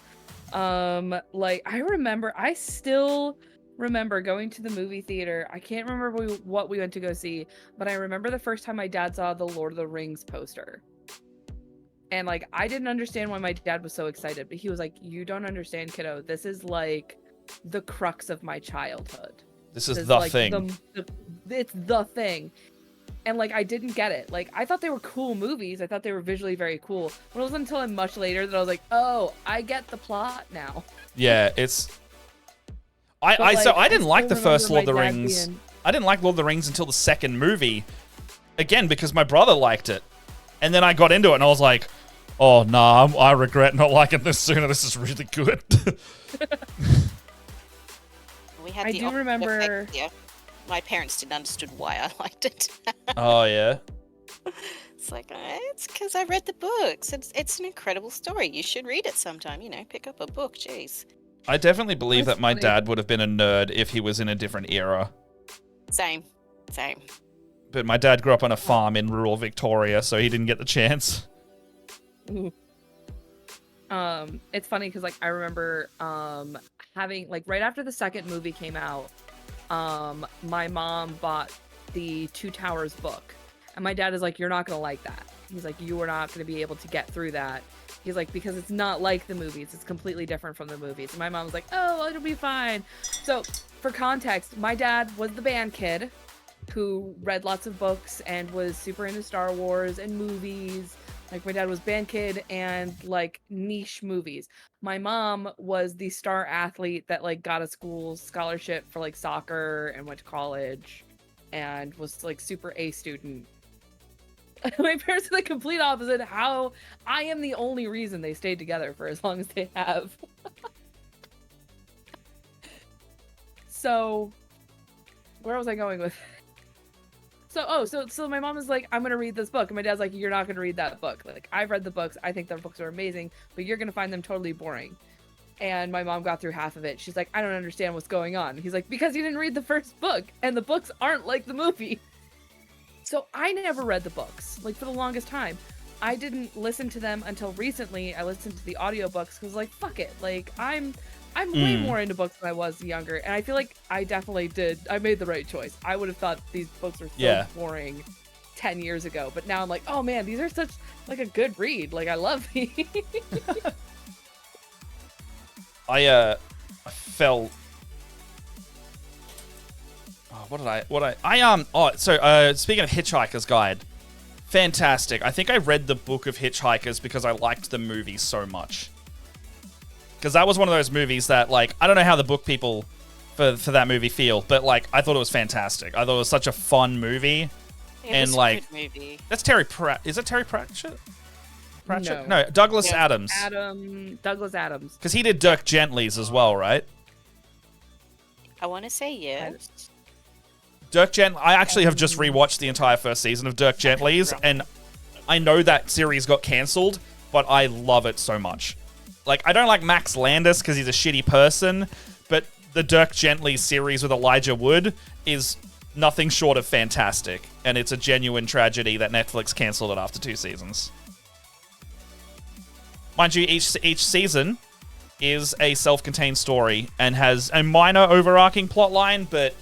A: Like, I still remember going to the movie theater. I can't remember what we went to go see, but I remember the first time my dad saw the Lord of the Rings poster. And like, I didn't understand why my dad was so excited, but he was like, you don't understand, kiddo. This is like the crux of my childhood.
C: This is the thing.
A: It's the thing. And like, I didn't get it. Like, I thought they were cool movies. I thought they were visually very cool. But it wasn't until much later that I was like, oh, I get the plot now.
C: Yeah, it's... I didn't like the first Lord of the Rings. I didn't like Lord of the Rings until the second movie. again because my brother liked it. And then I got into it and I was like, oh, nah, I regret not liking this sooner. This is really good.
B: We had
A: I
B: the
A: do
B: opposite
A: remember-
B: effect, yeah. My parents didn't understand why I liked it.
C: Oh, yeah.
B: It's like, it's because I read the books. It's an incredible story. You should read it sometime. Pick up a book. Jeez.
C: I definitely believe
A: That's
C: that my
A: funny.
C: dad would have been a nerd if he was in a different era.
B: Same.
C: But my dad grew up on a farm in rural Victoria, so he didn't get the chance.
A: Ooh. It's funny because like I remember having like right after the second movie came out, my mom bought the Two Towers book, and my dad is like, "You're not gonna like that." He's like, "You are not gonna be able to get through that." He's like, "Because it's not like the movies; it's completely different from the movies." And my mom was like, "Oh, it'll be fine." So, for context, my dad was the band kid who read lots of books and was super into Star Wars and movies. Like, my dad was band kid and like niche movies. My mom was the star athlete that like got a school scholarship for like soccer and went to college and was like super A student. My parents are the complete opposite. How I am the only reason they stayed together for as long as they have. So, where was I going with? So my mom is like, I'm gonna read this book, and my dad's like, you're not gonna read that book. Like, I've read the books, I think their books are amazing, but you're gonna find them totally boring. And my mom got through half of it. She's like, I don't understand what's going on. He's like, because you didn't read the first book, and the books aren't like the movie. So I never read the books, like for the longest time. I didn't listen to them until recently. I listened to the audiobooks because like, fuck it. Like I'm way more into books than I was younger, and I feel like I definitely did. I made the right choice. I would have thought these books were so boring 10 years ago, but now I'm like, oh man, these are such like a good read. Like I love these.
C: I felt. Speaking of Hitchhiker's Guide, fantastic. I think I read the book of Hitchhikers because I liked the movie so much. Because that was one of those movies that, like, I don't know how the book people for that movie feel, but, like, I thought it was fantastic. I thought it was such a fun movie.
B: It was a good movie.
C: That's Terry Pratt. Is it Terry Pratchett?
A: No,
C: Douglas Adams.
A: Douglas Adams.
C: Because he did Dirk Gently's as well, right?
B: I want to say yes.
C: Dirk Gently. I actually have just rewatched the entire first season of Dirk Gently's, and I know that series got cancelled, but I love it so much. Like, I don't like Max Landis because he's a shitty person, but the Dirk Gently series with Elijah Wood is nothing short of fantastic, and it's a genuine tragedy that Netflix cancelled it after 2 seasons. Mind you, each season is a self-contained story and has a minor overarching plotline, but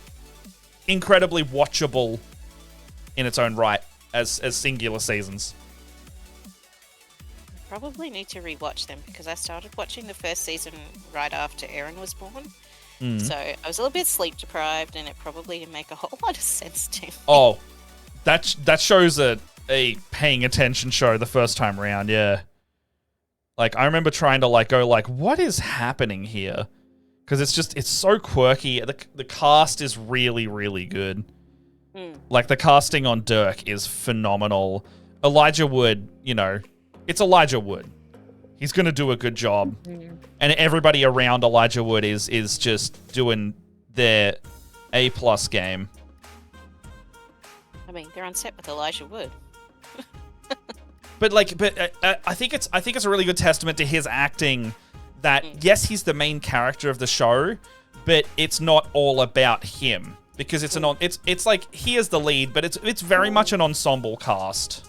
C: incredibly watchable in its own right as singular seasons.
B: Probably need to rewatch them because I started watching the first season right after Aaron was born. So I was a little bit sleep deprived, and it probably didn't make a whole lot of sense to me.
C: Oh, that shows a paying attention show the first time around, yeah. Like, I remember trying to, like, go, like, what is happening here? Because it's so quirky. The cast is really, really good. Like, the casting on Dirk is phenomenal. Elijah Wood, it's Elijah Wood. He's going to do a good job. And everybody around Elijah Wood is just doing their A+ game.
B: I mean, they're on set with Elijah Wood.
C: But I think it's a really good testament to his acting that yes, he's the main character of the show, but it's not all about him because it's like he is the lead, but it's very much an ensemble cast.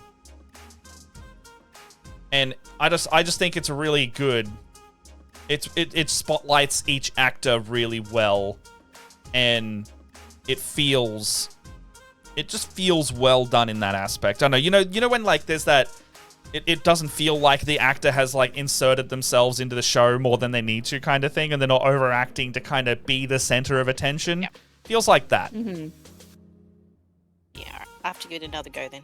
C: And I just think it's really good. It spotlights each actor really well, and it just feels well done in that aspect. I know, you know when like there's that. It doesn't feel like the actor has like inserted themselves into the show more than they need to kind of thing, and they're not overacting to kind of be the center of attention. Yep. Feels like that.
B: Yeah, I have to give it another go then.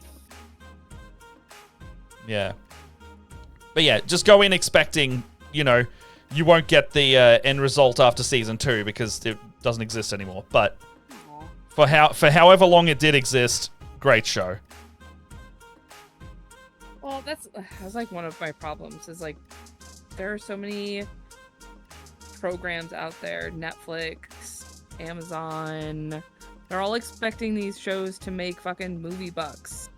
C: Yeah. But yeah, just go in expecting, you won't get the end result after season 2 because it doesn't exist anymore. But for however long it did exist, great show.
A: Well, that's like one of my problems is like there are so many programs out there, Netflix, Amazon. They're all expecting these shows to make fucking movie bucks.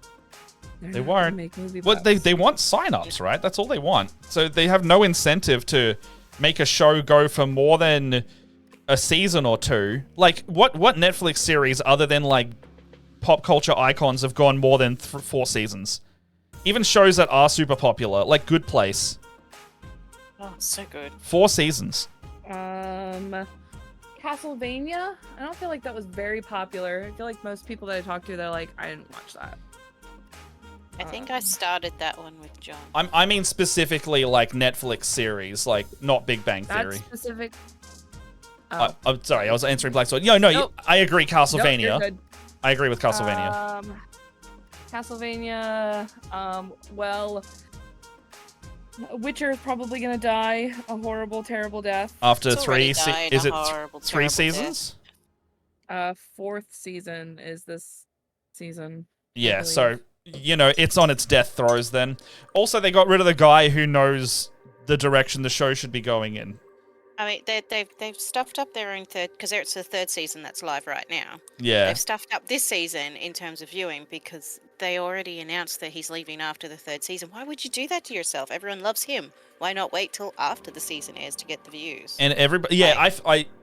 C: They won't.
A: Make movie
C: Well,
A: bucks.
C: they want sign-ups, right? That's all they want. So they have no incentive to make a show go for more than a season or two. Like, what Netflix series other than, like, pop culture icons have gone more than 4 seasons? Even shows that are super popular, like Good Place.
B: Oh, so good.
C: 4 seasons.
A: Castlevania? I don't feel like that was very popular. I feel like most people that I talk to, they're like, I didn't watch that.
B: I think I started that one with John.
C: I mean specifically, like, Netflix series, like, not Big Bang Theory.
A: That specific... Oh.
C: I'm sorry, I was answering Black Sword. No,
A: Nope.
C: I agree, Castlevania.
A: Nope, you're good.
C: I agree with Castlevania.
A: Castlevania, well, Witcher is probably gonna die a horrible, terrible death.
C: After
B: It's
C: 3
B: already died
C: is
B: a
C: it
B: horrible,
C: 3
B: terrible
C: seasons?
A: 4th season is this season.
C: Yeah, so, you know, it's on its death throes then. Also, they got rid of the guy who knows the direction the show should be going in.
B: I mean, they've stuffed up their own third, because it's the 3rd season that's live right now.
C: Yeah.
B: They've stuffed up this season in terms of viewing because they already announced that he's leaving after the 3rd season. Why would you do that to yourself? Everyone loves him. Why not wait till after the season airs to get the views?
C: And everybody, yeah,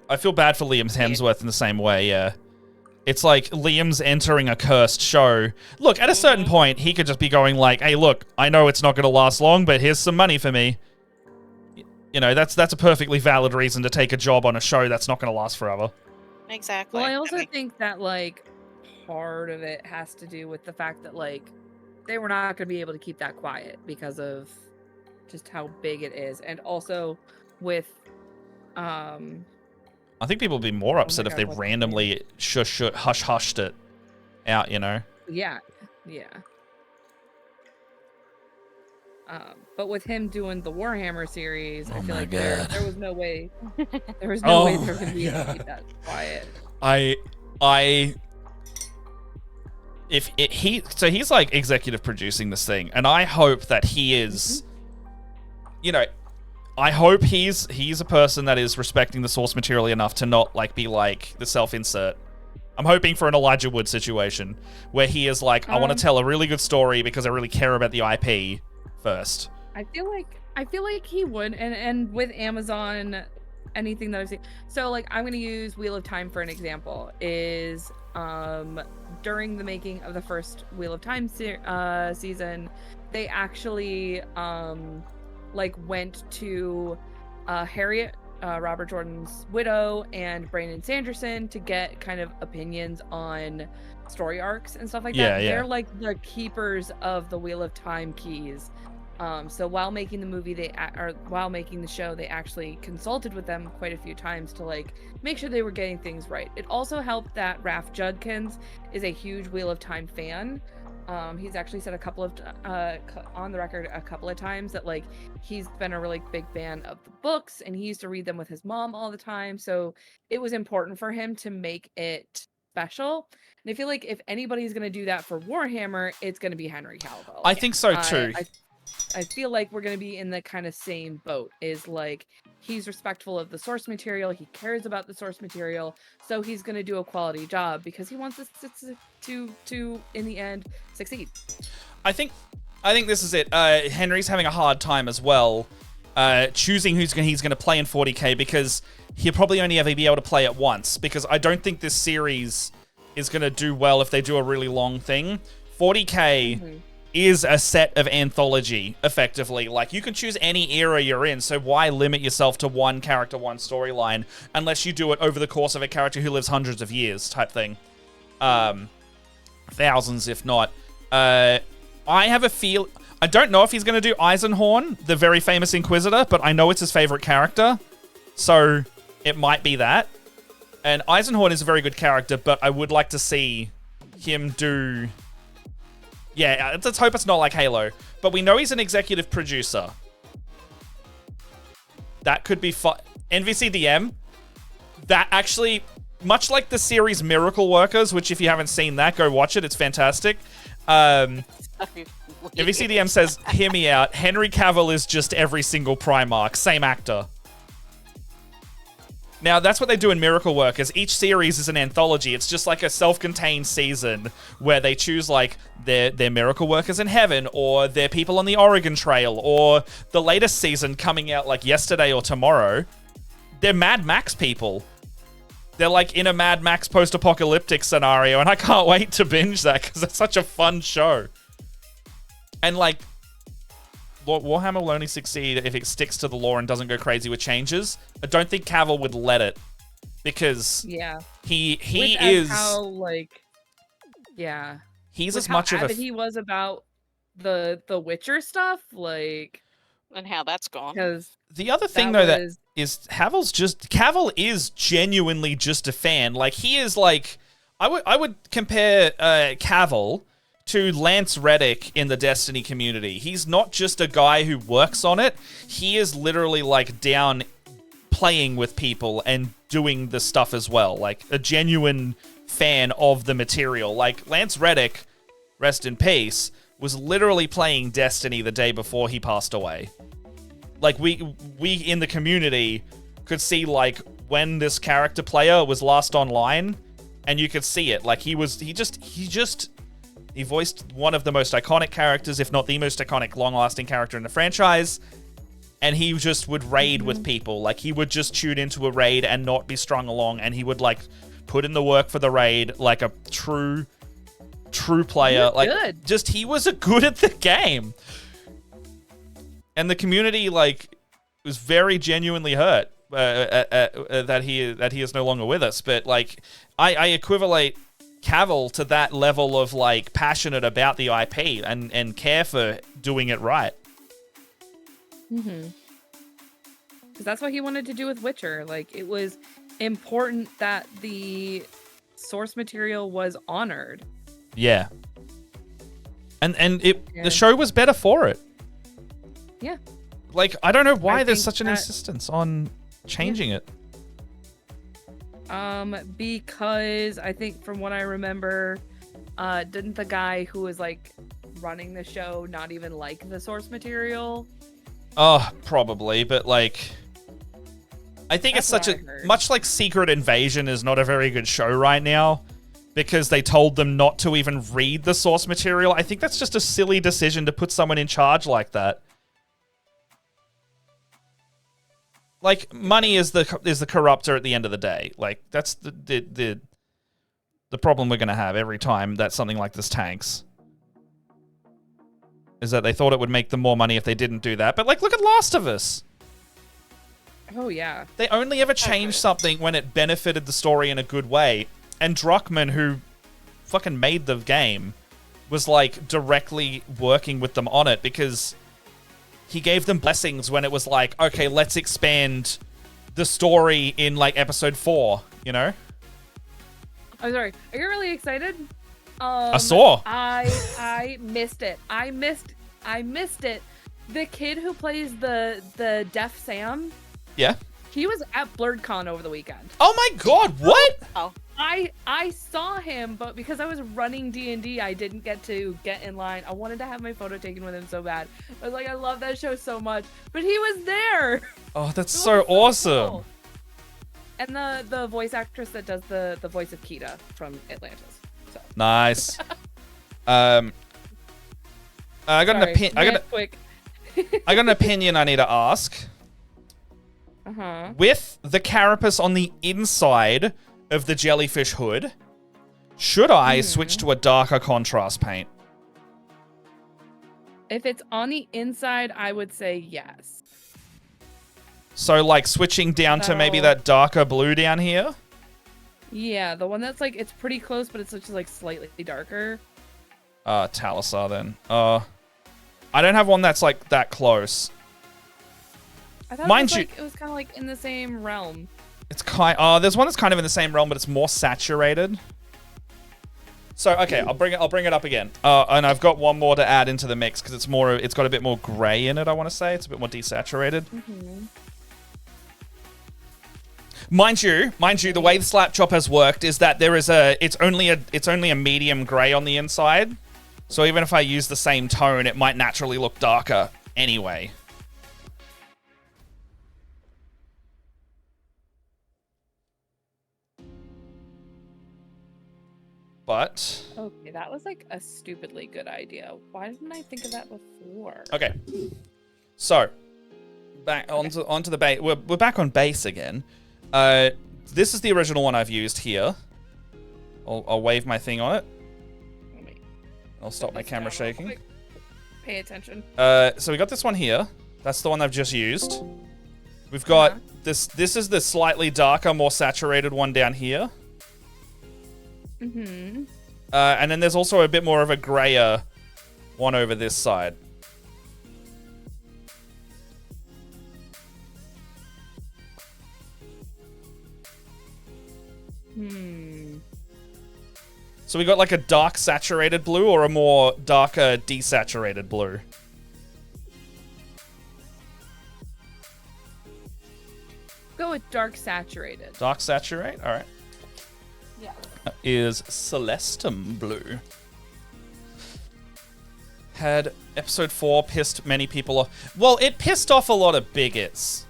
C: I feel bad for Liam Hemsworth in the same way, yeah. It's like Liam's entering a cursed show. Look, at a certain point, he could just be going like, hey, look, I know it's not going to last long, but here's some money for me. You know, that's a perfectly valid reason to take a job on a show that's not going to last forever.
B: Exactly.
A: Well, I also think that, like, part of it has to do with the fact that, like, they were not going to be able to keep that quiet because of just how big it is. And also with,
C: I think people would be more upset if they randomly hush-hushed it out, you know?
A: Yeah. But with him doing the Warhammer series, I feel like there was no way. There was no way they were going to be able to keep that quiet.
C: So he's like executive producing this thing, and I hope that he is, you know, I hope he's a person that is respecting the source material enough to not like be like the self-insert. I'm hoping for an Elijah Wood situation where he is like, I want to tell a really good story because I really care about the IP first.
A: I feel like he would, and with Amazon, anything that I've seen. So like I'm gonna use Wheel of Time for an example. Is during the making of the first Wheel of Time season, they actually like went to Harriet, Robert Jordan's widow, and Brandon Sanderson to get kind of opinions on story arcs and stuff like that.
C: Yeah.
A: They're like the keepers of the Wheel of Time keys. So while making the movie, while making the show, they actually consulted with them quite a few times to like make sure they were getting things right. It also helped that Raph Judkins is a huge Wheel of Time fan. He's actually said a couple of on the record a couple of times that like he's been a really big fan of the books and he used to read them with his mom all the time. So it was important for him to make it special. And I feel like if anybody's going to do that for Warhammer, it's going to be Henry Cavill.
C: I think so too.
A: I feel like we're going to be in the kind of same boat, is like he's respectful of the source material, he cares about the source material, so he's going to do a quality job because he wants us to in the end succeed.
C: I think this is it. Henry's having a hard time as well choosing he's going to play in 40k because he'll probably only ever be able to play it once, because I don't think this series is going to do well if they do a really long thing. 40k is a set of anthology, effectively. Like, you can choose any era you're in, so why limit yourself to one character, one storyline, unless you do it over the course of a character who lives hundreds of years, type thing. Thousands, if not. I have a feel... I don't know if he's going to do Eisenhorn, the very famous Inquisitor, but I know it's his favorite character, so it might be that. And Eisenhorn is a very good character, but I would like to see him do... Yeah, let's hope it's not like Halo. But we know he's an executive producer. That could be fun. NVCDM. That actually, much like the series Miracle Workers, which if you haven't seen that, go watch it. It's fantastic. If ECDM says, hear me out, Henry Cavill is just every single Primarch. Same actor. Now, that's what they do in Miracle Workers. Each series is an anthology. It's just like a self-contained season where they choose, like, their Miracle Workers in Heaven, or their people on the Oregon Trail, or the latest season coming out, like, yesterday or tomorrow. They're Mad Max people. They're, like, in a Mad Max post-apocalyptic scenario, and I can't wait to binge that because it's such a fun show. And, like, Warhammer will only succeed if it sticks to the lore and doesn't go crazy with changes. I don't think Cavill would let it, because he is
A: how, like,
C: he's
A: with
C: as much
A: how
C: of a
A: avid he was about the Witcher stuff, like,
B: and how that's gone.
A: because
C: the other thing though that is Cavill is genuinely just a fan. Like, he is like, I would compare Cavill to Lance Reddick in the Destiny community. He's not just a guy who works on it. He is literally, like, down playing with people and doing the stuff as well. Like, a genuine fan of the material. Like, Lance Reddick, rest in peace, was literally playing Destiny the day before he passed away. Like, we in the community could see, like, when this character player was last online, and you could see it. Like, he voiced one of the most iconic characters, if not the most iconic, long-lasting character in the franchise. And he just would raid with people. Like, he would just tune into a raid and not be strung along. And he would, like, put in the work for the raid like a true player. Like, good. He was good at the game. And the community, like, was very genuinely hurt that he is no longer with us. But, like, I equivalate Cavill to that level of, like, passionate about the IP and care for doing it right.
A: Because that's what he wanted to do with Witcher. Like, it was important that the source material was honored.
C: Yeah. And the show was better for it.
A: Yeah.
C: Like, I don't know why there's such an insistence on changing it.
A: Because I think from what I remember, didn't the guy who was, like, running the show not even like the source material?
C: Oh, probably, but, like, I think it's such a much like Secret Invasion is not a very good show right now because they told them not to even read the source material. I think that's just a silly decision to put someone in charge like that. Like, money is the corruptor at the end of the day. Like, that's the problem we're going to have every time that something like this tanks. Is that they thought it would make them more money if they didn't do that. But, like, look at Last of Us.
A: Oh, yeah.
C: They only ever changed something when it benefited the story in a good way. And Druckmann, who fucking made the game, was, like, directly working with them on it because he gave them blessings when it was like, okay, let's expand the story in, like, episode 4, you know?
A: I'm sorry. Are you really excited?
C: I saw.
A: I missed it. I missed it. The kid who plays the deaf Sam.
C: Yeah.
A: He was at BlurredCon over the weekend.
C: Oh my god, what?
B: Oh.
A: I saw him, but because I was running D&D, I didn't get in line. I wanted to have my photo taken with him so bad. I was like, I love that show so much. But he was there.
C: Oh, that's so awesome. Cool.
A: And the voice actress that does the voice of Kita from Atlantis. So.
C: Nice. I got an opinion I need to ask. With the carapace on the inside of the jellyfish hood, should I switch to a darker contrast paint?
A: If it's on the inside, I would say yes.
C: So, like, switching down to maybe that darker blue down here?
A: Yeah, the one that's, like, it's pretty close, but it's just, like, slightly darker.
C: Talisar, then. I don't have one that's, like, that close.
A: I thought it was kind of, like, in the same realm.
C: It's there's one that's kind of in the same realm, but it's more saturated. So, okay, I'll bring it up again. And I've got one more to add into the mix, because it's got a bit more gray in it, I want to say. It's a bit more desaturated. Mind you, the way the slap chop has worked is that it's only a medium gray on the inside. So even if I use the same tone, it might naturally look darker anyway. But
A: Okay, that was like a stupidly good idea. Why didn't I think of that before?
C: okay, so back onto the base. We're back on base again. This is the original one I've used here. I'll wave my thing on it. I'll stop my camera shaking.
A: Pay attention.
C: So we got this one here. That's the one I've just used. We've got this. This is the slightly darker, more saturated one down here.
A: Mm-hmm.
C: And then there's also a bit more of a grayer one over this side. So we got like a dark saturated blue or a more darker desaturated blue.
A: Go with dark saturated.
C: Dark saturate? All right.
A: Yeah.
C: Is Celestum blue. Had episode 4 pissed many people off. Well, it pissed off a lot of bigots.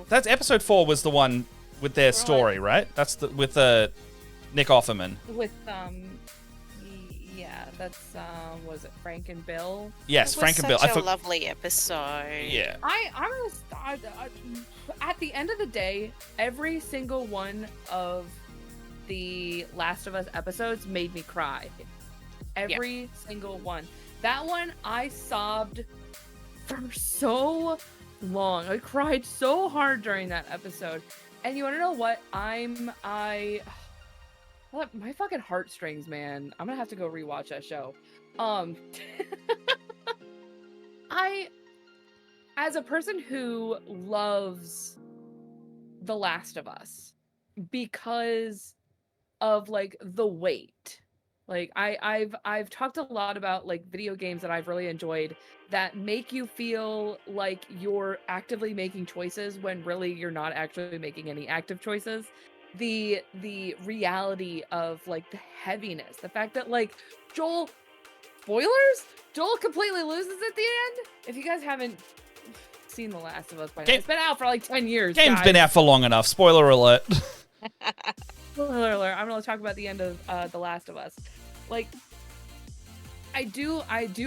C: That's episode 4 was the one with their story, right? That's the with Nick Offerman.
A: With yeah, that's was it Frank and Bill?
C: Yes, Frank and Bill.
B: Such a lovely episode.
C: Yeah.
A: At the end of the day, every single one of the Last of Us episodes made me cry. Every single one. That one, I sobbed for so long. I cried so hard during that episode. And you want to know what? My fucking heartstrings, man. I'm gonna have to go rewatch that show. As a person who loves The Last of Us because of like the wait, like I've talked a lot about like video games that I've really enjoyed that make you feel like you're actively making choices when really you're not actually making any active choices. The reality of like the heaviness, the fact that like Joel completely loses at the end. If you guys haven't seen The Last of Us by now, it's been out for like 10 years.
C: Game's been out for long enough. Spoiler alert.
A: Spoiler alert. I'm gonna talk about the end of The Last of Us. Like, I do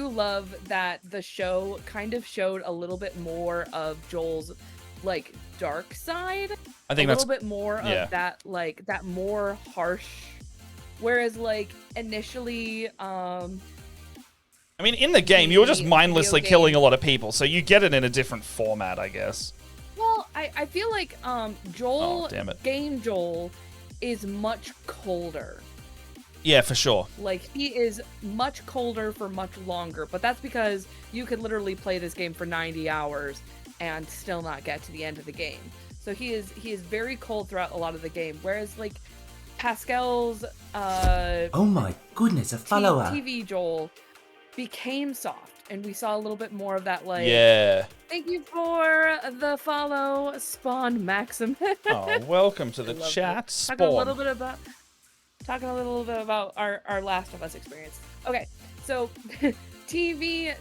A: love that the show kind of showed a little bit more of Joel's like dark side.
C: I think
A: a
C: that's
A: little bit more of that, like that more harsh. Whereas like initially,
C: I mean, in the game, you were just mindlessly killing a lot of people, so you get it in a different format, I guess.
A: Well, I feel like Joel,
C: game
A: Joel, is much colder.
C: Yeah, for sure.
A: Like, he is much colder for much longer, but that's because you could literally play this game for 90 hours and still not get to the end of the game. So he is very cold throughout a lot of the game, whereas like Pascal's
E: oh my goodness, a follower.
A: TV Joel became soft, and we saw a little bit more of that, like, thank you for the follow, Spawn Maximus.
C: Oh, welcome to the chat, Spawn.
A: Talking a little bit about our Last of Us experience. Okay, so TV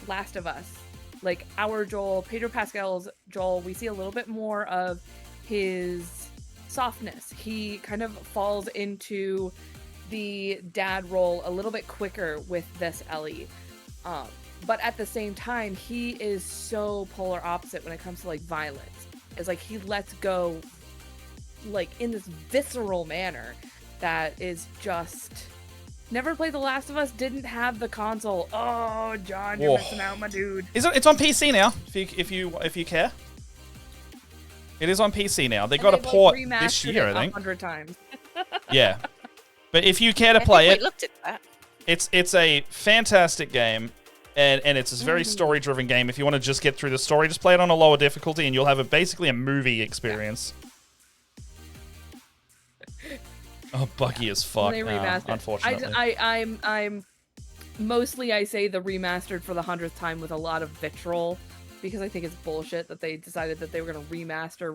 A: Last of Us, like our Joel, Pedro Pascal's Joel, we see a little bit more of his softness. He kind of falls into the dad role a little bit quicker with this Ellie. But at the same time, he is so polar opposite when it comes to like violence. It's like he lets go like in this visceral manner that is just... Never played The Last of Us, didn't have the console. Oh, John, you're missing out, my dude.
C: It's on PC now, if you care. It is on PC now. They got a port this year, I think.
A: 100 times.
C: Yeah. But if you care to play it,
B: we looked at that.
C: It's a fantastic game, and it's a very story-driven game. If you want to just get through the story, just play it on a lower difficulty, and you'll have basically a movie experience. Oh, buggy as fuck now, unfortunately.
A: I'm mostly, I say the remastered for the 100th time with a lot of vitriol. because I think it's bullshit that they decided that they were gonna remaster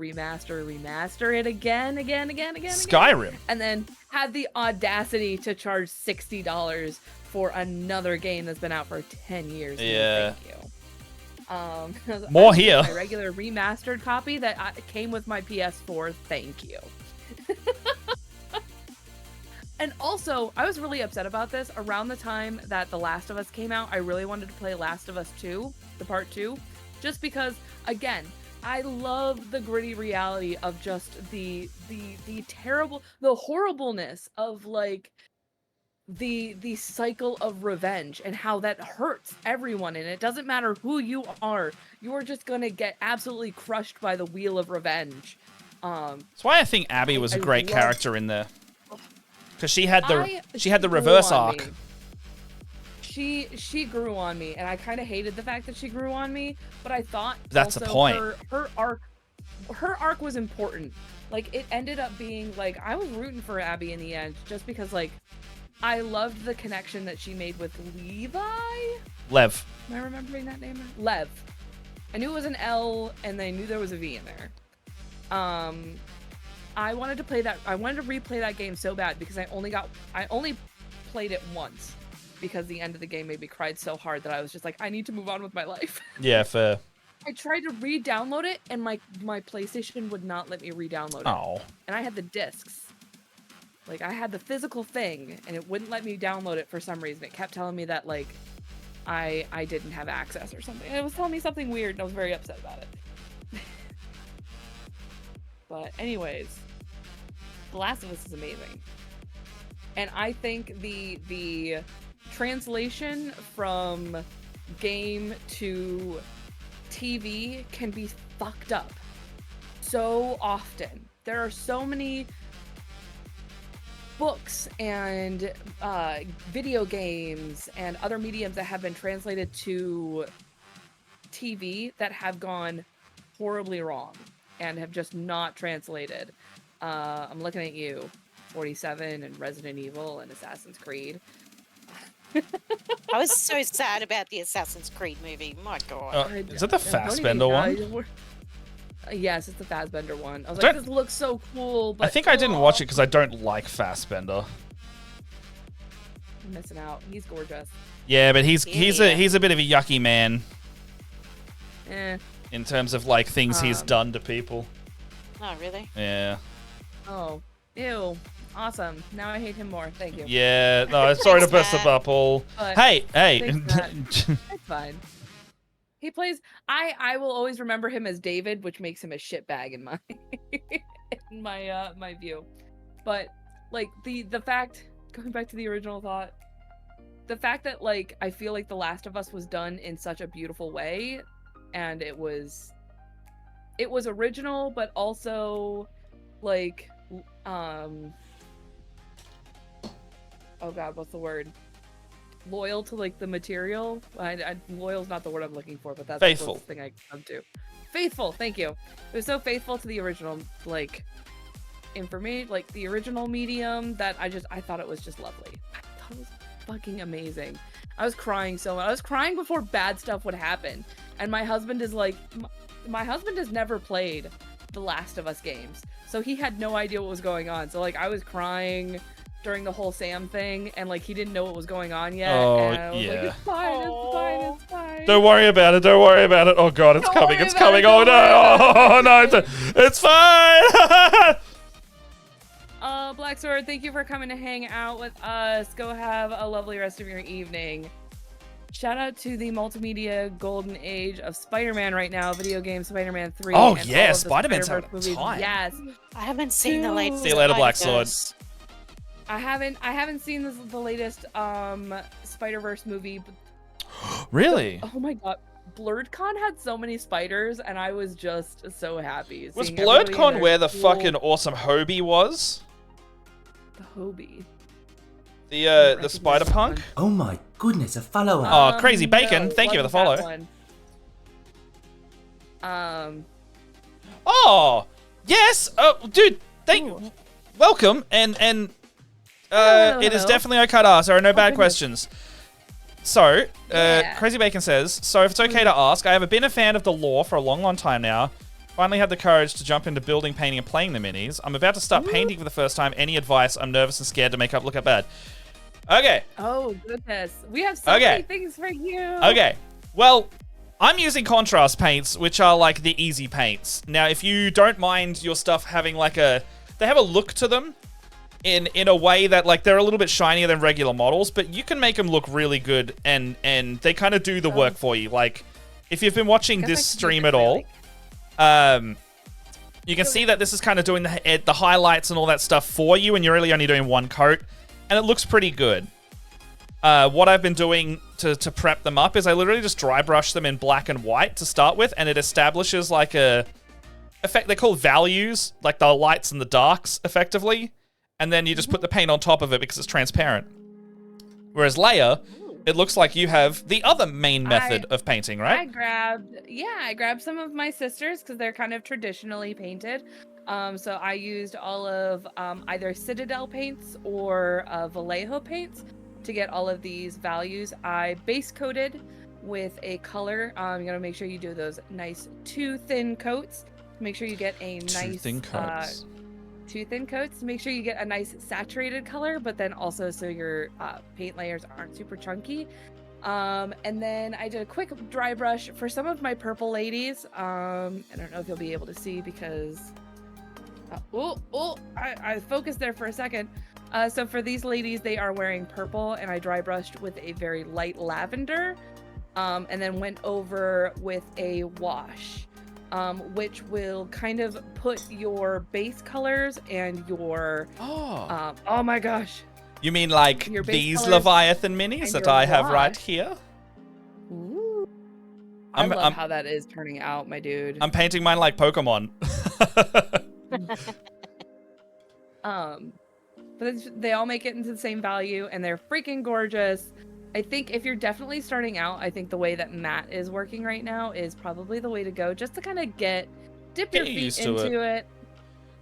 A: it again,
C: Skyrim.
A: and then had the audacity to charge $60 for another game that's been out for 10 years.
C: Yeah.
A: Thank you.
C: More
A: I
C: here.
A: My regular remastered copy that came with my PS4. Thank you. And also, I was really upset about this. Around the time that The Last of Us came out, I really wanted to play Last of Us 2, the part 2, just because, again, I love the gritty reality of just the terrible, the horribleness of, like, the cycle of revenge and how that hurts everyone, and it doesn't matter who you are just gonna get absolutely crushed by the wheel of revenge.
C: That's why I think Abby was a great character in there. Because she had the reverse arc.
A: She grew on me, and I kind of hated the fact that she grew on me. But I thought
C: that's the point.
A: Her arc was important. Like, it ended up being like I was rooting for Abby in the end, just because like I loved the connection that she made with Levi.
C: Lev.
A: Am I remembering that name? Lev. I knew it was an L, and I knew there was a V in there. I wanted to play that. I wanted to replay that game so bad because I only played it once because the end of the game made me cry so hard that I was just like, I need to move on with my life.
C: Yeah, fair.
A: I tried to re-download it, and my PlayStation would not let me re-download it.
C: Oh.
A: And I had the discs. Like, I had the physical thing, and it wouldn't let me download it for some reason. It kept telling me that, like, I didn't have access or something. It was telling me something weird, and I was very upset about it. But anyways, The Last of Us is amazing. And I think the translation from game to TV can be fucked up so often. There are so many books and video games and other mediums that have been translated to TV that have gone horribly wrong and have just not translated. I'm looking at you, 47 and Resident Evil and Assassin's Creed.
B: I was so sad about the Assassin's Creed movie. My God.
C: Is it the Fassbender one?
A: Yes, it's the Fassbender one. I was like, this looks so cool, but
C: I think I didn't watch it because I don't like Fassbender.
A: I'm missing out. He's gorgeous.
C: Yeah, but he's a bit of a yucky man.
A: Eh.
C: In terms of like things he's done to people.
B: Oh, really?
C: Yeah.
A: Oh, ew. Awesome. Now I hate him more. Thank you.
C: Yeah, no, sorry to burst the bubble. Hey.
A: It's fine. He plays. I will always remember him as David, which makes him a shitbag in my my view. But like the fact, going back to the original thought, the fact that like I feel like The Last of Us was done in such a beautiful way, and it was original, but also like oh god, what's the word? Loyal to like the material. Loyal's not the word I'm looking for, but that's
C: faithful.
A: The thing I come to. Faithful, thank you. It was so faithful to the original like information, like the original medium, that I thought it was just lovely. I thought it was fucking amazing. I was crying so much. I was crying before bad stuff would happen. And my husband is like, my husband has never played The Last of Us games, so he had no idea what was going on. So like I was crying during the whole Sam thing, and like he didn't know what was going on yet.
C: Oh,
A: and I was
C: yeah.
A: like, it's fine, it's fine.
C: Don't worry about it. Don't worry about it. Oh god, it's coming. It's coming. Oh no. Oh no. It's fine.
A: Black Sword, thank you for coming to hang out with us. Go have a lovely rest of your evening. Shout out to the multimedia golden age of Spider-Man right now, video game Spider-Man 3.
C: Oh
A: and
C: yeah,
A: all of the
C: Spider-Man's
A: Spider-Verse
C: having a
A: movies.
C: time.
A: Yes.
B: I haven't seen the latest.
C: See you later, Black Sword.
A: I haven't seen the latest Spider-Verse movie.
C: Really?
A: Oh my god. BlurredCon had so many spiders, and I was just so happy.
C: Was
A: seeing everybody in
C: BlurredCon
A: their
C: where the
A: cool-
C: fucking awesome Hobie was?
A: The Hobie.
C: The Spider-Punk?
E: Oh my goodness, a follower.
C: Oh, Crazy Bacon,
A: No,
C: thank you for the
A: wasn't
C: follow.
A: that one.
C: Oh, yes. Oh, dude, welcome. And it is
A: Hello.
C: definitely Okada. There are no bad questions. So,
A: Yeah.
C: Crazy Bacon says, so if it's okay to ask, I have been a fan of the lore for a long, long time now. Finally had the courage to jump into building, painting, and playing the minis. I'm about to start painting for the first time. Any advice? I'm nervous and scared to make up look at bad. Okay.
A: Oh, goodness. We have so many things for you.
C: Okay. Well, I'm using contrast paints, which are like the easy paints. Now, if you don't mind your stuff having like they have a look to them in a way that like they're a little bit shinier than regular models, but you can make them look really good and they kind of do the work for you. Like, if you've been watching this stream at all, you can see that this is kind of doing the highlights and all that stuff for you, and you're really only doing one coat, and it looks pretty good. What I've been doing to prep them up is I literally just dry brush them in black and white to start with, and it establishes like a effect. They're called values, like the lights and the darks, effectively, and then you just put the paint on top of it because it's transparent. Whereas layer, it looks like you have the other main method of painting, right?
A: I grabbed some of my sisters because they're kind of traditionally painted. So I used all of either Citadel paints or Vallejo paints to get all of these values. I base coated with a color. You gotta make sure you do those nice 2 thin coats. Make sure you get a nice 2 thin coats. 2 thin coats. Make sure you get a nice saturated color, but then also so your paint layers aren't super chunky. And then I did a quick dry brush for some of my purple ladies. I don't know if you'll be able to see because I focused there for a second. So for these ladies, they are wearing purple, and I dry brushed with a very light lavender, and then went over with a wash, which will kind of put your base colors and your oh my gosh.
C: You mean like these Leviathan minis that I have right here?
A: Ooh. I love how that is turning out, my dude.
C: I'm painting mine like Pokemon.
A: But they all make it into the same value, and they're freaking gorgeous. I think if you're definitely starting out, I think the way that Matt is working right now is probably the way to go, just to kind of dip your feet into it.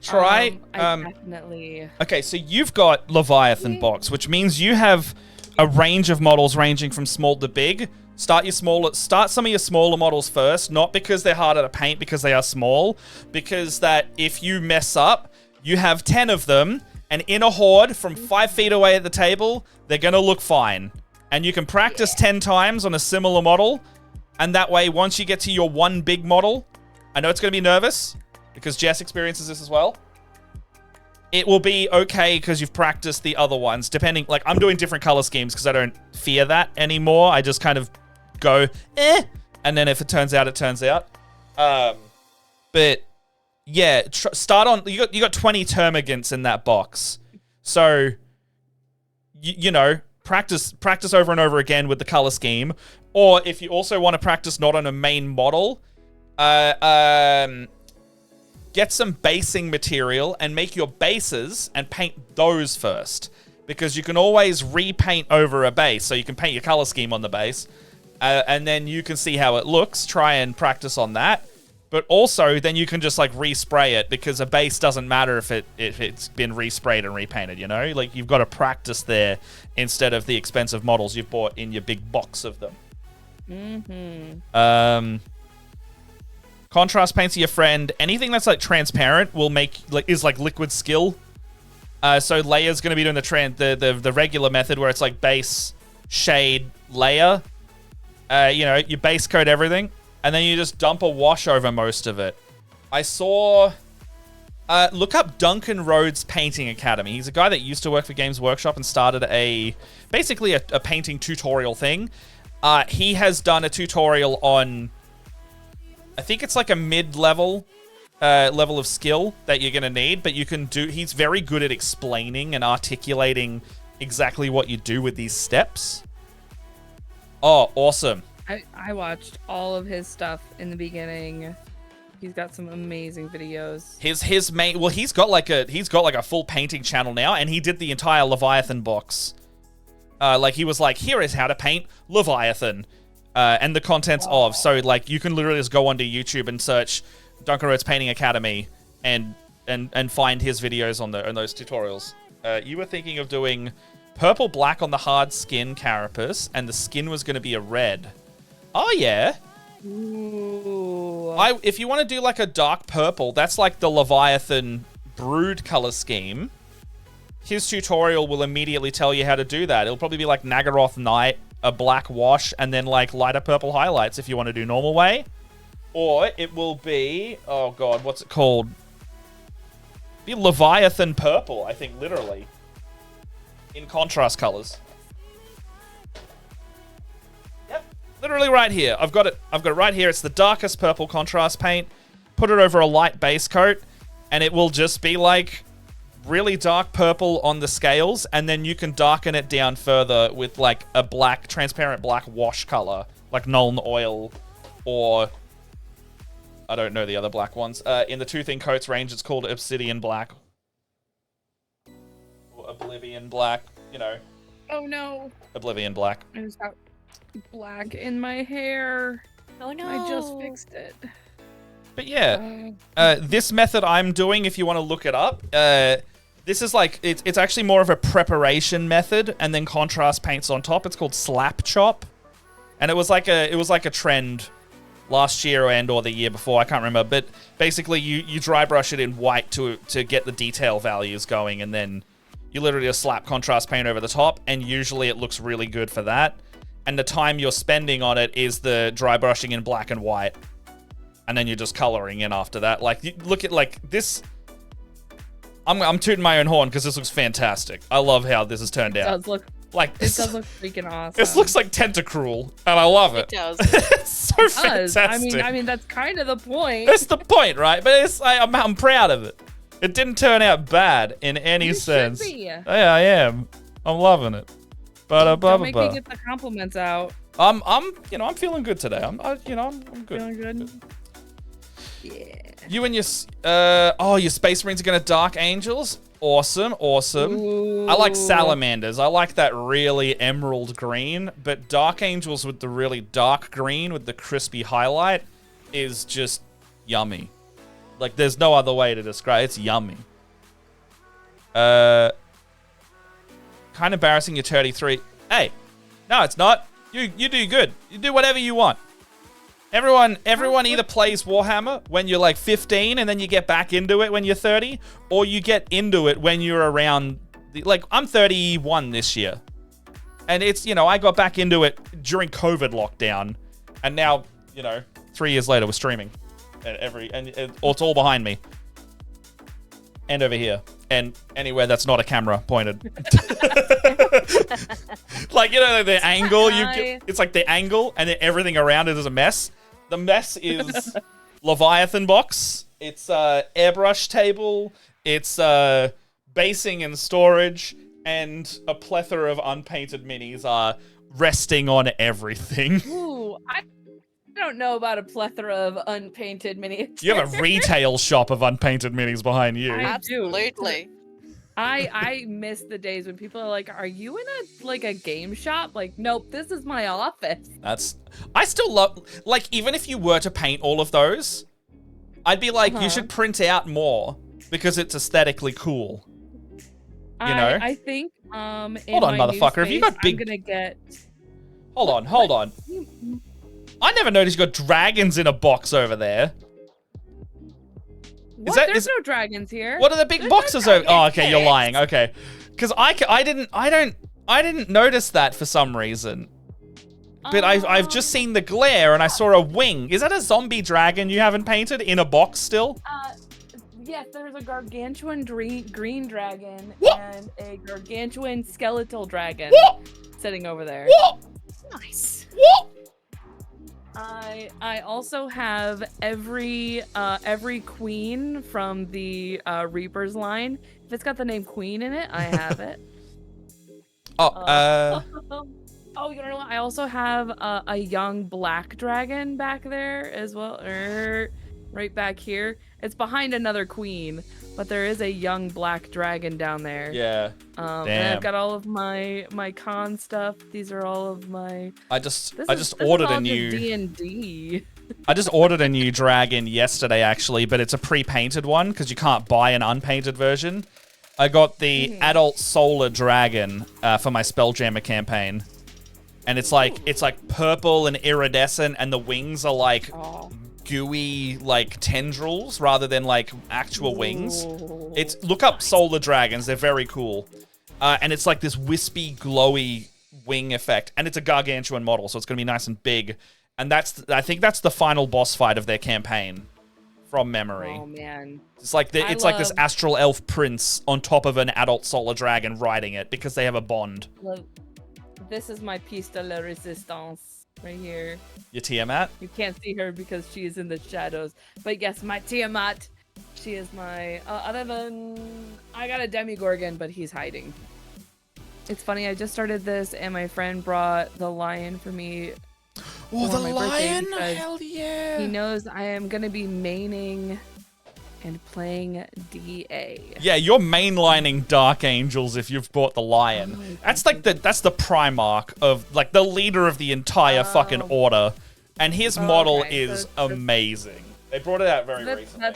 C: Try.
A: Definitely.
C: Okay, so you've got Leviathan box, which means you have a range of models ranging from small to big. Start some of your smaller models first, not because they're harder to paint, because they are small, because that if you mess up, you have 10 of them. And in a horde from 5 feet away at the table, they're going to look fine. And you can practice 10 times on a similar model. And that way, once you get to your one big model, I know it's going to be nervous, because Jess experiences this as well. It will be okay because you've practiced the other ones. Depending, like, I'm doing different color schemes because I don't fear that anymore. I just kind of go, and then if it turns out, it turns out. But... yeah, start on. You got 20 termagants in that box, so you know practice over and over again with the color scheme. Or if you also want to practice not on a main model, get some basing material and make your bases and paint those first, because you can always repaint over a base. So you can paint your color scheme on the base, and then you can see how it looks. Try and practice on that. But also, then you can just, like, respray it, because a base doesn't matter if it's been resprayed and repainted, you know? Like, you've got to practice there instead of the expensive models you've bought in your big box of them.
A: Mm-hmm.
C: Contrast paints are your friend. Anything that's, like, transparent will make, like, is, like, liquid skill. So layer's going to be doing the regular method where it's, like, base, shade, layer. You know, you base coat everything. And then you just dump a wash over most of it. I saw... look up Duncan Rhodes Painting Academy. He's a guy that used to work for Games Workshop and started basically a painting tutorial thing. He has done a tutorial on... I think it's like a mid-level level of skill that you're going to need. But you can do... he's very good at explaining and articulating exactly what you do with these steps. Oh, awesome.
A: I watched all of his stuff in the beginning. He's got some amazing videos.
C: His main, well, he's got like a full painting channel now, and he did the entire Leviathan box. Like he was like, here is how to paint Leviathan, and the contents of. So like you can literally just go onto YouTube and search Duncan Rhodes Painting Academy and find his videos on those tutorials. You were thinking of doing purple black on the hard skin carapace, and the skin was going to be a red. Oh, yeah.
A: Ooh.
C: If you want to do like a dark purple, that's like the Leviathan Brood color scheme. His tutorial will immediately tell you how to do that. It'll probably be like Nagaroth Knight, a black wash, and then like lighter purple highlights if you want to do normal way. Or it will be, oh god, what's it called? Be Leviathan purple, I think, literally. In contrast colors. Yep, literally right here. I've got it right here. It's the darkest purple contrast paint. Put it over a light base coat, and it will just be like really dark purple on the scales, and then you can darken it down further with like a black, transparent black wash color, like Nuln Oil, or I don't know the other black ones. In the Two Thin Coats range, it's called Obsidian Black. Or Oblivion Black, you know.
A: Oh no.
C: Oblivion Black.
A: I just got black in my hair.
B: Oh no.
A: I just fixed it.
C: But yeah, this method I'm doing, if you want to look it up, this is like, it's actually more of a preparation method, and then contrast paints on top. It's called Slap Chop. And it was like a trend last year or the year before, I can't remember, but basically you dry brush it in white to get the detail values going, and then you literally just slap contrast paint over the top, and usually it looks really good for that. And the time you're spending on it is the dry brushing in black and white, and then you're just coloring in after that. Like, you look at like this. I'm tooting my own horn because this looks fantastic. I love how this has turned out.
A: It does look
C: like
A: It does look freaking awesome.
C: This looks like Tentacruel, and I love it.
B: It does.
C: It's so fantastic.
A: I mean, that's kind of the point.
C: That's the point, right? But I'm proud of it. It didn't turn out bad in any sense.
A: Should be.
C: Yeah, I am. I'm loving it. But
A: Don't make me get the compliments out.
C: I'm feeling good today. I'm good.
A: Feeling good. Yeah.
C: You and your your Space Marines are gonna Dark Angels. Awesome.
A: Ooh.
C: I like Salamanders. I like that really emerald green, but Dark Angels with the really dark green with the crispy highlight is just yummy. Like, there's no other way to describe it. It's yummy. Kind of embarrassing, you're 33. Hey, no, it's not. You do good. You do whatever you want. Everyone either plays Warhammer when you're like 15 and then you get back into it when you're 30, or you get into it when you're around, like, I'm 31 this year. And it's, I got back into it during COVID lockdown, and now, 3 years later we're streaming. It's all behind me. And over here. And anywhere that's not a camera pointed. Like, the angle, it's like the angle, and then everything around it is a mess. The mess is Leviathan box. It's airbrush table. It's basing and storage, and a plethora of unpainted minis are resting on everything.
A: Ooh, I don't know about a plethora of unpainted minis.
C: You have a retail shop of unpainted minis behind you.
A: I do.
B: Absolutely.
A: I miss the days when people are like, "Are you in a game shop?" Like, nope, this is my office.
C: I still love, like, even if you were to paint all of those, I'd be like, you should print out more because it's aesthetically cool.
A: I think
C: Hold on, motherfucker. Have you got big?
A: I'm gonna get.
C: Hold on. I never noticed you got dragons in a box over there.
A: There's no dragons here.
C: What are the big boxes over? Oh, okay, you're lying. Okay, because I didn't notice that for some reason. But I've just seen the glare and I saw a wing. Is that a zombie dragon you haven't painted in a box still?
A: Yes, there's a gargantuan green dragon
C: What?
A: and a gargantuan skeletal dragon sitting over there.
C: What?
B: Nice.
C: What?
A: I also have every queen from the Reapers line. If it's got the name Queen in it, I have it. Oh, you know what? I also have a young black dragon back there as well. Right back here. It's behind another queen, but there is a young black dragon down there.
C: Yeah.
A: And I've got all of my con stuff. These are all of my.
C: I just ordered a new
A: D&D.
C: I just ordered a new dragon yesterday, actually, but it's a pre-painted one because you can't buy an unpainted version. I got the adult solar dragon for my Spelljammer campaign. And it's like purple and iridescent, and the wings are like gooey like tendrils rather than like actual wings. It's look up solar dragons, they're very cool. And it's like this wispy, glowy wing effect, and it's a gargantuan model, so it's gonna be nice and big. And I think that's the final boss fight of their campaign, from memory.
A: Oh man,
C: it's like this astral elf prince on top of an adult solar dragon riding it because they have a bond.
A: This is my piece de la resistance right here.
C: Your Tiamat?
A: You can't see her because she is in the shadows, but yes, my Tiamat. She is my. Other than I got a Demigorgon, but he's hiding. It's funny. I just started this, and my friend brought the lion for me.
C: Oh, the
A: my
C: lion!
A: birthday
C: Hell yeah!
A: He knows I am gonna be maining and playing DA.
C: Yeah, you're mainlining Dark Angels if you've bought the lion. That's the Primarch of like the leader of the entire fucking order, and his model is amazing. They brought it out very recently.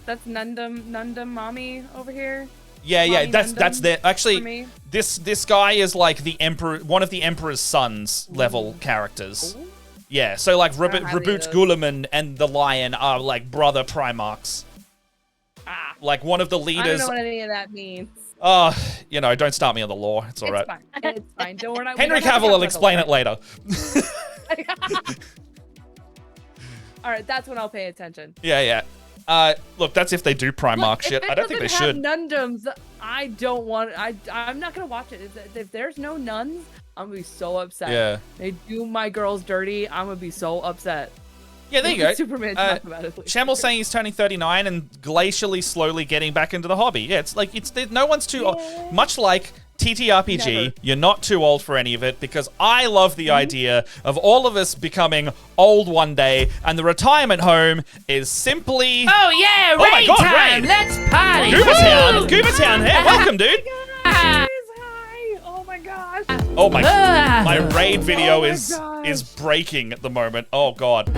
A: That's Nundum Mommy over here.
C: Yeah, that's their actually. This guy is like the emperor, one of the emperor's sons level characters. Ooh. Yeah, so like Reboot Gulaman and the lion are like brother Primarchs. Like one of the leaders.
A: I don't know what any of that means.
C: Don't start me on the lore. It's all right.
A: It's fine. Don't worry.
C: Henry Cavill will explain it later.
A: All right, that's when I'll pay attention.
C: Yeah. Look, that's if they do Primarch shit. I don't think they should.
A: Nundums, I don't want. I'm not gonna watch it. If there's no nuns, I'm gonna be so upset.
C: Yeah.
A: They do my girls dirty. I'm gonna be so upset.
C: Yeah, there you go.
A: Superman talk about it.
C: Shamel's saying he's turning 39 and glacially slowly getting back into the hobby. Yeah, it's like no one's too old. Much like TTRPG,
A: Never.
C: you're not too old for any of it, because I love the idea of all of us becoming old one day, and the retirement home is simply...
D: Oh yeah,
C: oh my God,
D: time!
C: Raid!
D: Let's party!
C: Goobertown, hey, welcome, dude!
A: Hi! Oh my gosh!
C: Oh my raid video is breaking at the moment. Oh God.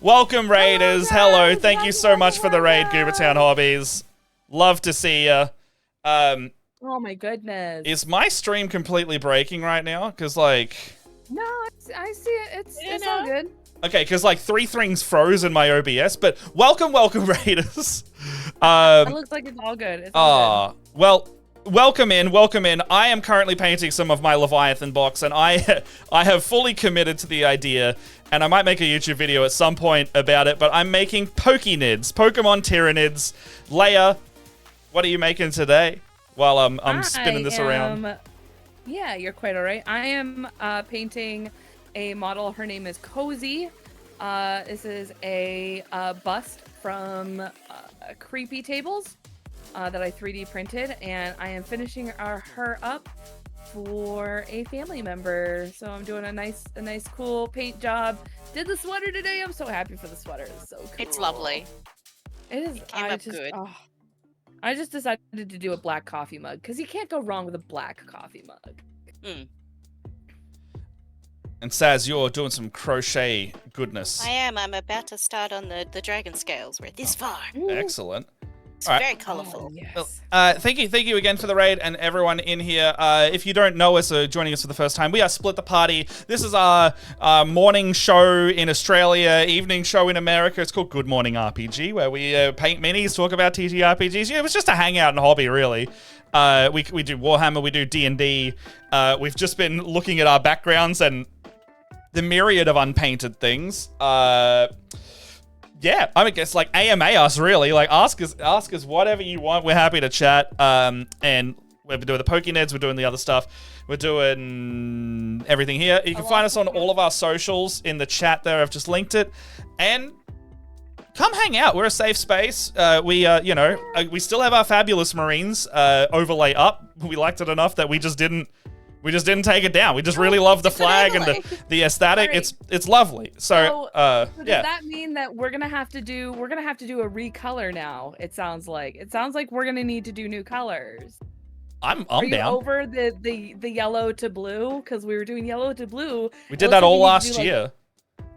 C: Welcome, Raiders. Hello. Thank you so much for the raid, Goobertown Hobbies. Love to see ya.
A: Oh my goodness.
C: Is my stream completely breaking right now? Because like...
A: No, I see it. It's all good.
C: Okay, because like 3 things froze in my OBS, but welcome, Raiders.
A: It looks like it's all good. It's all good.
C: Well, welcome in. I am currently painting some of my Leviathan box, and I have fully committed to the idea, and I might make a YouTube video at some point about it, but I'm making Pokenids, Pokemon Tyranids. Leia, what are you making today? While I'm spinning this around.
A: Yeah, you're quite all right. I am painting a model. Her name is Cozy. This is a bust from Creepy Tables that I 3D printed, and I am finishing her up for a family member. So I'm doing a nice cool paint job. Did the sweater today. I'm so happy for the sweater. It's so cool.
B: It's lovely.
A: It is.
B: It came up good.
A: I just decided to do a black coffee mug because you can't go wrong with a black coffee mug.
B: Mm.
C: And Saz, you're doing some crochet goodness.
B: I am. I'm about to start on the dragon scales. We're this far.
C: Excellent.
B: It's very colourful.
A: Yes.
C: Well, thank you again for the raid, and everyone in here. If you don't know us or joining us for the first time, we are Split the Party. This is our morning show in Australia, evening show in America. It's called Good Morning RPG, where we paint minis, talk about TTRPGs. Yeah, it was just a hangout and hobby, really. We do Warhammer, we do D&D. We've just been looking at our backgrounds and the myriad of unpainted things. Yeah, I mean, it's like AMA us, really. Like, ask us whatever you want. We're happy to chat. And we're doing the Pokenids. We're doing the other stuff. We're doing everything here. You can find us on all of our socials in the chat there. I've just linked it. And come hang out. We're a safe space. We still have our fabulous Marines overlay up. We liked it enough that we just didn't take it down. We just really love the flag and the aesthetic. Right. It's lovely. So
A: does that mean that we're gonna have to do a recolor now? It sounds like we're gonna need to do new colors.
C: I'm
A: Are you
C: down.
A: over the yellow to blue? Because we were doing yellow to blue.
C: We did that all last year.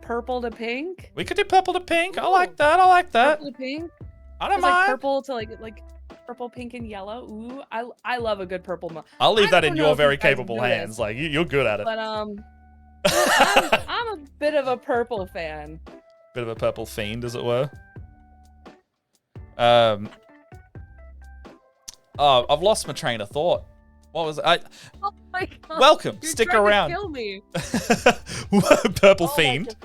A: Purple to pink.
C: We could do purple to pink. I like that.
A: Purple to pink.
C: I don't
A: It's like
C: mind.
A: purple to like purple, pink, and yellow. Ooh, I love a good purple.
C: I'll leave that in
A: don't know
C: your
A: if you
C: very
A: guys
C: capable
A: noticed,
C: hands. Like you're good at it.
A: But I'm a bit of a purple fan.
C: Bit of a purple fiend, as it were. Oh, I've lost my train of thought. What was it?
A: Oh my god!
C: Welcome.
A: You're
C: Stick
A: trying
C: around.
A: To kill me.
C: Purple
A: Oh my
C: fiend.
A: God.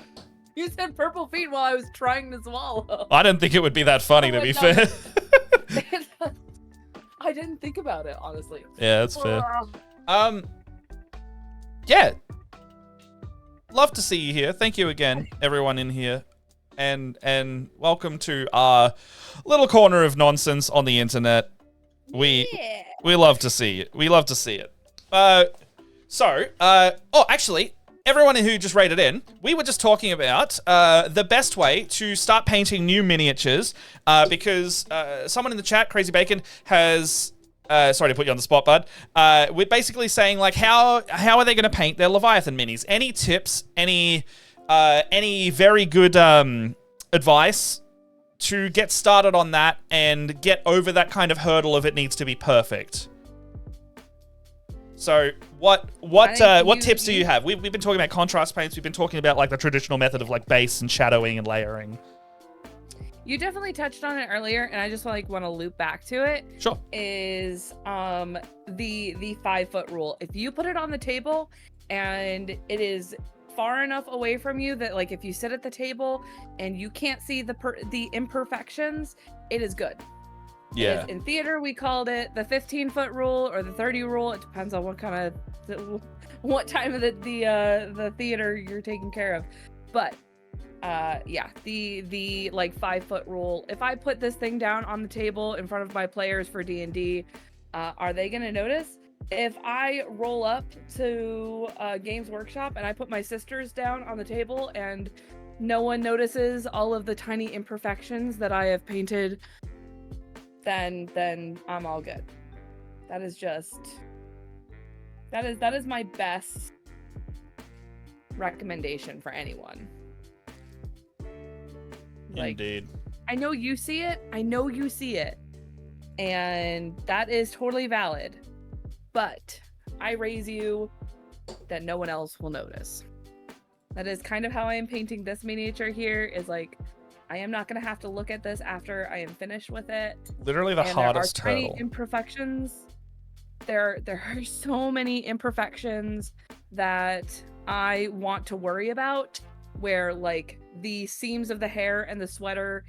A: You said purple fiend while I was trying to swallow.
C: I didn't think it would be that funny,
A: Oh
C: to
A: my
C: be
A: God.
C: fair.
A: I didn't think about it, honestly.
C: Yeah, that's fair.
A: Ugh.
C: Yeah. Love to see you here. Thank you again, everyone in here. And welcome to our little corner of nonsense on the internet. We love to see it. We love to see it. Actually, everyone who just rated in, we were just talking about the best way to start painting new miniatures because someone in the chat, Crazy Bacon, has... sorry to put you on the spot, bud. We're basically saying, like, how are they going to paint their Leviathan minis? Any tips? Any very good advice to get started on that and get over that kind of hurdle of it needs to be perfect? So what tips do you have? We've been talking about contrast paints. We've been talking about like the traditional method of like base and shadowing and layering.
A: You definitely touched on it earlier, and I just want to loop back to it.
C: Sure.
A: Is the 5 foot rule. If you put it on the table and it is far enough away from you that like if you sit at the table and you can't see the imperfections, it is good.
C: Yeah.
A: In theater, we called it the 15 foot rule or the 30 rule. It depends on what time of the theater you're taking care of. But yeah, the like 5 foot rule. If I put this thing down on the table in front of my players for D&D, are they gonna notice? If I roll up to Games Workshop and I put my sisters down on the table and no one notices all of the tiny imperfections that I have painted, then I'm all good. That is my best recommendation for anyone. Like,
C: Indeed.
A: I know you see it. And that is totally valid. But I raise you that no one else will notice. That is kind of how I am painting this miniature here, is like, I am not going to have to look at this after I am finished with it.
C: Literally the hardest
A: there are tiny
C: hurdle.
A: imperfections. There are so many imperfections that I want to worry about, where like the seams of the hair and the sweater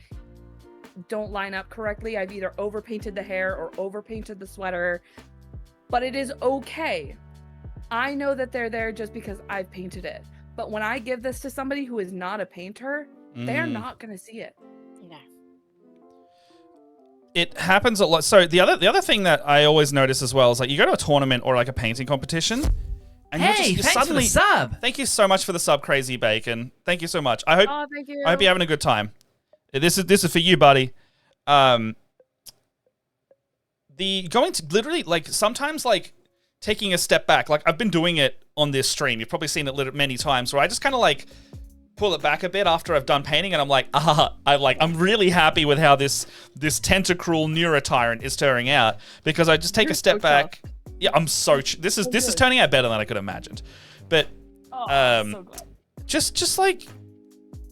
A: don't line up correctly. I've either overpainted the hair or overpainted the sweater, but it is okay. I know that they're there just because I've painted it. But when I give this to somebody who is not a painter, they're not going to see it.
B: Yeah.
C: It happens a lot. So the other thing that I always notice as well is like you go to a tournament or like a painting competition, and
D: Hey,
C: you're
D: thanks
C: suddenly,
D: for the sub.
C: Thank you so much for the sub, Crazy Bacon. Thank you so much.
A: Thank you.
C: I hope you're having a good time. This is for you, buddy. Going to literally like sometimes like taking a step back. Like I've been doing it on this stream. You've probably seen it many times where I just kind of like pull it back a bit after I've done painting, and I'm like, I'm really happy with how this tentacruel Neurotyrant is turning out, because I just take a step back.
A: Tough.
C: Yeah, I'm this is turning out better than I could have imagined. But
A: So glad.
C: just like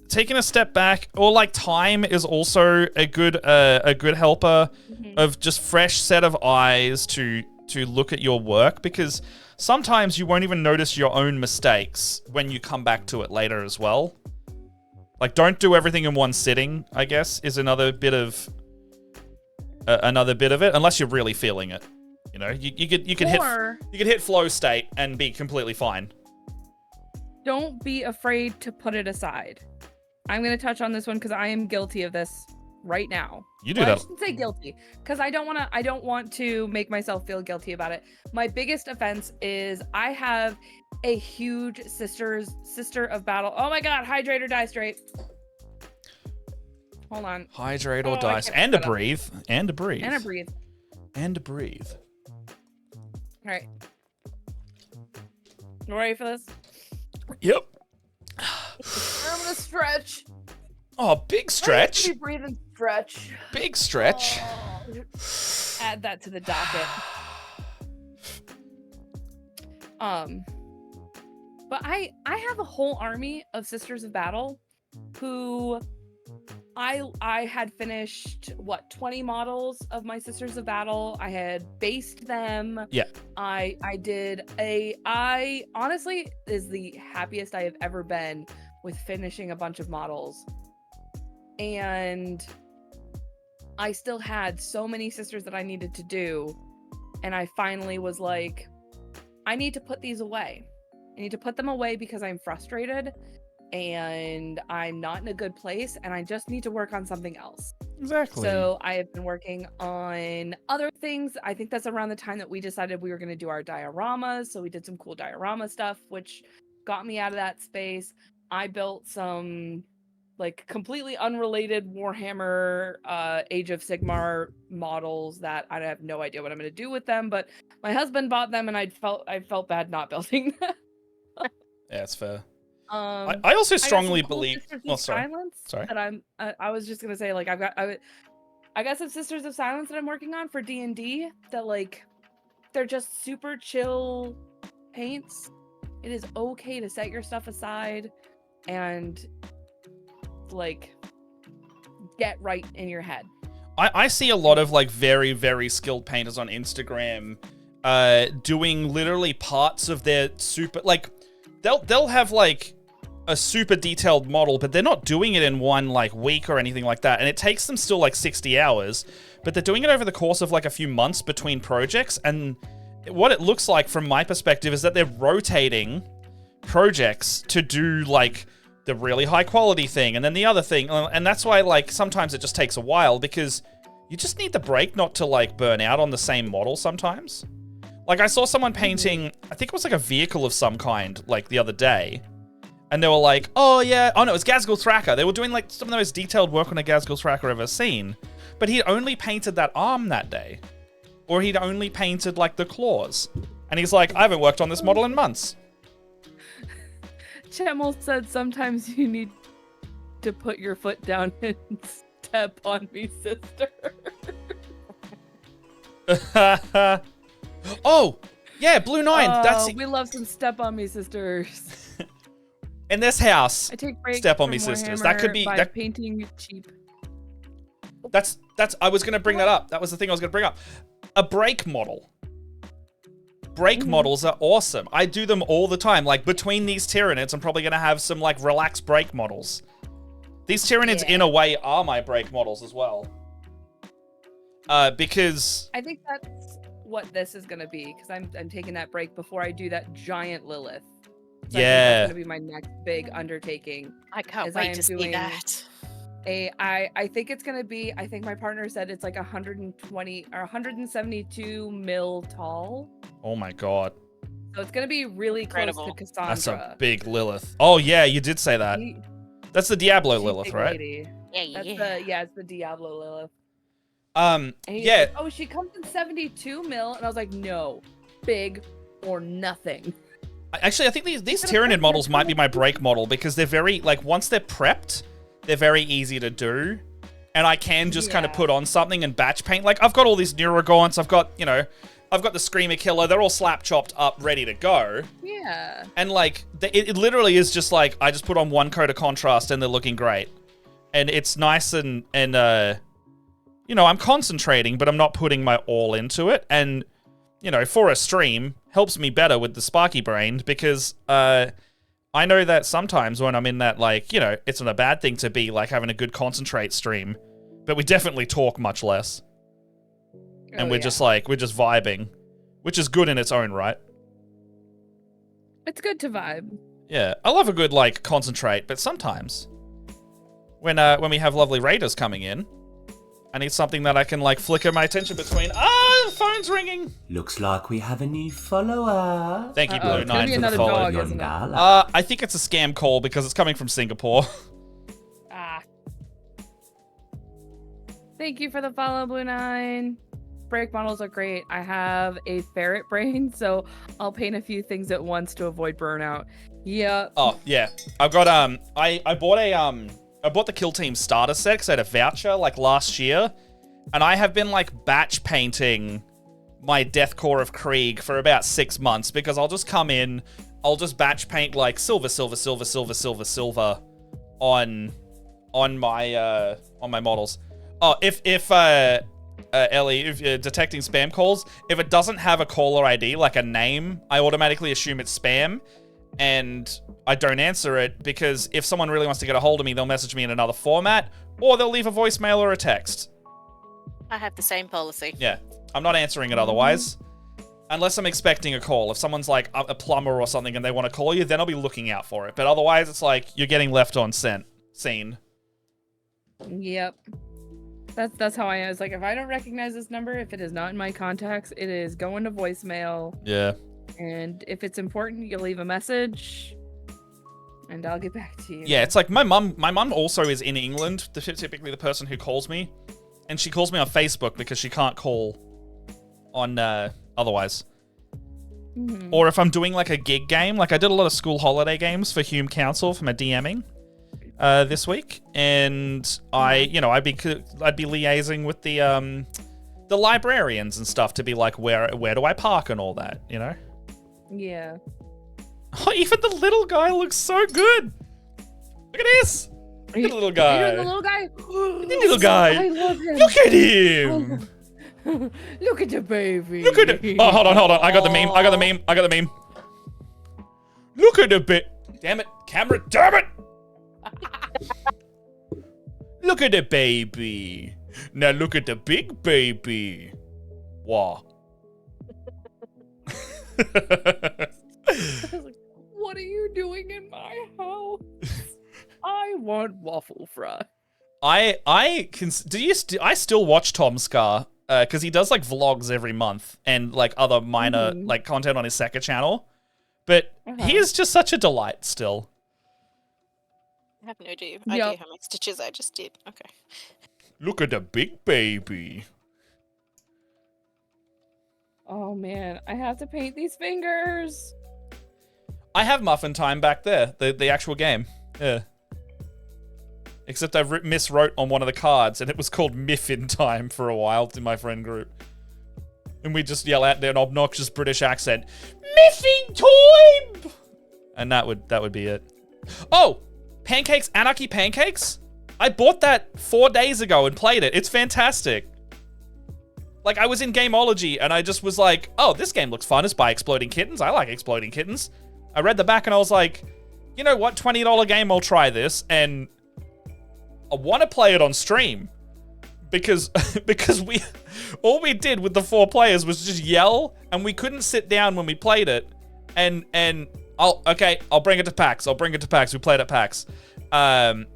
C: taking a step back, or like time is also a good helper of just fresh set of eyes to look at your work, because sometimes you won't even notice your own mistakes when you come back to it later as well. Like, don't do everything in one sitting, I guess, is another bit of it, unless you're really feeling it. You know, you could hit flow state and be completely fine.
A: Don't be afraid to put it aside. I'm going to touch on this one because I am guilty of this right now.
C: You do
A: I
C: that.
A: shouldn't say guilty, because I don't want to make myself feel guilty about it. My biggest offense is I have a huge sister of battle. Oh my god, hydrate or die straight. Hold on.
C: Hydrate or
A: I
C: die.
A: can't
C: And to
A: pick that up.
C: breathe. And to breathe.
A: And a breathe.
C: And to breathe.
A: All right. You ready for this?
C: Yep.
A: I'm gonna stretch.
C: Oh, big stretch.
A: I breathe and stretch.
C: Big stretch.
A: Add that to the docket. But I have a whole army of Sisters of Battle who I had finished 20 models of my Sisters of Battle. I had based them.
C: Yeah.
A: I honestly is the happiest I have ever been with finishing a bunch of models. And I still had so many sisters that I needed to do, and I finally was like, I need to put these away. I need to put them away because I'm frustrated and I'm not in a good place, and I just need to work on something else.
C: Exactly.
A: So I have been working on other things. I think that's around the time that we decided we were going to do our dioramas. So we did some cool diorama stuff, which got me out of that space. I built some like completely unrelated Warhammer Age of Sigmar models that I have no idea what I'm going to do with them, but my husband bought them and I felt bad not building them.
C: Yeah, that's fair.
A: I
C: also strongly believe.
A: Well, sorry. That I was just gonna say, like, I got some Sisters of Silence that I'm working on for D&D that, like, they're just super chill paints. It is okay to set your stuff aside and, like, get right in your head.
C: I see a lot of, like, very, very skilled painters on Instagram doing literally parts of their super, like, they'll have, like, a super detailed model, but they're not doing it in one, like, week or anything like that. And it takes them still, like, 60 hours, but they're doing it over the course of, like, a few months between projects. And what it looks like from my perspective is that they're rotating projects to do, like, the really high quality thing and then the other thing. And that's why, like, sometimes it just takes a while because you just need the break not to, like, burn out on the same model sometimes. Like, I saw someone painting, I think it was like a vehicle of some kind, like, the other day. And they were like, oh, yeah. Oh, no, it was Ghazghkull Thraka. They were doing, like, some of the most detailed work on a Ghazghkull Thraka I've ever seen. But he'd only painted that arm that day. Or he'd only painted, like, the claws. And he's like, I haven't worked on this model in months.
A: Chemel said sometimes you need to put your foot down and step on me, sister.
C: Oh, yeah, Blue 9. That's
A: we love some step on me, sisters.
C: In this house.
A: I take breaks
C: step on
A: from
C: me, sisters.
A: Warhammer
C: That could be
A: by
C: that,
A: painting cheap.
C: That's. I was gonna bring that up. That was the thing I was gonna bring up. A break model. Break models are awesome. I do them all the time. Like, between these Tyranids, I'm probably gonna have some, like, relaxed break models. These Tyranids, in a way, are my break models as well. Because
A: I think that's what this is gonna be, because I'm taking that break before I do that giant Lilith. So I think that's gonna be my next big undertaking.
B: I can't wait to see that.
A: I think it's gonna be, I think my partner said it's like 120 or 172 mil tall.
C: Oh my god.
A: So it's gonna be really close to Cassandra.
C: That's a big Lilith. Oh yeah, you did say that. That's the Diablo Lilith, right?
A: Lady.
B: Yeah.
A: It's the Diablo Lilith.
C: Yeah.
A: Like, oh, she comes in 72 mil, and I was like, no, big or nothing.
C: Actually, I think these Tyranid models might be my break model because they're very, like, once they're prepped, they're very easy to do. And I can just kind of put on something and batch paint. Like, I've got all these Neurogaunts, I've got the Screamer Killer, they're all slap chopped up, ready to go.
A: Yeah.
C: And, like, it literally is just like, I just put on one coat of contrast and they're looking great. And it's nice and I'm concentrating, but I'm not putting my all into it. And, for a stream, helps me better with the Sparky Brain because I know that sometimes when I'm in that, like, it's not a bad thing to be, like, having a good concentrate stream, but we definitely talk much less. And we're just vibing, which is good in its own right.
A: It's good to vibe.
C: Yeah, I love a good, like, concentrate, but sometimes when we have lovely raiders coming in, I need something that I can, like, flicker my attention between. The phone's ringing.
E: Looks like we have a new follower.
C: Thank you, Blue 9, for the follow. I think it's a scam call because it's coming from Singapore.
A: Thank you for the follow, Blue 9. Break models are great. I have a ferret brain, so I'll paint a few things at once to avoid burnout. Yeah.
C: Oh, yeah. I've got, I bought I bought the Kill Team starter set because I had a voucher like last year, and I have been like batch painting my Deathcore of Krieg for about 6 months because I'll just come in, I'll just batch paint like silver on my models. Oh, if Ellie, if you're detecting spam calls, if it doesn't have a caller ID, like a name, I automatically assume it's spam, and I don't answer it because if someone really wants to get a hold of me, they'll message me in another format, or they'll leave a voicemail or a text.
B: I have the same policy.
C: Yeah, I'm not answering it otherwise. Unless I'm expecting a call. If someone's like a plumber or something and they want to call you, then I'll be looking out for it. But otherwise, it's like you're getting left on scene.
A: Yep. That's how I am. It's like, if I don't recognize this number, if it is not in my contacts, it is going to voicemail.
C: Yeah.
A: And if it's important, you leave a message, and I'll get back to you.
C: Yeah, it's like my mum also is in England, typically the person who calls me. And she calls me on Facebook because she can't call on otherwise.
A: Mm-hmm.
C: Or if I'm doing like a gig game, like I did a lot of school holiday games for Hume Council for my DMing this week, and I'd be liaising with the librarians and stuff to be like, where do I park and all that, you know?
A: Yeah.
C: Oh, even the little guy looks so good. Look at this. Look at the little guy.
A: Are you doing the little guy?
C: The little guy.
A: I love him.
C: Look at him.
A: Look at the baby.
C: Look at it. Oh, hold on. I got the meme. Look at the bit. Damn it. Camera. Damn it. Look at the baby. Now look at the big baby. Wow.
A: What are you doing in my house? I want waffle fry.
C: I still watch Tom Scar because he does like vlogs every month and like other minor like content on his Sekka channel, but he is just such a delight still.
B: I have no idea how many stitches I just did. Okay.
C: Look at the big baby.
A: Oh man, I have to paint these fingers.
C: I have Muffin Time back there, the actual game. Yeah. Except I miswrote on one of the cards, and it was called Miffin Time for a while in my friend group. And we just yell out there an obnoxious British accent, Miffin Time! And that would be it. Oh! Pancakes, Anarchy Pancakes? I bought that 4 days ago and played it. It's fantastic. Like, I was in Gameology, and I just was like, oh, this game looks fun. It's by Exploding Kittens. I like Exploding Kittens. I read the back, and I was like, you know what? $20 game, I'll try this, and I want to play it on stream because all we did with the 4 players was just yell, and we couldn't sit down when we played it. And I'll bring it to PAX. We played at PAX.
B: I'm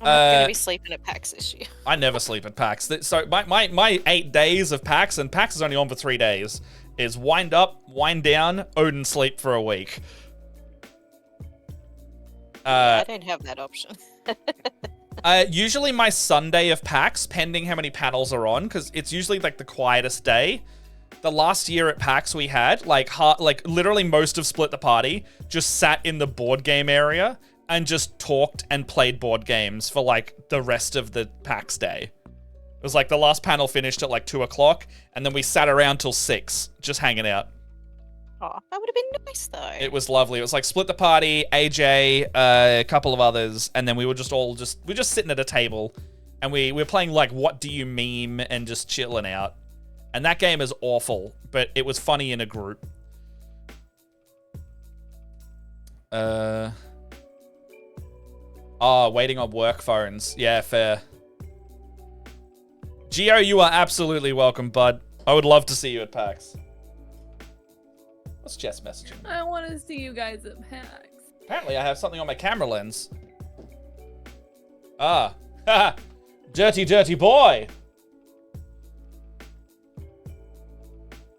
B: not gonna be sleeping at PAX this year.
C: I never sleep at PAX. So my 8 days of PAX, and PAX is only on for 3 days, is wind up, wind down, Odin sleep for a week.
B: I don't have that option.
C: Usually my Sunday of PAX, pending how many panels are on, because it's usually like the quietest day. The last year at PAX we had, like literally most of Split the Party just sat in the board game area and just talked and played board games for like the rest of the PAX day. It was like the last panel finished at like 2 o'clock, and then we sat around till 6, just hanging out.
B: Oh, that would have been nice though.
C: It was lovely. It was like Split the Party, AJ, a couple of others, and then we were just sitting at a table, and we were playing like What Do You Meme and just chilling out. And that game is awful, but it was funny in a group. Waiting on work phones. Yeah, fair. Geo, you are absolutely welcome, bud. I would love to see you at PAX. What's Jess messaging?
A: I want to see you guys at PAX.
C: Apparently I have something on my camera lens. Ah. Haha. Dirty, dirty boy.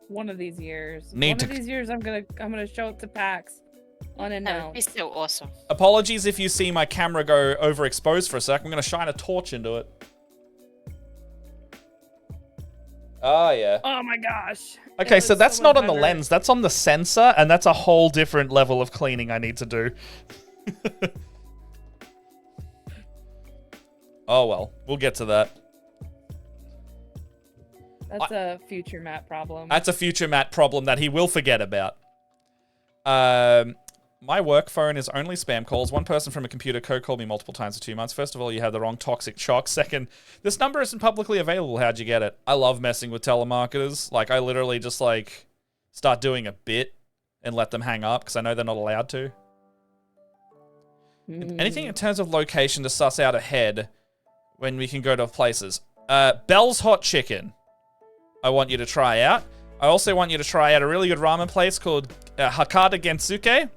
A: One of these years.
C: I'm
A: gonna show up to PAX
B: That would be
A: unannounced.
B: so awesome.
C: Apologies if you see my camera go overexposed for a sec. I'm going to shine a torch into it. Oh, yeah.
A: Oh my gosh.
C: Okay,
A: It
C: so
A: was
C: that's
A: so
C: not
A: much
C: on the
A: better.
C: lens. That's on the sensor, and that's a whole different level of cleaning I need to do. Oh, well. We'll get to that.
A: That's a future Matt problem.
C: That's a future Matt problem that he will forget about. My work phone is only spam calls. One person from a computer called me multiple times for 2 months. First of all, you had the wrong toxic shock. Second, this number isn't publicly available. How'd you get it? I love messing with telemarketers. Like, I literally just, like, start doing a bit and let them hang up because I know they're not allowed to. Anything in terms of location to suss out ahead when we can go to places. Bell's Hot Chicken. I want you to try out. I also want you to try out a really good ramen place called Hakata Gensuke.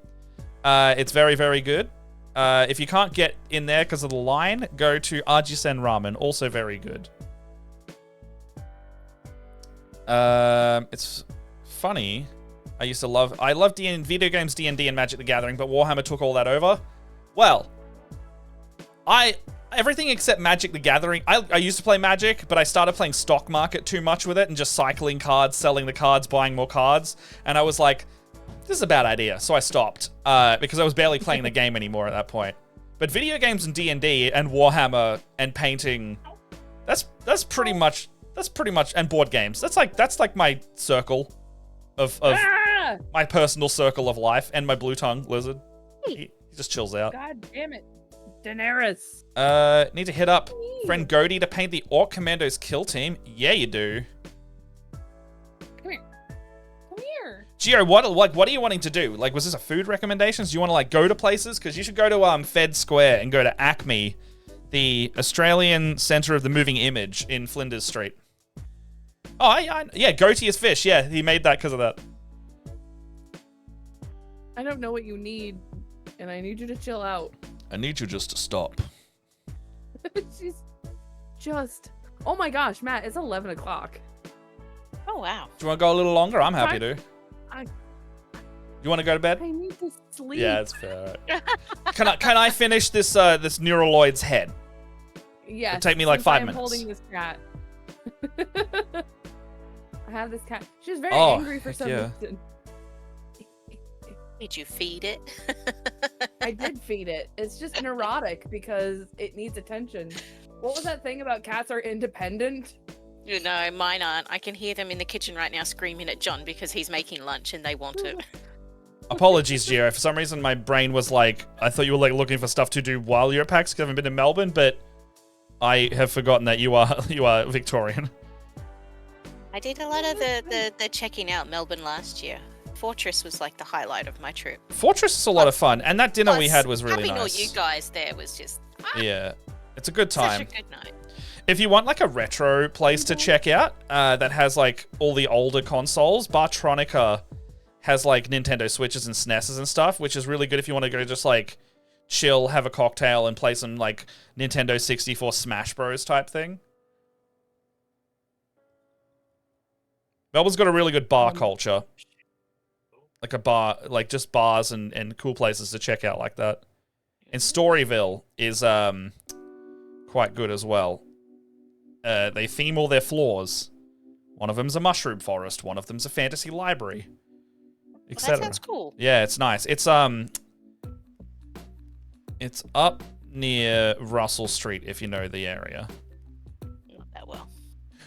C: It's very, very good. If you can't get in there because of the line, go to Ajisen Ramen. Also very good. It's funny. I love video games, D&D, and Magic the Gathering, but Warhammer took all that over. Well, everything except Magic the Gathering. I used to play Magic, but I started playing stock market too much with it and just cycling cards, selling the cards, buying more cards. And I was like, this is a bad idea. So I stopped because I was barely playing the game anymore at that point. But video games and D&D and Warhammer and painting, that's pretty much, and board games. That's like my circle of my personal circle of life, and my blue tongue lizard. He just chills out.
A: God damn it. Daenerys.
C: Need to hit up friend Goaty to paint the Orc Commandos kill team. Yeah, you do.
A: Come here. Come here.
C: Gio, what are you wanting to do? Like, was this a food recommendations? Do you want to, like, go to places? Because you should go to Fed Square and go to Acme, the Australian Centre of the Moving Image in Flinders Street. Oh, yeah, Goatee is fish. Yeah, he made that because of that.
A: I don't know what you need, and I need you to chill out.
C: I need you just to stop.
A: She's just... Oh my gosh, Matt, it's 11 o'clock.
B: Oh, wow.
C: Do you want to go a little longer? I'm happy to.
A: I
C: You want to go to bed?
A: I need to sleep.
C: Yeah, it's fair. Right. Can I finish this this Neuraloid's head?
A: Yes.
C: It'll take me like 5 minutes.
A: I'm holding this cat. I have this cat. She's very
C: Oh,
A: angry for some
C: yeah.
A: reason.
B: Did you feed it?
A: I did feed it. It's just neurotic because it needs attention. What was that thing about cats are independent?
B: You know, mine aren't. I can hear them in the kitchen right now screaming at John because he's making lunch and they want it.
C: Apologies, Gio. For some reason, my brain was like, I thought you were like looking for stuff to do while you're at PAX because I haven't been in Melbourne, but I have forgotten that you are Victorian.
B: I did a lot of the checking out Melbourne last year. Fortress was like the highlight of my trip.
C: Fortress is a lot of fun, and that dinner we had was really
B: having
C: nice.
B: all you guys there was just
C: Yeah, it's a good time.
B: such a good night.
C: If you want like a retro place to check out that has like all the older consoles, Bartronica has like Nintendo Switches and SNESes and stuff, which is really good if you want to go just like chill, have a cocktail, and play some like Nintendo 64 Smash Bros type thing. Melbourne's got a really good bar culture. Like a bar, like just bars and cool places to check out like that. And Storyville is quite good as well. They theme all their floors. One of them's a mushroom forest, one of them's a fantasy library, etc.
B: That sounds cool.
C: Yeah, it's nice. It's up near Russell Street if you know the area.
B: Not that well.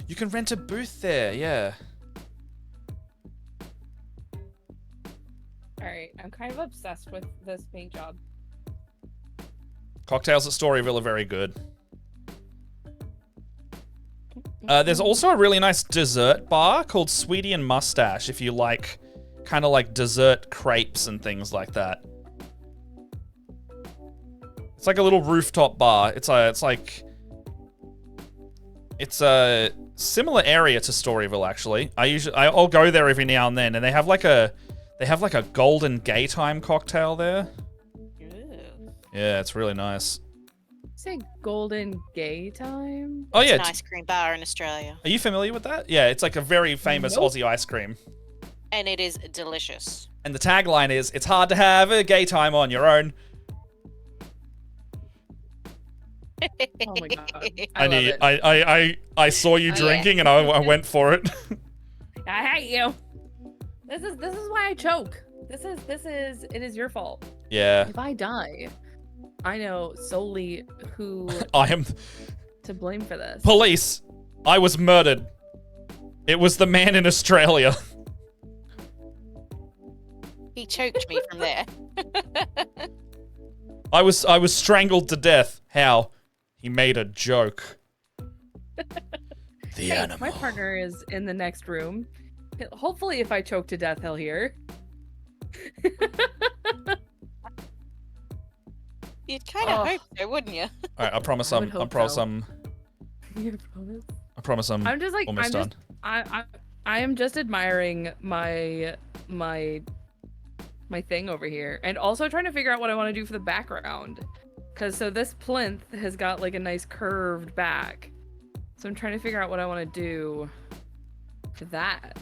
C: You can rent a booth there, yeah.
A: Alright, I'm kind of obsessed with this paint job.
C: Cocktails at Storyville are very good. There's also a really nice dessert bar called Sweetie and Mustache if you like kind of like dessert crepes and things like that. It's like a little rooftop bar. It's a similar area to Storyville actually. I'll go there every now and then, and they have like a golden gay time cocktail there.
B: Ooh.
C: Yeah, it's really nice.
A: Say golden gay time?
C: Oh yeah,
B: It's an ice cream bar in Australia.
C: are you familiar with that? Yeah, it's like a very famous
A: Nope.
C: Aussie ice cream.
B: And it is delicious.
C: And the tagline is, "It's hard to have a gay time on your own."
A: Oh my god. I love it.
C: I saw you
B: Oh,
C: drinking and I went for it.
A: I hate you. This is why I choke. It is your fault.
C: Yeah.
A: If I die, I know solely who
C: I am
A: to blame for this.
C: police. I was murdered. It was the man in Australia.
B: He choked me from there.
C: I was strangled to death. How? He made a joke. The
A: Hey,
C: animal.
A: my partner is in the next room. Hopefully, if I choke to death, he'll hear.
B: You'd kind of hope so, wouldn't you?
C: All right, I promise
A: I would hope so. You promise?
C: I promise I'm
A: I'm just like
C: almost done.
A: I am just admiring my thing over here, and also trying to figure out what I want to do for the background. So this plinth has got like a nice curved back. So I'm trying to figure out what I want to do to that.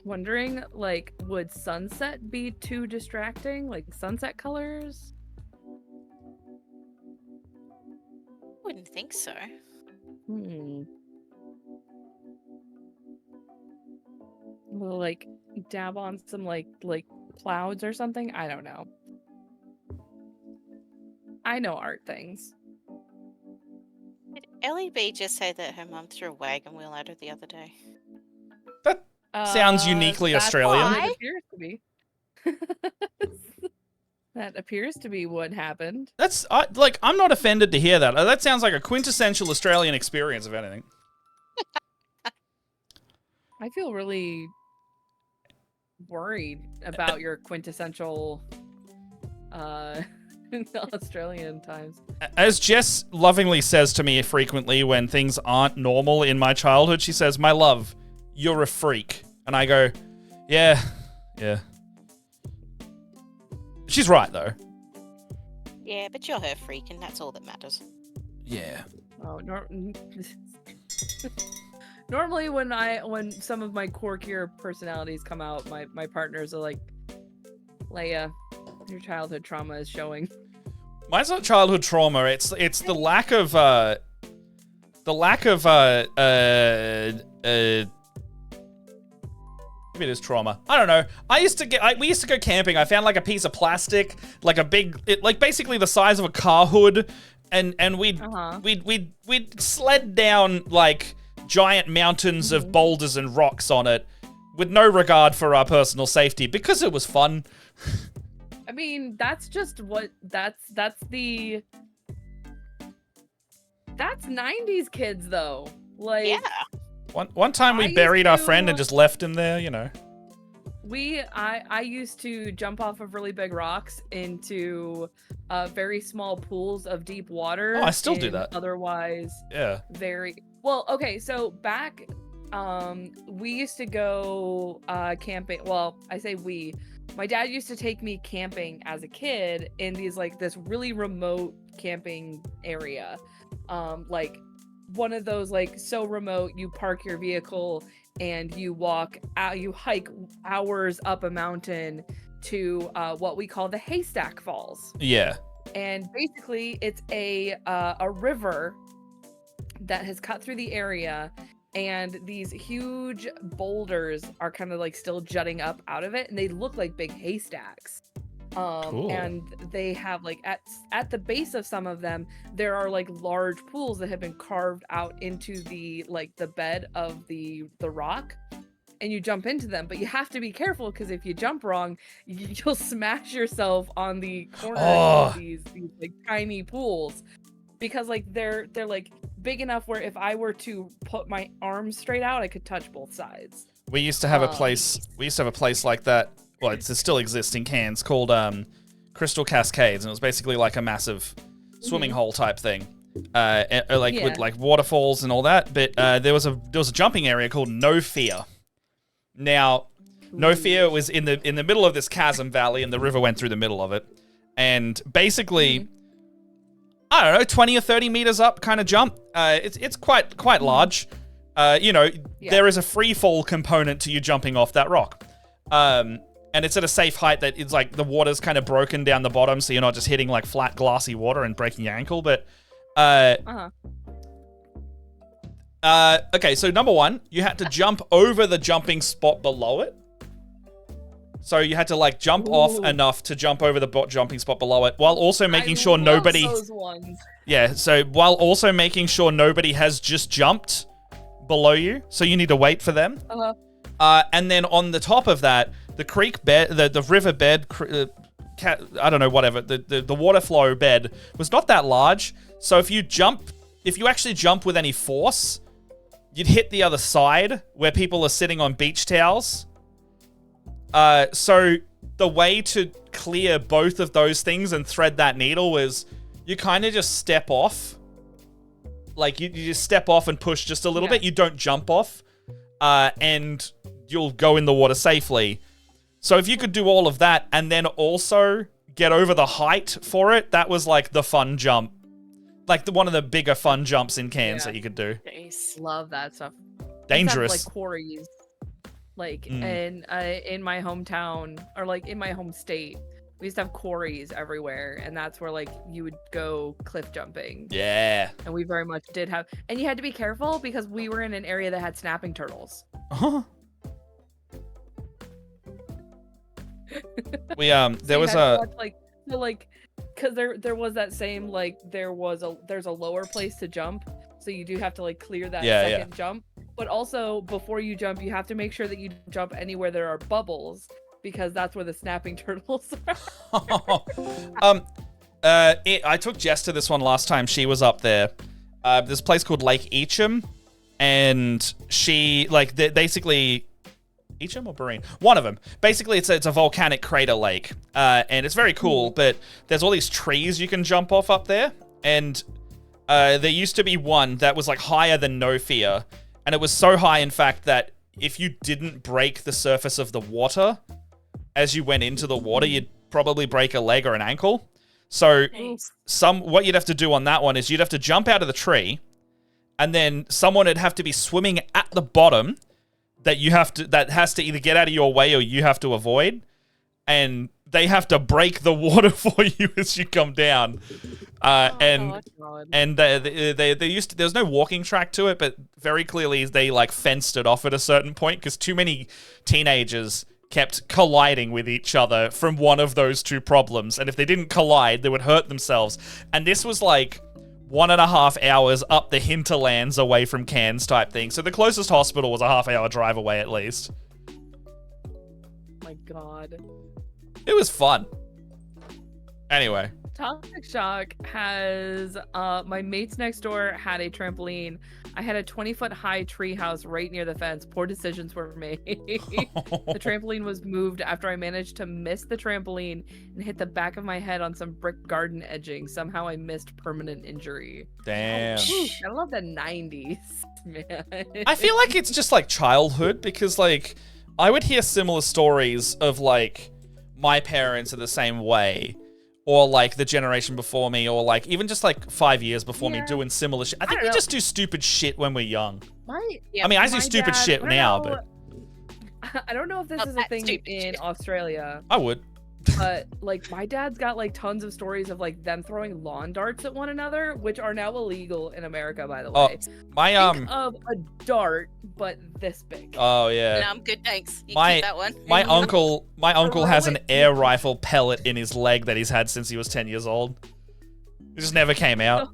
A: Wondering, like, would sunset be too distracting? Like sunset colors?
B: Wouldn't think so.
A: We'll like dab on some like clouds or something. I don't know. I know art things.
B: Did Ellie B just say that her mum threw a wagon wheel at her the other day?
C: That sounds uniquely
A: That's
C: Australian.
A: what it appears to be. That appears to be what happened.
C: That's I'm not offended to hear that. That sounds like a quintessential Australian experience, if anything.
A: I feel really worried about your quintessential Australian times.
C: As Jess lovingly says to me frequently when things aren't normal in my childhood, she says, "My love, you're a freak." And I go, yeah. She's right, though.
B: Yeah, but you're her freak, and that's all that matters.
C: Yeah.
A: Oh, normally when some of my quirkier personalities come out, my partners are like, Leia, your childhood trauma is showing.
C: Mine's not childhood trauma. It's the lack of maybe it is trauma. I don't know. We used to go camping. I found like a piece of plastic, like a big, like basically the size of a car hood, and we'd sled down like giant mountains of boulders and rocks on it, with no regard for our personal safety because it was fun.
A: I mean, that's just what that's 90s kids though. Like,
B: Yeah.
C: One time we buried our friend and just left him there, you know.
A: I used to jump off of really big rocks into very small pools of deep water.
C: Oh, I still do that.
A: Otherwise,
C: Yeah.
A: very well. Okay, so back, we used to go camping. Well, I say we. My dad used to take me camping as a kid in this really remote camping area, like one of those like so remote you park your vehicle and you walk out, you hike hours up a mountain to what we call the Haystack Falls.
C: Yeah.
A: And basically it's a river that has cut through the area, and these huge boulders are kind of like still jutting up out of it, and they look like big haystacks.
C: Cool.
A: And they have like at the base of some of them, there are like large pools that have been carved out into the bed of the rock, and you jump into them, but you have to be careful because if you jump wrong, you'll smash yourself on the corners of these like tiny pools, because like they're like big enough where if I were to put my arms straight out, I could touch both sides.
C: We used to have a place. We used to have a place like that. Well, it still exists in Cairns, called Crystal Cascades, and it was basically like a massive swimming hole type thing, with like waterfalls and all that. But there was a jumping area called No Fear. Now, No Fear was in the middle of this chasm valley, and the river went through the middle of it, and basically, I don't know, 20 or 30 meters up kind of jump. It's quite large. There is a free fall component to you jumping off that rock. And it's at a safe height that it's like the water's kind of broken down the bottom, so you're not just hitting like flat glassy water and breaking your ankle. But okay, so number one, you had to jump over the jumping spot below it, So you had to like jump off enough to jump over the jumping spot below it, while also making sure nobody.
A: Those ones.
C: Yeah, so while also making sure nobody has just jumped below you, so you need to wait for them. And then on the top of that, the creek bed, the river bed, I don't know, whatever, the water flow bed was not that large. So if you actually jump with any force, you'd hit the other side where people are sitting on beach towels. So the way to clear both of those things and thread that needle was you kind of just step off. Like you just step off and push just a little bit. You don't jump off, and you'll go in the water safely. So if you could do all of that and then also get over the height for it, that was like the fun jump. Like one of the bigger fun jumps in Cairns that you could do.
B: Nice.
A: Love that stuff.
C: Dangerous.
A: Like quarries. Like in my hometown, or like in my home state, we used to have quarries everywhere, and that's where like you would go cliff jumping.
C: Yeah.
A: And we very much did have, and you had to be careful because we were in an area that had snapping turtles.
C: We there was a
A: because there was that same like there's a lower place to jump, so you do have to like clear that second jump. But also before you jump, you have to make sure that you jump anywhere there are bubbles, because that's where the snapping turtles are.
C: I took Jess to this one last time she was up there. This place called Lake Eacham, and she basically Eacham or Barine? One of them. Basically, it's a volcanic crater lake, and it's very cool. But there's all these trees you can jump off up there, and there used to be one that was like higher than No Fear, and it was so high, in fact, that if you didn't break the surface of the water as you went into the water, you'd probably break a leg or an ankle. So what you'd have to do on that one is you'd have to jump out of the tree, and then someone would have to be swimming at the bottom that has to either get out of your way or you have to avoid, and they have to break the water for you as you come down. And there's no walking track to it, but very clearly they like fenced it off at a certain point because too many teenagers kept colliding with each other from one of those two problems. And if they didn't collide, they would hurt themselves. And this was like 1.5 hours up the hinterlands away from Cairns type thing. So the closest hospital was a half-hour drive away at least.
A: My God.
C: It was fun. Anyway.
A: Toxic Shock has, my mates next door had a trampoline. I had a 20-foot high tree house right near the fence. Poor decisions were made. The trampoline was moved after I managed to miss the trampoline and hit the back of my head on some brick garden edging. Somehow I missed permanent injury.
C: Damn.
A: I love the 90s, man.
C: I feel like it's just like childhood, because like I would hear similar stories of like my parents are the same way, or like the generation before me, or like even just like 5 years before me doing similar shit. I think we just do stupid shit when we're young. I mean, I do stupid shit now, but
A: I don't know if this is a thing in Australia.
C: I would.
A: But like my dad's got like tons of stories of like them throwing lawn darts at one another, which are now illegal in America, by the way. Think of a dart, but this big.
C: Oh yeah.
B: No, I'm good, thanks. You keep that one.
C: My uncle has an air rifle pellet in his leg that he's had since he was 10 years old. It just never came out.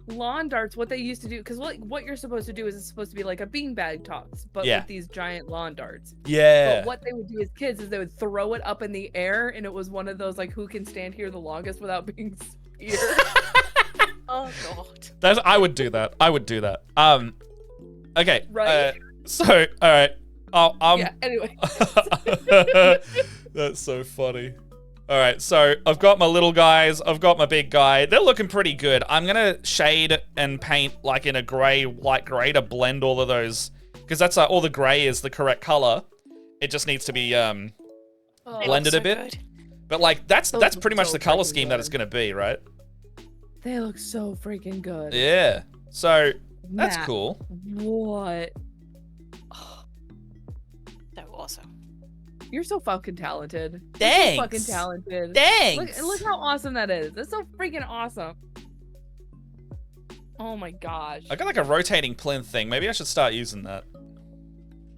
A: Lawn darts, what they used to do, because what you're supposed to do is it's supposed to be like a beanbag toss, but with these giant lawn darts.
C: Yeah.
A: But what they would do as kids is they would throw it up in the air, and it was one of those like who can stand here the longest without being speared.
B: Oh God.
C: I would do that. Okay.
A: Right.
C: So all right.
A: Yeah. Anyway.
C: That's so funny. All right, so I've got my little guys, I've got my big guy. They're looking pretty good. I'm gonna shade and paint like in a light gray to blend all of those, because that's all the gray is the correct color. It just needs to be blended a bit. Good. But like that's pretty much the color scheme that it's gonna be, right?
A: They look so freaking good.
C: Yeah. So that's cool.
A: What?
B: So awesome.
A: You're so fucking talented.
C: Thanks.
A: You're so fucking talented.
C: Thanks.
A: Look how awesome that is. That's so freaking awesome. Oh my gosh.
C: I got like a rotating plinth thing. Maybe I should start using that.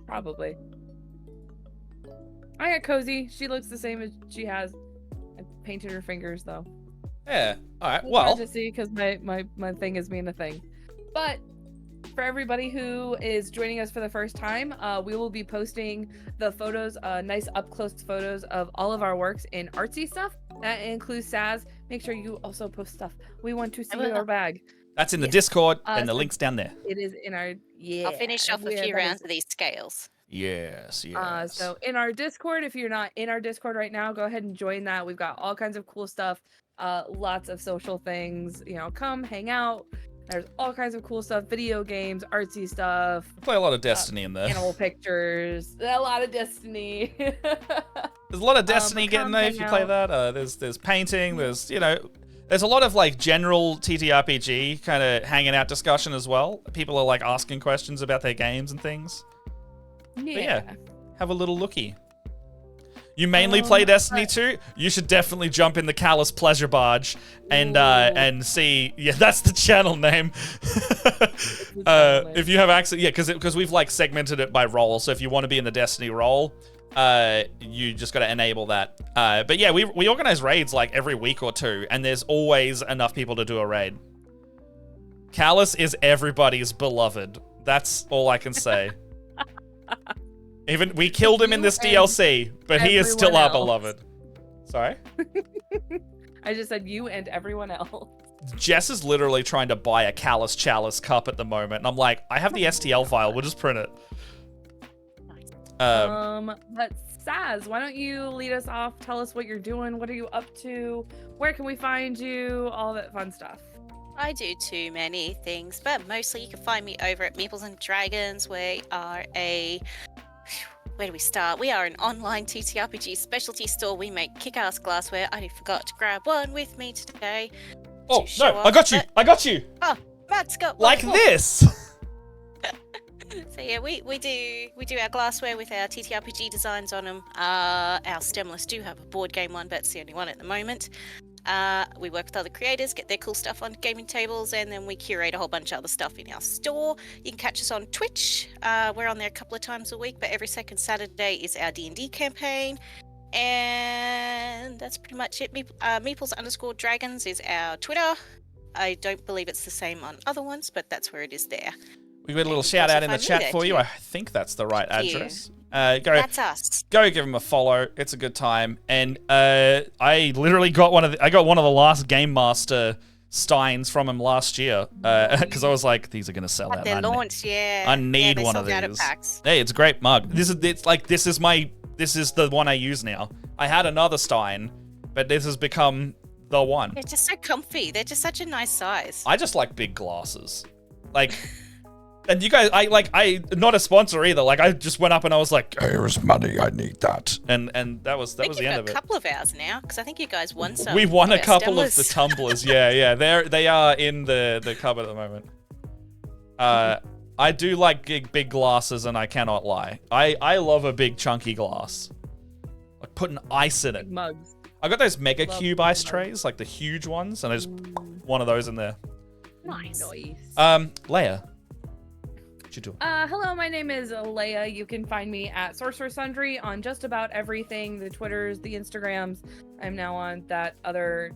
A: Probably. I got Cozy. She looks the same as she has. I painted her fingers though.
C: Yeah. All right.
A: It's
C: Well,
A: hard to see because my thing is being a thing. But for everybody who is joining us for the first time, we will be posting the photos, nice up close photos of all of our works in Artsy stuff. That includes Saz. Make sure you also post stuff. We want to see your bag.
C: that's in the Discord, and the
A: so
C: link's down there.
A: It is in our
B: I'll finish off a few
A: that
B: rounds
A: is-
B: of these scales.
C: Yes.
A: So in our Discord, if you're not in our Discord right now, go ahead and join that. We've got all kinds of cool stuff, lots of social things. Come hang out. There's all kinds of cool stuff, video games, artsy stuff,
C: Play a lot of Destiny in there.
A: animal pictures, a lot of Destiny.
C: There's a lot of Destiny getting there if you play that. There's painting. There's there's a lot of like general TTRPG kind of hanging out discussion as well. People are like asking questions about their games and things.
A: Yeah.
C: Have a little looky. You mainly play Destiny 2? You should definitely jump in the Callous Pleasure Barge and see. Yeah, that's the channel name. If you have access, yeah, because we've like segmented it by role. So if you want to be in the Destiny role, you just got to enable that. But yeah, we organize raids like every week or two, and there's always enough people to do a raid. Callous is everybody's beloved. That's all I can say. Even we killed him in this DLC, but he is still our beloved. Sorry?
A: I just said you and everyone else.
C: Jess is literally trying to buy a Callous Chalice cup at the moment, and I'm like, I have the STL file, we'll just print it.
A: But Saz, why don't you lead us off? Tell us what you're doing. What are you up to? Where can we find you? All that fun stuff.
B: I do too many things, but mostly you can find me over at Meeples and Dragons. We are where do we start? We are an online TTRPG specialty store. We make kick-ass glassware. I forgot to grab one with me today.
C: Oh, no, I got you! I got you!
B: Oh, Matt's got one.
C: Like this!
B: So yeah, we do our glassware with our TTRPG designs on them. Our stemless do have a board game one, but it's the only one at the moment. We work with other creators, get their cool stuff on gaming tables, and then we curate a whole bunch of other stuff in our store. You can catch us on Twitch. We're on there a couple of times a week, but every second Saturday is our D&D campaign. And that's pretty much it. Meeples_dragons is our Twitter. I don't believe it's the same on other ones, but that's where it is there.
C: We got a little shout out in the chat for you. I think that's the right address.
B: That's us.
C: Go give him a follow. It's a good time. And I literally got one of the last Game Master Steins from him last year because I was like, these are gonna sell out.
B: They're launched, yeah.
C: I need one of these. Hey, it's a great mug. This is the one I use now. I had another Stein, but this has become the one.
B: They're just so comfy. They're just such a nice size.
C: I just like big glasses, like. And you guys, I not a sponsor either. Like, I just went up and I was like, "Here's money, I need that." And that was the end of it.
B: A couple of ours now, because I think you guys won some.
C: We won a couple of the
B: stemless.
C: tumblers. Yeah, they are in the cupboard at the moment. I do like big glasses, and I cannot lie. I love a big chunky glass, like putting ice in it.
A: Mugs.
C: I got those Mega
A: Love
C: Cube ice
A: mugs.
C: trays, like the huge ones, and I just one of those in there.
B: Nice.
C: Leia.
A: Hello, my name is Leia. You can find me at Sorcerer Sundry on just about everything, the Twitters, the Instagrams. I'm now on that other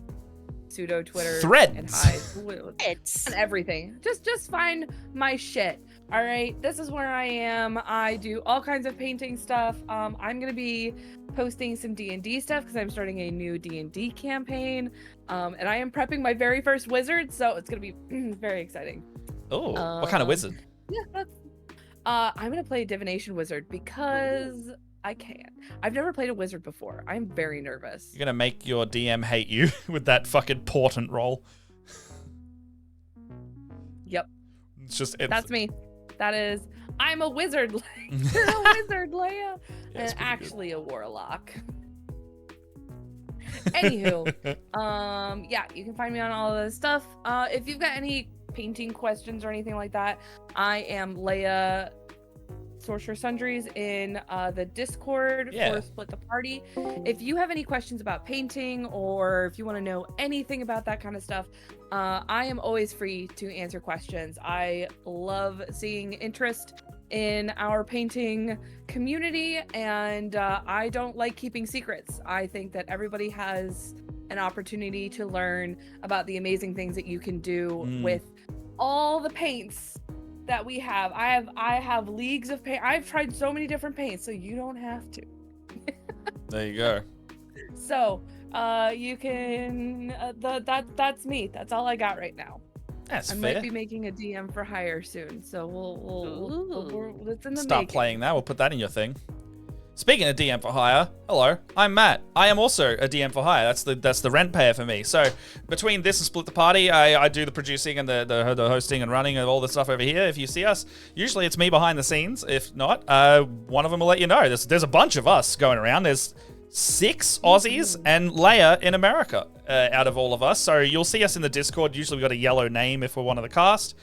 A: pseudo Twitter
C: Threads.
A: and Hive.
B: It's
A: And everything. Just find my shit. All right, this is where I am. I do all kinds of painting stuff. I'm gonna be posting some D&D stuff because I'm starting a new D&D campaign, and I am prepping my very first wizard, so it's gonna be very exciting.
C: Oh, what kind of wizard?
A: Yeah, I'm gonna play a divination wizard because I can. I've never played a wizard before. I'm very nervous.
C: You're gonna make your DM hate you with that fucking portent roll.
A: Yep.
C: It's
A: That's me. That is. I'm a wizard. You're a wizard, Leia. And actually a warlock. Anywho, yeah, you can find me on all of this stuff. If you've got any painting questions or anything like that, I am Leia Sorcerer Sundries in the Discord for Split the Party. If you have any questions about painting or if you want to know anything about that kind of stuff, I am always free to answer questions. I love seeing interest in our painting community, and I don't like keeping secrets. I think that everybody has an opportunity to learn about the amazing things that you can do with all the paints that we have. I have leagues of paint. I've tried so many different paints, so you don't have to.
C: There you go.
A: So you can that's me. That's all I got right now.
C: That's
A: I
C: fair.
A: might be making a DM for hire soon, so it's in the
C: Start
A: making.
C: playing that. We'll put that in your thing. Speaking of DM for hire, hello, I'm Matt. I am also a DM for hire. That's the rent payer for me. So between this and Split the Party, I do the producing and the hosting and running of all the stuff over here. If you see us, usually it's me behind the scenes. If not, one of them will let you know. There's a bunch of us going around. There's 6 Aussies and Leia in America out of all of us. So you'll see us in the Discord. Usually we've got a yellow name if we're one of the cast.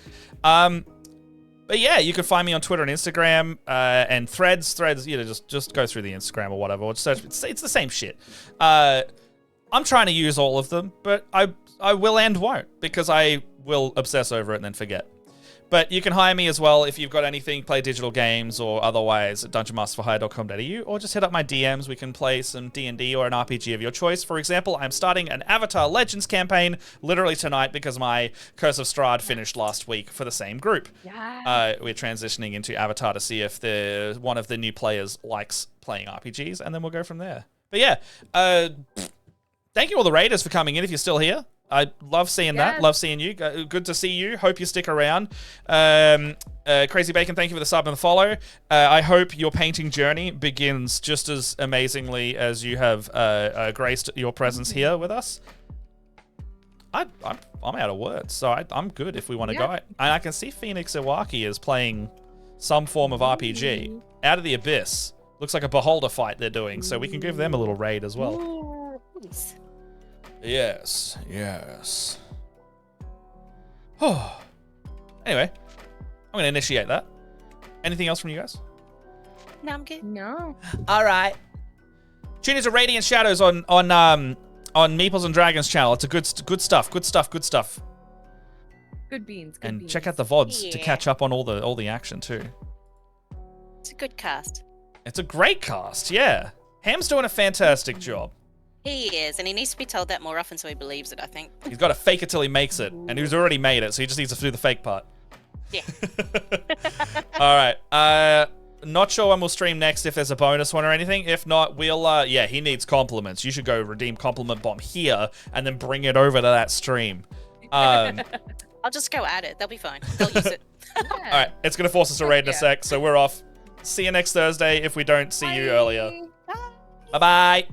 C: But yeah, you can find me on Twitter and Instagram and Threads. Threads, you know, just go through the Instagram or whatever. Or search, it's the same shit. I'm trying to use all of them, but I will and won't because I will obsess over it and then forget. But you can hire me as well if you've got anything, play digital games or otherwise at dungeonmasterforhire.com.au, or just hit up my DMs. We can play some D&D or an RPG of your choice. For example, I'm starting an Avatar Legends campaign literally tonight because my Curse of Strahd finished last week for the same group.
A: Yeah.
C: We're transitioning into Avatar to see if one of the new players likes playing RPGs, and then we'll go from there. But yeah, thank you all the raiders for coming in if you're still here. I love seeing that. Love seeing you. Good to see you. Hope you stick around. Crazy Bacon, thank you for the sub and the follow. I hope your painting journey begins just as amazingly as you have graced your presence here with us. I'm out of words, so I'm good if we want to go. And I can see Phoenix Iwaki is playing some form of RPG. Out of the Abyss. Looks like a Beholder fight they're doing, so we can give them a little raid as well.
B: Ooh.
C: Yes. Oh. Anyway, I'm going to initiate that. Anything else from you guys?
B: No, I'm good.
A: No.
C: All right. Tune into Radiant Shadows on Meeples and Dragons channel. It's a good stuff. Good
A: Good beans.
C: And check out the VODs to catch up on all the action too.
B: It's a good cast.
C: It's a great cast, yeah. Ham's doing a fantastic job.
B: He is, and he needs to be told that more often so he believes it, I think.
C: He's got to fake it till he makes it, and he's already made it, so he just needs to do the fake part.
B: Yeah.
C: All right. Not sure when we'll stream next, if there's a bonus one or anything. If not, we'll, he needs compliments. You should go redeem compliment bomb here and then bring it over to that stream.
B: I'll just go at it. They'll be fine. They'll use it.
C: All right. It's going to force us to raid in a sec, so we're off. See you next Thursday if we don't see you earlier.
B: Bye.
C: Bye-bye.